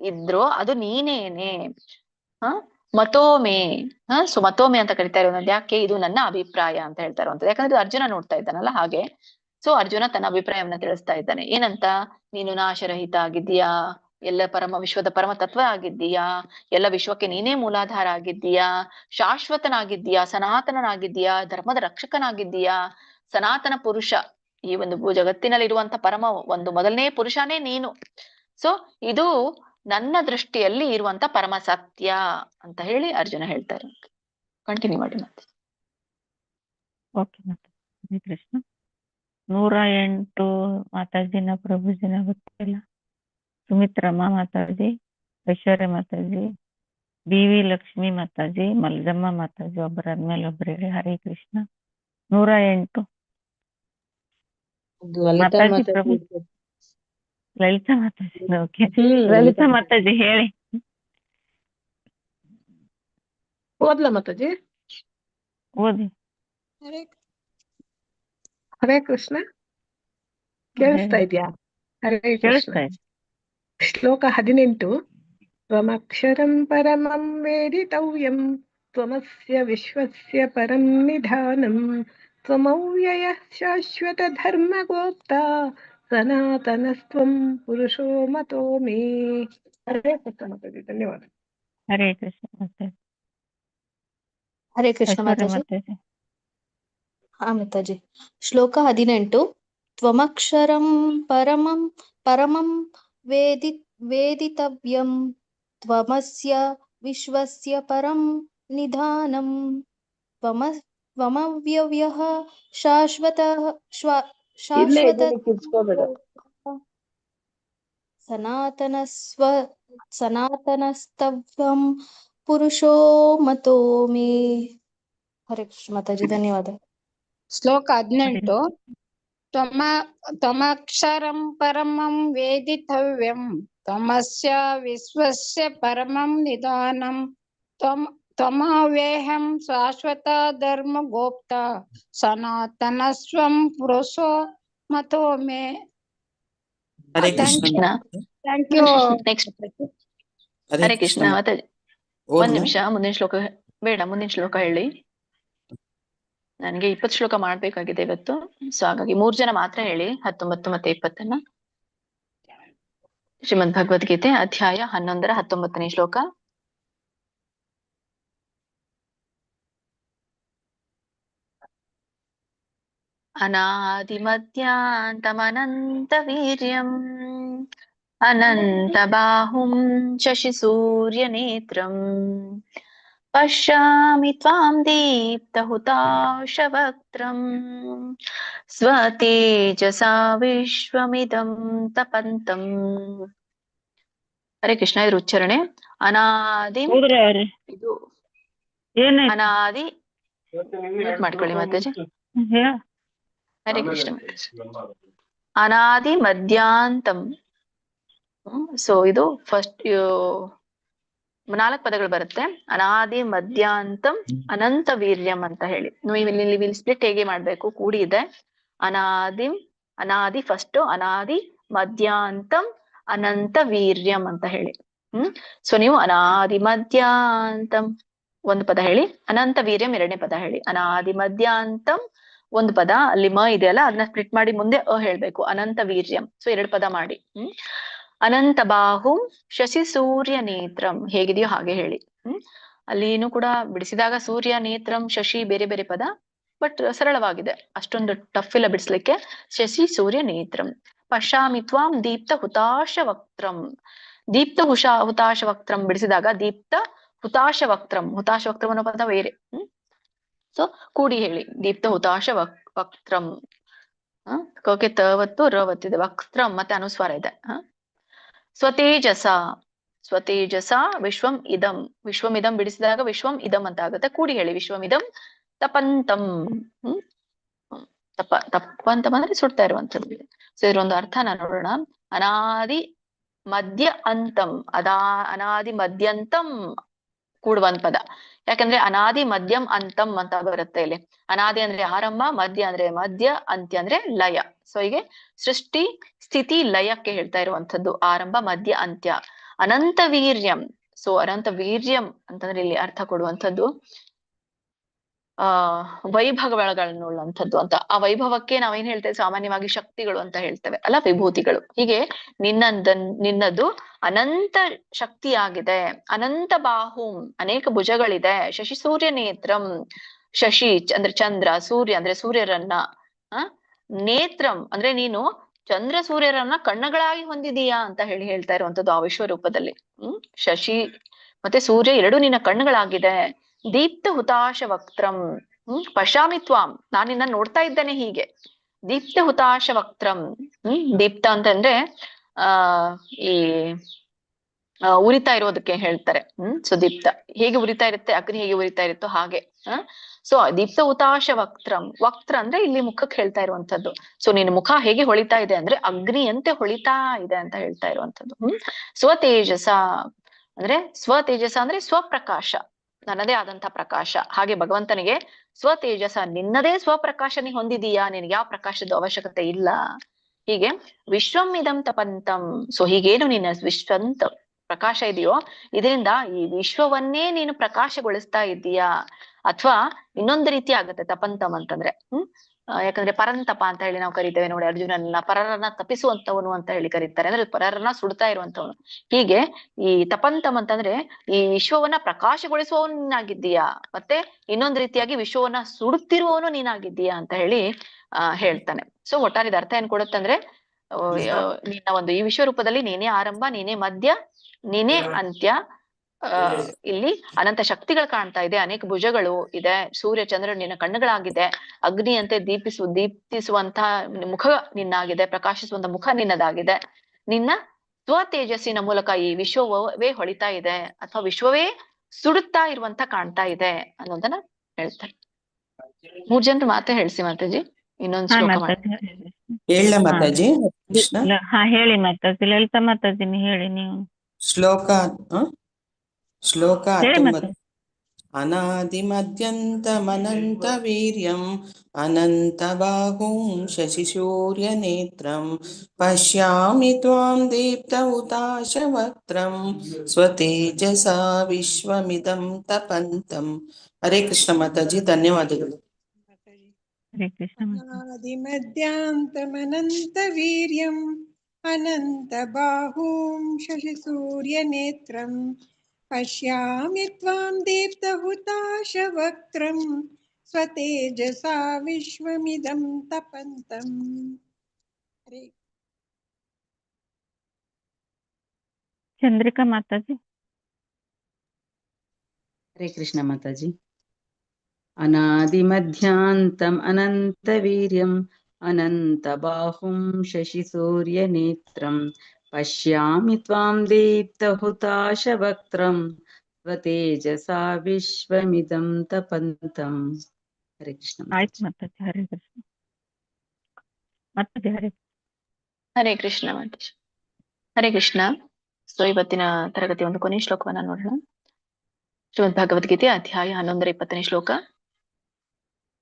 ಇದ್ರೋ ಅದು ನೀನೇನೆ. ಮತೋಮೆ. ಸೊ ಮತೋಮೆ ಅಂತ ಕರಿತಾ ಇರೋದು ಯಾಕೆ? ಇದು ನನ್ನ ಅಭಿಪ್ರಾಯ ಅಂತ ಹೇಳ್ತಾ ಇರುವಂತದ್ದು. ಯಾಕಂದ್ರೆ ಅರ್ಜುನ ನೋಡ್ತಾ ಇದ್ದಾನಲ್ಲ, ಹಾಗೆ. ಸೊ ಅರ್ಜುನ ತನ್ನ ಅಭಿಪ್ರಾಯವನ್ನ ತಿಳಿಸ್ತಾ ಇದ್ದಾನೆ. ಏನಂತ? ನೀನು ನಾಶರಹಿತ ಆಗಿದ್ದೀಯಾ, ಎಲ್ಲ ವಿಶ್ವದ ಪರಮ ತತ್ವ ಆಗಿದ್ದೀಯಾ, ಎಲ್ಲ ವಿಶ್ವಕ್ಕೆ ನೀನೇ ಮೂಲಾಧಾರ ಆಗಿದ್ದೀಯಾ, ಶಾಶ್ವತನಾಗಿದ್ದೀಯಾ, ಸನಾತನನಾಗಿದ್ದೀಯಾ, ಧರ್ಮದ ರಕ್ಷಕನಾಗಿದ್ದೀಯಾ, ಸನಾತನ ಪುರುಷ. ಈ ಒಂದು ಜಗತ್ತಿನಲ್ಲಿ ಇರುವಂತ ಪರಮ ಒಂದು ಮೊದಲನೇ ಪುರುಷನೇ ನೀನು. ಸೊ ಇದು ನನ್ನ ದೃಷ್ಟಿಯಲ್ಲಿ ಇರುವಂತ ಪರಮ ಸತ್ಯ ಅಂತ ಹೇಳಿ ಅರ್ಜುನ ಹೇಳ್ತಾರೆ. ಕಂಟಿನ್ಯೂ ಮಾಡಿ ಮತ್ತೆ. ಓಕೆ ಮಾತಾಜಿ. ಕೃಷ್ಣ 108 ಮಾತಾಜಿನ ಪ್ರಭುಜಿನ ಗೊತ್ತಿಲ್ಲ. ಸುಮಿತ್ರಮ್ಮ ಮಾತಾಜಿ, ಐಶ್ವರ್ಯ ಮಾತಾಜಿ, BV ಲಕ್ಷ್ಮಿ ಮಾತಾಜಿ, ಮಲ್ಜಮ್ಮ ಮಾತಾಜಿ. ಒಬ್ಬರಾದ್ಮೇಲೆ ಒಬ್ರು ಹೇಳಿ. ಹರೇ ಕೃಷ್ಣ. 108 ಮಾತಾಜಿ ಪ್ರಭು. ಲಲಿತಾ ಮಾತಾಜಿ. ಓಕೆ, ಲಲಿತಾ ಮಾತಾಜಿ ಹೇಳಿ. ಓದ್ಲಾ ಮಾತಾಜಿ? ಓದಿ. ಹರೇ ಕೃಷ್ಣ. ಕೇಳಿಸ್ತಾ ಇದ್ಯಾ? ಹರೇ ಕೃಷ್ಣ. ಶ್ಲೋಕ 18. ತ್ವಮಕ್ಷರಂ ಪರಮಂ ವೇದಿತವ್ಯಂ ತ್ವಮಸ್ಯ ವಿಶ್ವಸ್ಯ ಪರಂ ನಿಧಾನಂ ತ್ವಮವ್ಯಯಃ ಶಾಶ್ವತ ಧರ್ಮಗೋಪ್ತ ಸನಾತನಸ್ತ್ವಂ ಪುರುಷೋ ಮತೋ ಮೇ. ಹರೇ ಕೃಷ್ಣ ಮಾತಾಜಿ. ಧನ್ಯವಾದ. ಹರೇ ಕೃಷ್ಣ ಮಾತಾಜಿ. ಹರೇ ಕೃಷ್ಣ ಮಾತಾಜಿ. ಹಾ ಮಾತಾಜಿ. ಶ್ಲೋಕ 18. ತ್ವಮಕ್ಷರಂ ಪರಮಂ ವೇದಿತವ್ಯಂ ತ್ವಮಸ್ಯ ವಿಶ್ವಸ್ಯ ಪರಂ ನಿಧಾನಂ ತ್ವಮವ್ಯಯಃ ಶಾಶ್ವತಃ ಸನಾತನಸ್ತ್ವಂ ಪುರುಷೋ ಮತೋ ಮೇ. ಹರೇ ಕೃಷ್ಣ ಮಾತಾಜಿ. ಧನ್ಯವಾದ. ಶ್ಲೋಕ 18. ತ್ವಮಕ್ಷರಂ ಪರಮಂ ವೇದಿತವ್ಯಂ ತ್ವಮಸ್ಯ ವಿಶ್ವಸ್ಯ ಪರಮಂ ನಿಧಾನಂ ತ್ವಮವ್ಯಯಃ ಶಾಶ್ವತ ಧರ್ಮಗೋಪ್ತ ಸನಾತನಸ್ತ್ವಂ ಪುರುಷೋ ಮತೋ ಮೇ. Hare Krishna. Thank you. Next. Hare Krishna Mataji. ಒಂದ್ ನಿಮಿಷ, ಮುಂದಿನ ಶ್ಲೋಕ ಬೇಡ, ಮುಂದಿನ ಶ್ಲೋಕ ಹೇಳಿ. ನನಗೆ 20 ಶ್ಲೋಕ ಮಾಡ್ಬೇಕಾಗಿದೆ ಇವತ್ತು. ಸೊ ಹಾಗಾಗಿ 3 ಜನ ಮಾತ್ರ ಹೇಳಿ 19 ಮತ್ತೆ 20. ಶ್ರೀಮದ್ ಭಗವದ್ಗೀತೆ ಅಧ್ಯಾಯ 11ರ 19ನೇ ಶ್ಲೋಕ. ಅನಾದಿಮಧ್ಯಾಂತಮನಂತ ವೀರ್ಯಂ ಅನಂತ ಬಾಹುಂ ಶಶಿ ಸೂರ್ಯ ನೇತ್ರಂ ಪಶ್ಯಾಮಿ ತ್ವಾಂ ದೀಪ್ತಹುತಾಶವಕ್ತ್ರಂ ಸ್ವತೇಜಸಾ ವಿಶ್ವಮಿದಂ ತಪಂತಂ. ಹರೇ ಕೃಷ್ಣ. ಇದ್ರ ಉಚ್ಚಾರಣೆ ಅನಾದಿ. ಇದು ಅನಾದಿ. ಮಾಡ್ಕೊಳ್ಳಿ ಮಾತಾಜಿ. ಹರೇ ಕೃಷ್ಣ. ಅನಾದಿ ಮಧ್ಯಾಂತಂ. ಸೊ ಇದು ಫಸ್ಟ್ 4 ಪದಗಳು ಬರುತ್ತೆ. ಅನಾದಿ ಮಧ್ಯಾಂತಂ ಅನಂತ ವೀರ್ಯಂ ಅಂತ ಹೇಳಿ. ನೀವು ಇಲ್ಲಿ ಸ್ಪ್ಲಿಟ್ ಹೇಗೆ ಮಾಡ್ಬೇಕು? ಕೂಡಿ ಇದೆ. ಅನಾದಿ ಫಸ್ಟ್, ಅನಾದಿ ಮಧ್ಯಾಂತಂ ಅನಂತ ವೀರ್ಯಂ ಅಂತ ಹೇಳಿ. ಸೊ ನೀವು ಅನಾದಿ ಮಧ್ಯಾಂತಂ ಒಂದು ಪದ ಹೇಳಿ, ಅನಂತ ವೀರ್ಯಂ 2ನೇ ಪದ ಹೇಳಿ. ಅನಾದಿ ಮಧ್ಯಾಂತಂ ಒಂದು ಪದ, ಅಲ್ಲಿ ಮ ಇದೆಯಲ್ಲ ಅದನ್ನ ಸ್ಪ್ಲಿಟ್ ಮಾಡಿ ಮುಂದೆ ಹೇಳ್ಬೇಕು. ಅನಂತ ವೀರ್ಯಂ. ಸೊ 2 ಪದ ಮಾಡಿ. ಅನಂತ ಬಾಹುಂ ಶಶಿ ಸೂರ್ಯ ನೇತ್ರಂ ಹೇಗಿದೆಯೋ ಹಾಗೆ ಹೇಳಿ. ಅಲ್ಲಿನೂ ಕೂಡ ಬಿಡಿಸಿದಾಗ ಸೂರ್ಯ ನೇತ್ರಂ ಶಶಿ ಬೇರೆ ಬೇರೆ ಪದ, ಬಟ್ ಸರಳವಾಗಿದೆ, ಅಷ್ಟೊಂದು ಟಫ್ ಇಲ್ಲ ಬಿಡಿಸ್ಲಿಕ್ಕೆ. ಶಶಿ ಸೂರ್ಯ ನೇತ್ರಂ. ಪಶ್ಯಾಮಿ ತ್ವಾಂ ದೀಪ್ತ ಹುತಾಶ ವಕ್ತ್ರಂ. ದೀಪ್ತ ಹುತಾಶ ವಕ್ತ್ರಂ ಬಿಡಿಸಿದಾಗ ದೀಪ್ತ ಹುತಾಶ ವಕ್ತ್ರಂ, ಹುತಾಶ ವಕ್ತ್ರಂ ಅನ್ನೋ ಪದ ಬೇರೆ. ಸೊ ಕೂಡಿ ಹೇಳಿ, ದೀಪ್ತ ಹುತಾಶ ವಕ್ತ್ರಂ. ಕೋಕೆ ತವತ್ತು ರವತ್ತಿದೆ, ವಕ್ತ್ರಂ ಮತ್ತೆ ಅನುಸ್ವಾರ ಇದೆ. ಸ್ವತೇಜಸ, ಸ್ವತೇಜಸ ವಿಶ್ವಂ ಇದಂ, ವಿಶ್ವಂ ಇದಂ ಬಿಡಿಸಿದಾಗ ವಿಶ್ವಂ ಇದಂ ಅಂತ ಆಗುತ್ತೆ. ಕೂಡಿ ಹೇಳಿ, ವಿಶ್ವಂ ಇದಂ ತಪಂತಂ. ತಪ್ಪಂತಂ ಅಂದ್ರೆ ಸುಡ್ತಾ ಇರುವಂತದ್ದು. ಸೊ ಇದ್ರೊಂದು ಅರ್ಥನ ನೋಡೋಣ. ಅನಾದಿ ಮಧ್ಯ ಅಂತಂ, ಅನಾದಿ ಮಧ್ಯಂತಂ ಕೂಡುವಂತ ಪದ. ಯಾಕಂದ್ರೆ ಅನಾದಿ ಮಧ್ಯಂ ಅಂತಂ ಅಂತ ಬರುತ್ತೆ ಇಲ್ಲಿ. ಅನಾದಿ ಅಂದ್ರೆ ಆರಂಭ, ಮಧ್ಯ ಅಂದ್ರೆ ಮಧ್ಯ, ಅಂತ್ಯ ಅಂದ್ರೆ ಲಯ. ಸೊ ಹೀಗೆ ಸೃಷ್ಟಿ ಸ್ಥಿತಿ ಲಯಕ್ಕೆ ಹೇಳ್ತಾ ಇರುವಂತದ್ದು ಆರಂಭ ಮಧ್ಯ ಅಂತ್ಯ. ಅನಂತ ವೀರ್ಯಂ, ಸೊ ಅನಂತ ವೀರ್ಯಂ ಅಂತಂದ್ರೆ ಇಲ್ಲಿ ಅರ್ಥ ಕೊಡುವಂಥದ್ದು ವೈಭವಗಳನ್ನುಳ್ಳಂಥದ್ದು ಅಂತ. ಆ ವೈಭವಕ್ಕೆ ನಾವೇನ್ ಹೇಳ್ತೇವೆ, ಸಾಮಾನ್ಯವಾಗಿ ಶಕ್ತಿಗಳು ಅಂತ ಹೇಳ್ತೇವೆ ಅಲ್ಲ, ವಿಭೂತಿಗಳು. ಹೀಗೆ ನಿನ್ನದು ಅನಂತ ಶಕ್ತಿಯಾಗಿದೆ. ಅನಂತ ಬಾಹುಂ, ಅನೇಕ ಭುಜಗಳಿದೆ. ಶಶಿ ಸೂರ್ಯ ನೇತ್ರಂ, ಶಶಿ ಅಂದ್ರೆ ಚಂದ್ರ, ಸೂರ್ಯ ಅಂದ್ರೆ ಸೂರ್ಯರನ್ನ, ನೇತ್ರಂ ಅಂದ್ರೆ ನೀನು ಚಂದ್ರ ಸೂರ್ಯರನ್ನ ಕಣ್ಣುಗಳಾಗಿ ಹೊಂದಿದೀಯಾ ಅಂತ ಹೇಳ್ತಾ ಇರುವಂತದ್ದು ಆ ವಿಶ್ವರೂಪದಲ್ಲಿ. ಶಶಿ ಮತ್ತೆ ಸೂರ್ಯ ಎರಡು ನಿನ್ನ ಕಣ್ಣುಗಳಾಗಿದೆ. ದೀಪ್ತ ಹುತಾಶ ವಕ್ತ್ರಂ, ಪಶ್ಯಾಮಿ ತ್ವಾಂ, ನಾನು ನಿನ್ನ ನೋಡ್ತಾ ಇದ್ದೇನೆ ಹೀಗೆ. ದೀಪ್ತ ಹುತಾಶ ವಕ್ತ್ರಂ, ದೀಪ್ತ ಅಂತಂದ್ರೆ ಈ ಉರಿತಾ ಇರೋದಕ್ಕೆ ಹೇಳ್ತಾರೆ. ಸೊ ದೀಪ್ತ ಹೇಗೆ ಉರಿತಾ ಇರುತ್ತೆ, ಅಗ್ನಿ ಹೇಗೆ ಉರಿತಾ ಇರುತ್ತೋ ಹಾಗೆ. ಸೊ ದೀಪ್ತ ಹುತಾಶ ವಕ್ತ್ರಂ, ವಕ್ತ್ರ ಅಂದ್ರೆ ಇಲ್ಲಿ ಮುಖಕ್ಕೆ ಹೇಳ್ತಾ ಇರುವಂತದ್ದು. ಸೊ ನಿನ್ನ ಮುಖ ಹೇಗೆ ಹೊಳಿತಾ ಇದೆ ಅಂದ್ರೆ ಅಗ್ನಿಯಂತೆ ಹೊಳಿತಾ ಇದೆ ಅಂತ ಹೇಳ್ತಾ ಇರುವಂತದ್ದು. ಸ್ವತೇಜಸ ಅಂದ್ರೆ ಸ್ವತೇಜಸ ಅಂದ್ರೆ ಸ್ವಪ್ರಕಾಶ, ನನ್ನದೇ ಆದಂತ ಪ್ರಕಾಶ. ಹಾಗೆ ಭಗವಂತನಿಗೆ ಸ್ವತೇಜಸ, ನಿನ್ನದೇ ಸ್ವಪ್ರಕಾಶ ನೀ ಹೊಂದಿದೀಯಾ, ನಿನಗೆ ಯಾವ ಪ್ರಕಾಶದ ಅವಶ್ಯಕತೆ ಇಲ್ಲ. ಹೀಗೆ ವಿಶ್ವಂ ಇದಂ ತಪಂತಂ, ಸೊ ಹೀಗೇನು ನಿನ್ನ ವಿಶ್ವಂತ ಪ್ರಕಾಶ ಇದೆಯೋ ಇದರಿಂದ ಈ ವಿಶ್ವವನ್ನೇ ನೀನು ಪ್ರಕಾಶಗೊಳಿಸ್ತಾ ಇದ್ದೀಯಾ. ಅಥವಾ ಇನ್ನೊಂದು ರೀತಿ ಆಗುತ್ತೆ ತಪಂತಂ ಅಂತಂದ್ರೆ, ಯಾಕಂದ್ರೆ ಪರಂತಪ ಅಂತ ಹೇಳಿ ನಾವು ಕರಿತೇವೆ ನೋಡಿ. ಅರ್ಜುನನ್ನ ಪರರನ್ನ ತಪಿಸುವಂತವನು ಅಂತ ಹೇಳಿ ಕರೀತಾರೆ, ಅಂದ್ರೆ ಪರರನ್ನ ಸುಡ್ತಾ ಇರುವಂತವನು. ಹೀಗೆ ಈ ತಪಂತಂ ಅಂತಂದ್ರೆ ಈ ವಿಶ್ವವನ್ನ ಪ್ರಕಾಶಗೊಳಿಸುವವನು ನೀನಾಗಿದ್ದೀಯಾ, ಮತ್ತೆ ಇನ್ನೊಂದು ರೀತಿಯಾಗಿ ವಿಶ್ವವನ್ನ ಸುಡುತ್ತಿರುವವನು ನೀನಾಗಿದ್ದೀಯಾ ಅಂತ ಹೇಳಿ ಹೇಳ್ತಾನೆ. ಸೊ ಒಟ್ಟಾರೆ ಅರ್ಥ ಏನ್ ಕೊಡುತ್ತಂದ್ರೆ, ನಿನ್ನ ಒಂದು ಈ ವಿಶ್ವರೂಪದಲ್ಲಿ ನೀನೇ ಆರಂಭ, ನೀನೇ ಮಧ್ಯ, ನೀನೇ ಅಂತ್ಯ. ಇಲ್ಲಿ ಅನಂತ ಶಕ್ತಿಗಳು ಕಾಣ್ತಾ ಇದೆ, ಅನೇಕ ಭುಜಗಳು ಇದೆ, ಸೂರ್ಯ ಚಂದ್ರ ನಿನ್ನ ಕಣ್ಣುಗಳಾಗಿದೆ, ಅಗ್ನಿಯಂತೆ ದೀಪ್ತಿಸುವಂತಹ ಮುಖ ನಿನ್ನಾಗಿದೆ, ಪ್ರಕಾಶಿಸುವಂತ ಮುಖ ನಿನ್ನದಾಗಿದೆ. ನಿನ್ನ ಸ್ವ ತೇಜಸ್ಸಿನ ಮೂಲಕ ಈ ವಿಶ್ವವೇ ಹೊಳಿತಾ ಇದೆ, ಅಥವಾ ವಿಶ್ವವೇ ಸುಡುತ್ತಾ ಇರುವಂತ ಕಾಣ್ತಾ ಇದೆ ಅನ್ನೋದನ್ನ ಹೇಳ್ತಾರೆ. 3 ಜನರು ಮಾತೇ ಹೇಳ್ಸಿ ಮಾತಾಜಿ. ಇನ್ನೊಂದು ಶ್ಲೋಕ ಹೇಳ ಮಾತಾಜಿ. ಹೇಳಿ ಮಾತಾಜಿ. ಲಲಿತಾ ಮಾತಾಜಿ ಹೇಳಿ ನೀವು. ಶ್ಲೋಕ 19. ಅನಾದಿಮದ್ಯಂತಮನಂತ ವೀರ್ಯಂ ಅನಂತ ಬಾಹುಂ ಶಶಿಸೂರ್ಯ ನೇತ್ರಂ ಪಶ್ಯಾಮಿ ತ್ವಾಂ ದೀಪ್ತ ಹುತಾಶ ವಕ್ತ್ರಂ ಸ್ವತೇಜಸಾ ವಿಶ್ವಮಿದಂ ತಪಂತಂ. ಹರೇ ಕೃಷ್ಣ ಮಾತಾಜಿ, ಧನ್ಯವಾದಗಳು. ಅನಾದಿಮಧ್ಯಾಂತಮನಂತ ವೀರ್ಯಂ ಅನಂತ ಬಾಹುಂ ಶಶಿ ಸೂರ್ಯ ನೇತ್ರಂ ಪಶ್ಯಾಮಿ ತ್ವಾಂ ದೀಪ್ತ ಹುತಾಶ ವಕ್ತ್ರಂ ಸ್ವತೇಜಸಾ ವಿಶ್ವಮಿದಂ ತಪಂತಂ. ಚಂದ್ರಿಕಾ ಮಾತಾಜಿ. ಹರೇ ಕೃಷ್ಣ ಮಾತಾಜಿ. ಅನಾದಿಮಧ್ಯಾಂತಂ ಅನಂತ ವೀರ್ಯಂ ಅನಂತ ಬಾಹುಂ ಶಶಿ ಸೂರ್ಯ ನೇತ್ರಂ ಪಶ್ಯಾಮಿ ತ್ವಾಂ ದೀಪ್ತ ಹುತಾಶ ವಕ್ತ್ರಂ ಸ್ವತೇಜಸಾ ವಿಶ್ವಮಿದಂ ತಪಂತಂ. ಹರೇ ಕೃಷ್ಣ. ಆಯ್ತು ಮಾತಾಜಿ. ಹರೇ ಕೃಷ್ಣ ಮಾತಾಜಿ. ಹರೇ ಕೃಷ್ಣ ಮಾತಾಜಿ. ಹರೇ ಕೃಷ್ಣ. ಸೊ ಇವತ್ತಿನ ತರಗತಿ ಒಂದು ಕೊನೆಯ ಶ್ಲೋಕವನ್ನ ನೋಡೋಣ. ಶ್ರೀಮದ್ ಭಗವದ್ಗೀತೆ ಅಧ್ಯಾಯ 11-20 ಶ್ಲೋಕ.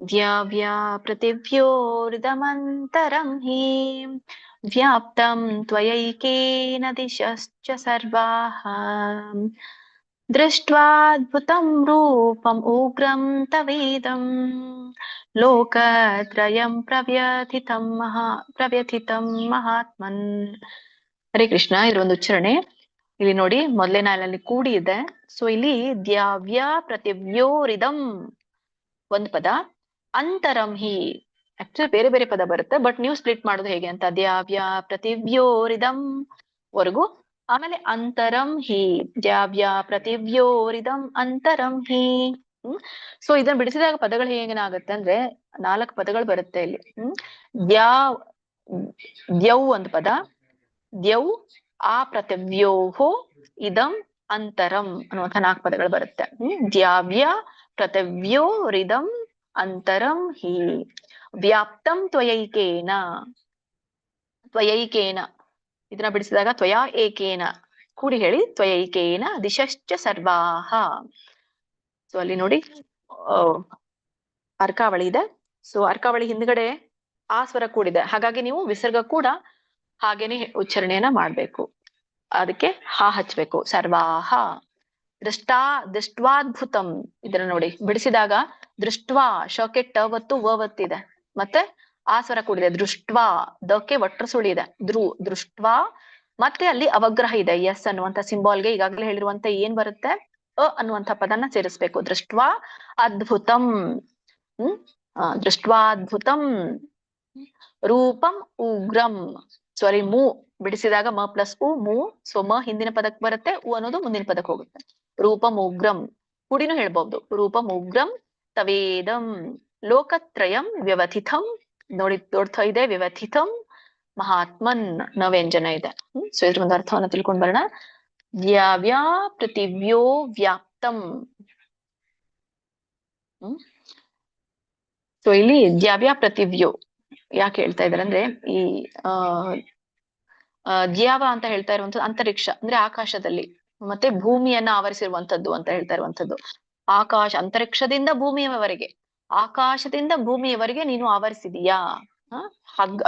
ದ್ಯಾವ್ಯಾ ಪೃಥಿವ್ಯೋರಿದಮಂತರಂ ಹಿ ವ್ಯಾಪ್ತಂ ತ್ವಯೈಕೇನ ದಿಶಶ್ಚ ಸರ್ವಾಃ ದೃಷ್ಟ್ವಾದ್ಭುತಂ ರೂಪಂ ಉಗ್ರಂ ತವೇದಂ ಲೋಕತ್ರಯಂ ಪ್ರವ್ಯಥಿತಂ ಮಹಾತ್ಮನ್. ಹರೇ ಕೃಷ್ಣ. ಇದೊಂದು ಉಚ್ಚಾರಣೆ ಇಲ್ಲಿ ನೋಡಿ, ಮೊದಲೇ ನಾಲ್ನಲ್ಲಿ ಕೂಡಿ ಇದೆ. ಸೊ ಇಲ್ಲಿ ದ್ಯಾವ್ಯ ಪೃಥಿವ್ಯೋರಿದಂ ಒಂದು ಪದ, ಅಂತರಂ ಹಿ ಆಕ್ಚುಲಿ ಬೇರೆ ಬೇರೆ ಪದ ಬರುತ್ತೆ, ಬಟ್ ನೀವು ಸ್ಪ್ಲಿಟ್ ಮಾಡೋದು ಹೇಗೆ ಅಂತ, ದ್ಯಾವ್ಯ ಪೃಥಿವ್ಯೋರಿದಂ ವರೆಗೂ ಆಮೇಲೆ ಅಂತರಂ ಹಿ ದ್ಯಾವ್ಯ ಪ್ರತಿವ್ಯೋರಿದಂ ಅಂತರಂ ಹಿ. ಸೊ ಇದನ್ನ ಬಿಡಿಸಿದಾಗ ಪದಗಳು ಹೇಗೇನಾಗುತ್ತೆ ಅಂದ್ರೆ 4 ಪದಗಳು ಬರುತ್ತೆ ಇಲ್ಲಿ. ದ್ಯೌ ಒಂದು ಪದ, ದ್ಯೌ ಆ ಪ್ರತಿವ್ಯೋಹೋ ಇದಂ ಅಂತರಂ ಅನ್ನುವಂಥ 4 ಪದಗಳು ಬರುತ್ತೆ. ದ್ಯಾವ್ಯ ಪ್ರತಿವ್ಯೋರಿದಂ ಅಂತರಂ ಹಿ ವ್ಯಾಪ್ತಂ ತ್ವಯೈಕೇನ. ತ್ವಯೈಕೇನ ಇದನ್ನ ಬಿಡಿಸಿದಾಗ ತ್ವಯಾ ಏಕೇನ ಕೂಡಿ ಹೇಳಿ, ತ್ವಯೈಕೇನ ದಿಶಶ್ಚ ಸರ್ವಾಹ. ಸೊ ಅಲ್ಲಿ ನೋಡಿ ಅರ್ಕಾವಳಿ ಇದೆ. ಸೊ ಅರ್ಕಾವಳಿ ಹಿಂದ್ಗಡೆ ಆ ಸ್ವರ ಕೂಡಿದೆ, ಹಾಗಾಗಿ ನೀವು ವಿಸರ್ಗ ಕೂಡ ಹಾಗೇನೆ ಉಚ್ಚಾರಣೆಯನ್ನ ಮಾಡ್ಬೇಕು. ಅದಕ್ಕೆ ಹಾ ಹಚ್ಬೇಕು. ಸರ್ವಾಹ ದೃಷ್ಟ್ವಾದ್ಭುತಂ ಇದನ್ನ ನೋಡಿ ಬಿಡಿಸಿದಾಗ ದೃಷ್ಟ್ವಾ ಶಕ್ಕೆ ಟ ಒತ್ತು ವ ಒತ್ತಿದೆ, ಮತ್ತೆ ಆ ಸ್ವರ ಕೂಡಿದೆ. ದೃಷ್ಟ್ವಾ ದಕ್ಕೆ ಒಟ್ರ ಸುಳಿದೆ. ದೃಷ್ಟ್ವಾ ಮತ್ತೆ ಅಲ್ಲಿ ಅವಗ್ರಹ ಇದೆ. ಎಸ್ ಅನ್ನುವಂಥ ಸಿಂಬಾಲ್ಗೆ ಈಗಾಗಲೇ ಹೇಳಿರುವಂತ ಏನ್ ಬರುತ್ತೆ ಅ ಅನ್ನುವಂಥ ಪದನ ಸೇರಿಸ್ಬೇಕು. ದೃಷ್ಟ್ವಾ ಅದ್ಭುತಂ. ದೃಷ್ಟ್ವಾದ್ಭುತಂ ರೂಪಂ ಉಗ್ರಂ. ಸಾರಿ ಮೂ ಬಿಡಿಸಿದಾಗ ಮ ಪ್ಲಸ್ ಉ ಮೂ. ಸೊ ಮ ಹಿಂದಿನ ಪದಕ್ಕೆ ಬರುತ್ತೆ, ಉ ಅನ್ನೋದು ಮುಂದಿನ ಪದಕ್ಕೆ ಹೋಗುತ್ತೆ. ರೂಪಂ ಉಗ್ರಂ ಕೂಡಿನೂ ಹೇಳ್ಬಹುದು. ರೂಪಂ ಉಗ್ರಂ ತವೇದಂ ಲೋಕತ್ರಯಂ ವ್ಯವಥಿತಂ. ನೋಡ್ತಾ ಇದೆ ವ್ಯವಥಿತಂ ಮಹಾತ್ಮನ್ ನ ವ್ಯಂಜನ ಇದೆ. ಸೊ ಇದ್ರ ಒಂದು ಅರ್ಥವನ್ನ ತಿಳ್ಕೊಂಡ್ ಬರೋಣ. ದ್ಯಾವ್ಯಾ ಪೃಥಿವ್ಯೋ ವ್ಯಾಪ್ತಂ. ಸೊ ಇಲ್ಲಿ ದ್ಯಾವ್ಯಾ ಪೃಥಿವ್ಯೋ ಯಾಕೆ ಹೇಳ್ತಾ ಇದಾರೆ ಅಂದ್ರೆ ಈ ದ್ಯಾವ ಅಂತ ಹೇಳ್ತಾ ಇರುವಂತದ್ದು ಅಂತರಿಕ್ಷ ಅಂದ್ರೆ ಆಕಾಶದಲ್ಲಿ, ಮತ್ತೆ ಭೂಮಿಯನ್ನ ಆವರಿಸಿರುವಂತದ್ದು ಅಂತ ಹೇಳ್ತಾ ಇರುವಂತದ್ದು. ಆಕಾಶ ಅಂತರಿಕ್ಷದಿಂದ ಭೂಮಿಯವರೆಗೆ, ಆಕಾಶದಿಂದ ಭೂಮಿಯವರೆಗೆ ನೀನು ಆವರಿಸಿದೀಯಾ.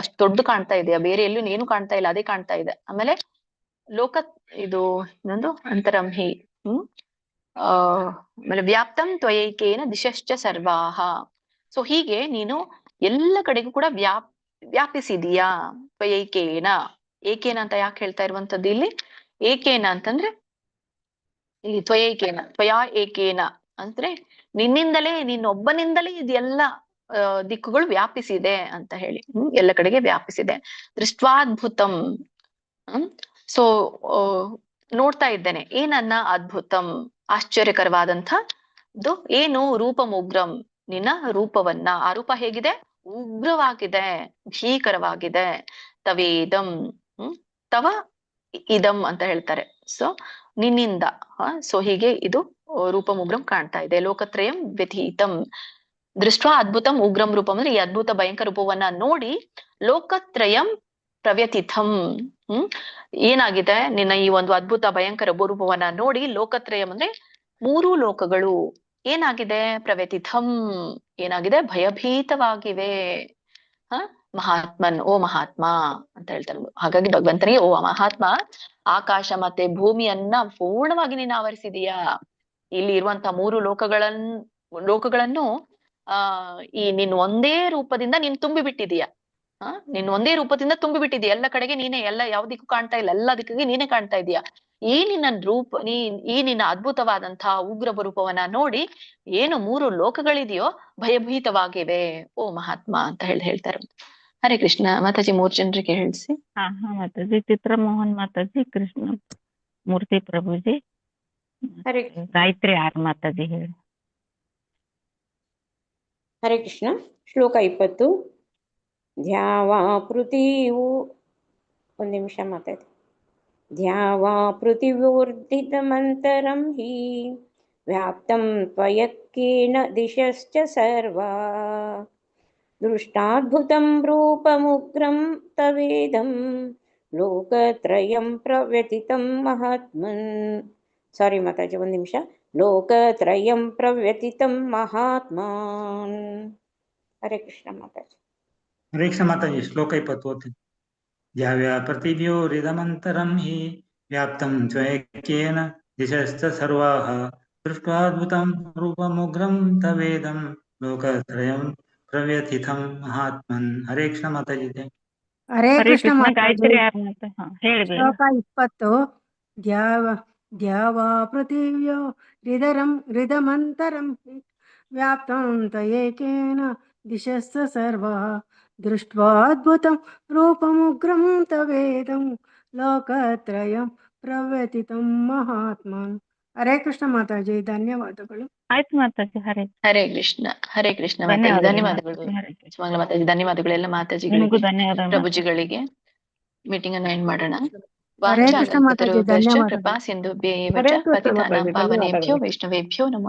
ಅಷ್ಟು ದೊಡ್ಡ ಕಾಣ್ತಾ ಇದೆಯಾ, ಬೇರೆ ಎಲ್ಲೂ ನೀನು ಕಾಣ್ತಾ ಇಲ್ಲ, ಅದೇ ಕಾಣ್ತಾ ಇದೆ. ಆಮೇಲೆ ಲೋಕ ಇದು ಇನ್ನೊಂದು ಅಂತರಂ ಹಿ. ಆಮೇಲೆ ವ್ಯಾಪ್ತಂ ತ್ವಯೈಕೇನ ದಿಶಶ್ಚ ಸರ್ವಾಹ. ಸೊ ಹೀಗೆ ನೀನು ಎಲ್ಲ ಕಡೆಗೂ ಕೂಡ ವ್ಯಾಪಿಸಿದೀಯಾ. ತ್ವಯೈಕೇನ. ಏಕೇನ ಅಂತ ಯಾಕೆ ಹೇಳ್ತಾ ಇರುವಂತದ್ದು ಇಲ್ಲಿ? ಏಕೇನ ಅಂತಂದ್ರೆ ಇಲ್ಲಿ ತ್ವಯೈಕೇನ, ತ್ವಯಾ ಏಕೇನ ಅಂದ್ರೆ ನಿನ್ನಿಂದಲೇ, ನಿನ್ನೊಬ್ಬನಿಂದಲೇ ಇದೆಲ್ಲ ದಿಕ್ಕುಗಳು ವ್ಯಾಪಿಸಿದೆ ಅಂತ ಹೇಳಿ. ಎಲ್ಲ ಕಡೆಗೆ ವ್ಯಾಪಿಸಿದೆ. ದೃಷ್ಟ್ವಾದ್ಭುತಂ. ಸೊ ನೋಡ್ತಾ ಇದ್ದೇನೆ ಏನನ್ನ? ಅದ್ಭುತಂ ಆಶ್ಚರ್ಯಕರವಾದಂಥದ್ದು. ಏನು? ರೂಪಮುಗ್ರಂ ನಿನ್ನ ರೂಪವನ್ನ. ಆ ರೂಪ ಹೇಗಿದೆ? ಉಗ್ರವಾಗಿದೆ, ಭೀಕರವಾಗಿದೆ. ತವೇದಂ ತವ ಇದಂ ಅಂತ ಹೇಳ್ತಾರೆ. ಸೊ ನಿನ್ನಿಂದ. ಸೊ ಹೀಗೆ ಇದು ರೂಪಮುಗ್ರಂ ಕಾಣ್ತಾ ಇದೆ. ಲೋಕತ್ರಯಂ ವ್ಯಥೀತಂ ದೃಷ್ಟ್ವಾ ಅದ್ಭುತಂ ಉಗ್ರಂ ರೂಪಂ ಅಂದ್ರೆ ಈ ಅದ್ಭುತ ಭಯಂಕರ ರೂಪವನ್ನ ನೋಡಿ ಲೋಕತ್ರಯಂ ಪ್ರವ್ಯಥಿತಂ. ಏನಾಗಿದೆ? ನಿನ್ನ ಈ ಒಂದು ಅದ್ಭುತ ಭಯಂಕರ ರೂಪವನ್ನ ನೋಡಿ ಲೋಕತ್ರಯಂ ಅಂದ್ರೆ 3 ಲೋಕಗಳು ಏನಾಗಿದೆ? ಪ್ರವ್ಯಥಿತಂ ಏನಾಗಿದೆ? ಭಯಭೀತವಾಗಿವೆ. ಮಹಾತ್ಮನ್, ಓ ಮಹಾತ್ಮ ಅಂತ ಹೇಳ್ತಾರೆ. ಹಾಗಾಗಿ ಭಗವಂತನಿಗೆ ಓ ಮಹಾತ್ಮ, ಆಕಾಶ ಮತ್ತೆ ಭೂಮಿಯನ್ನ ಪೂರ್ಣವಾಗಿ ನೀನು ಆವರಿಸಿದೀಯಾ. ಇಲ್ಲಿ ಇರುವಂತ 3 ಲೋಕಗಳನ್ನು ಈ ನಿನ್ ಒಂದೇ ರೂಪದಿಂದ ನೀನ್ ತುಂಬಿ ಬಿಟ್ಟಿದೀಯ. ನಿನ್ ಒಂದೇ ರೂಪದಿಂದ ತುಂಬಿ ಬಿಟ್ಟಿದೀಯ. ಎಲ್ಲ ಕಡೆಗೆ ನೀನೆ, ಎಲ್ಲ ಯಾವ ದಿಕ್ಕು ಕಾಣ್ತಾ ಇಲ್ಲ, ಎಲ್ಲ ದಿಕ್ಕಿಗೆ ನೀನೆ ಕಾಣ್ತಾ ಇದೀಯ. ಈ ನಿನ್ನ ನಿನ್ನ ಅದ್ಭುತವಾದಂತಹ ಉಗ್ರ ರೂಪವನ್ನ ನೋಡಿ ಏನು 3 ಲೋಕಗಳಿದೆಯೋ ಭಯಭೀತವಾಗಿವೆ ಓ ಮಹಾತ್ಮ ಅಂತ ಹೇಳ್ತಾರೆ. ಹರೇ ಕೃಷ್ಣ. ಮಾತಾಜಿ 3 ಜನರಿಗೆ ಹೇಳಿಸಿ. ಹಾ ಮಾತಾಜಿ. ಚಿತ್ರಮೋಹನ್ ಮಾತಾಜಿ, ಕೃಷ್ಣ ಮೂರ್ತಿ ಪ್ರಭುಜಿ, ಗಾಯತ್ರಿ ಆರ್ ಮಾತಾಜಿ ಹೇಳಿ. ಹರೇ ಕೃಷ್ಣ. ಶ್ಲೋಕ 20. ಧ್ಯಾವಾ ಪೃಥಿವೂ, ಒಂದು ನಿಮಿಷ ಮಾತಾಡಿ. ಧ್ಯಾವಾ ಪೃಥಿವೋರ್ಧಿತಮಂತರಂ ಹಿ ವ್ಯಾಪ್ತಂ ತ್ವಯಕ್ಕೇನ ದಿಶಶ್ಚ ಸರ್ವಾ ದೃಷ್ಟಾದ್ಭುತಂ ರೂಪಮುಗ್ರಂ ತವೇದಂ ಲೋಕತ್ರಯಂ ಪ್ರವ್ಯಥಿತಂ ಮಹಾತ್ಮನ್. ಸಾರಿ ಮಾತಾಜಿ, ಒಂದು ನಿಮಿಷ. ಲೋಕತ್ರಯಂ ಪ್ರವ್ಯಥಿತಂ ಮಹಾತ್ಮಾನ್. ಹರೇ ಕೃಷ್ಣ ಮಾತಾಜಿ. ಹರೇ ಕೃಷ್ಣ ಮಾತಾಜಿ. ಶ್ಲೋಕ 20. ದ್ಯಾವ್ಯಾ ಪೃಥಿವ್ಯೋರಿದಮಂತರಂ ಹಿ ವ್ಯಾಪ್ತಂ ತ್ವಯೈಕೇನ ದಿಶಶ್ಚ ಸರ್ವಾಃ ದೃಷ್ಟ್ವಾದ್ಭುತಂ ರೂಪಮುಗ್ರಂ ತವೇದಂ ಲೋಕತ್ರಯಂ ಪ್ರವ್ಯಥಿತಂ ಮಹಾತ್ಮನ್. ಹರೇ ಕೃಷ್ಣ ಮಾತಾಜಿ. ಹರೇ ಕೃಷ್ಣ ಗಾಯತ್ರಿ ಮಾತಾಜಿ. ಆರ್ ಹೇಳಿ. ಶ್ಲೋಕ 20. ದ್ಯಾವಾ ಪೃಥಿವ್ಯೋ ಹೃದಮಂತರಂ ವ್ಯಾಪ್ತಂ ತ್ವಯೈಕೇನ ದಿಶಶ್ಚ ಸರ್ವಃ ದೃಷ್ಟ್ವಾದ್ಭುತಂ ರೂಪಮುಗ್ರಂ ತವೇದಂ ಲೋಕತ್ರಯಂ ಪ್ರವ್ಯತಿತಂ ಮಹಾತ್ಮನ್. ಹರೇ ಕೃಷ್ಣ ಮಾತಾಜಿ, ಧನ್ಯವಾದಗಳು. ಆಯ್ತು ಮಾತಾಜಿ. ಹರೇ ಹರೇ ಕೃಷ್ಣ ಮಾತಾಜಿ, ಧನ್ಯವಾದಗಳು. ಸುಮಂಗಲ ಮಾತಾಜಿ ಧನ್ಯವಾದಗಳು. ಎಲ್ಲ ಮಾತಾಜಿಗಳಿಗೆ, ಧನ್ಯವಾದ ಪ್ರಭುಜಿಗಳಿಗೆ. ಮೀಟಿಂಗ್ ಅನ್ನು ಎಂಡ್ ಮಾಡೋಣ. ಹರೇ ಕೃಷ್ಣ ಮಾತಾಜಿ, ವಾಂಚಾಕಲ್ಪತರುಭ್ಯಶ್ಚ ಧನ್ಯವಾದಗಳು. ಕೃಪಾ ಸಿಂಧುಭ್ಯೇವ ಹರೇ ಚ ಕೃಷ್ಣ ಪತಿತಾನಾಂ ಮಾತಾಜಿ, ಪಾವನೇಭ್ಯೋ ಧನ್ಯವಾದಗಳು. ವೈಷ್ಣವೇಭ್ಯೋ ನಮೋ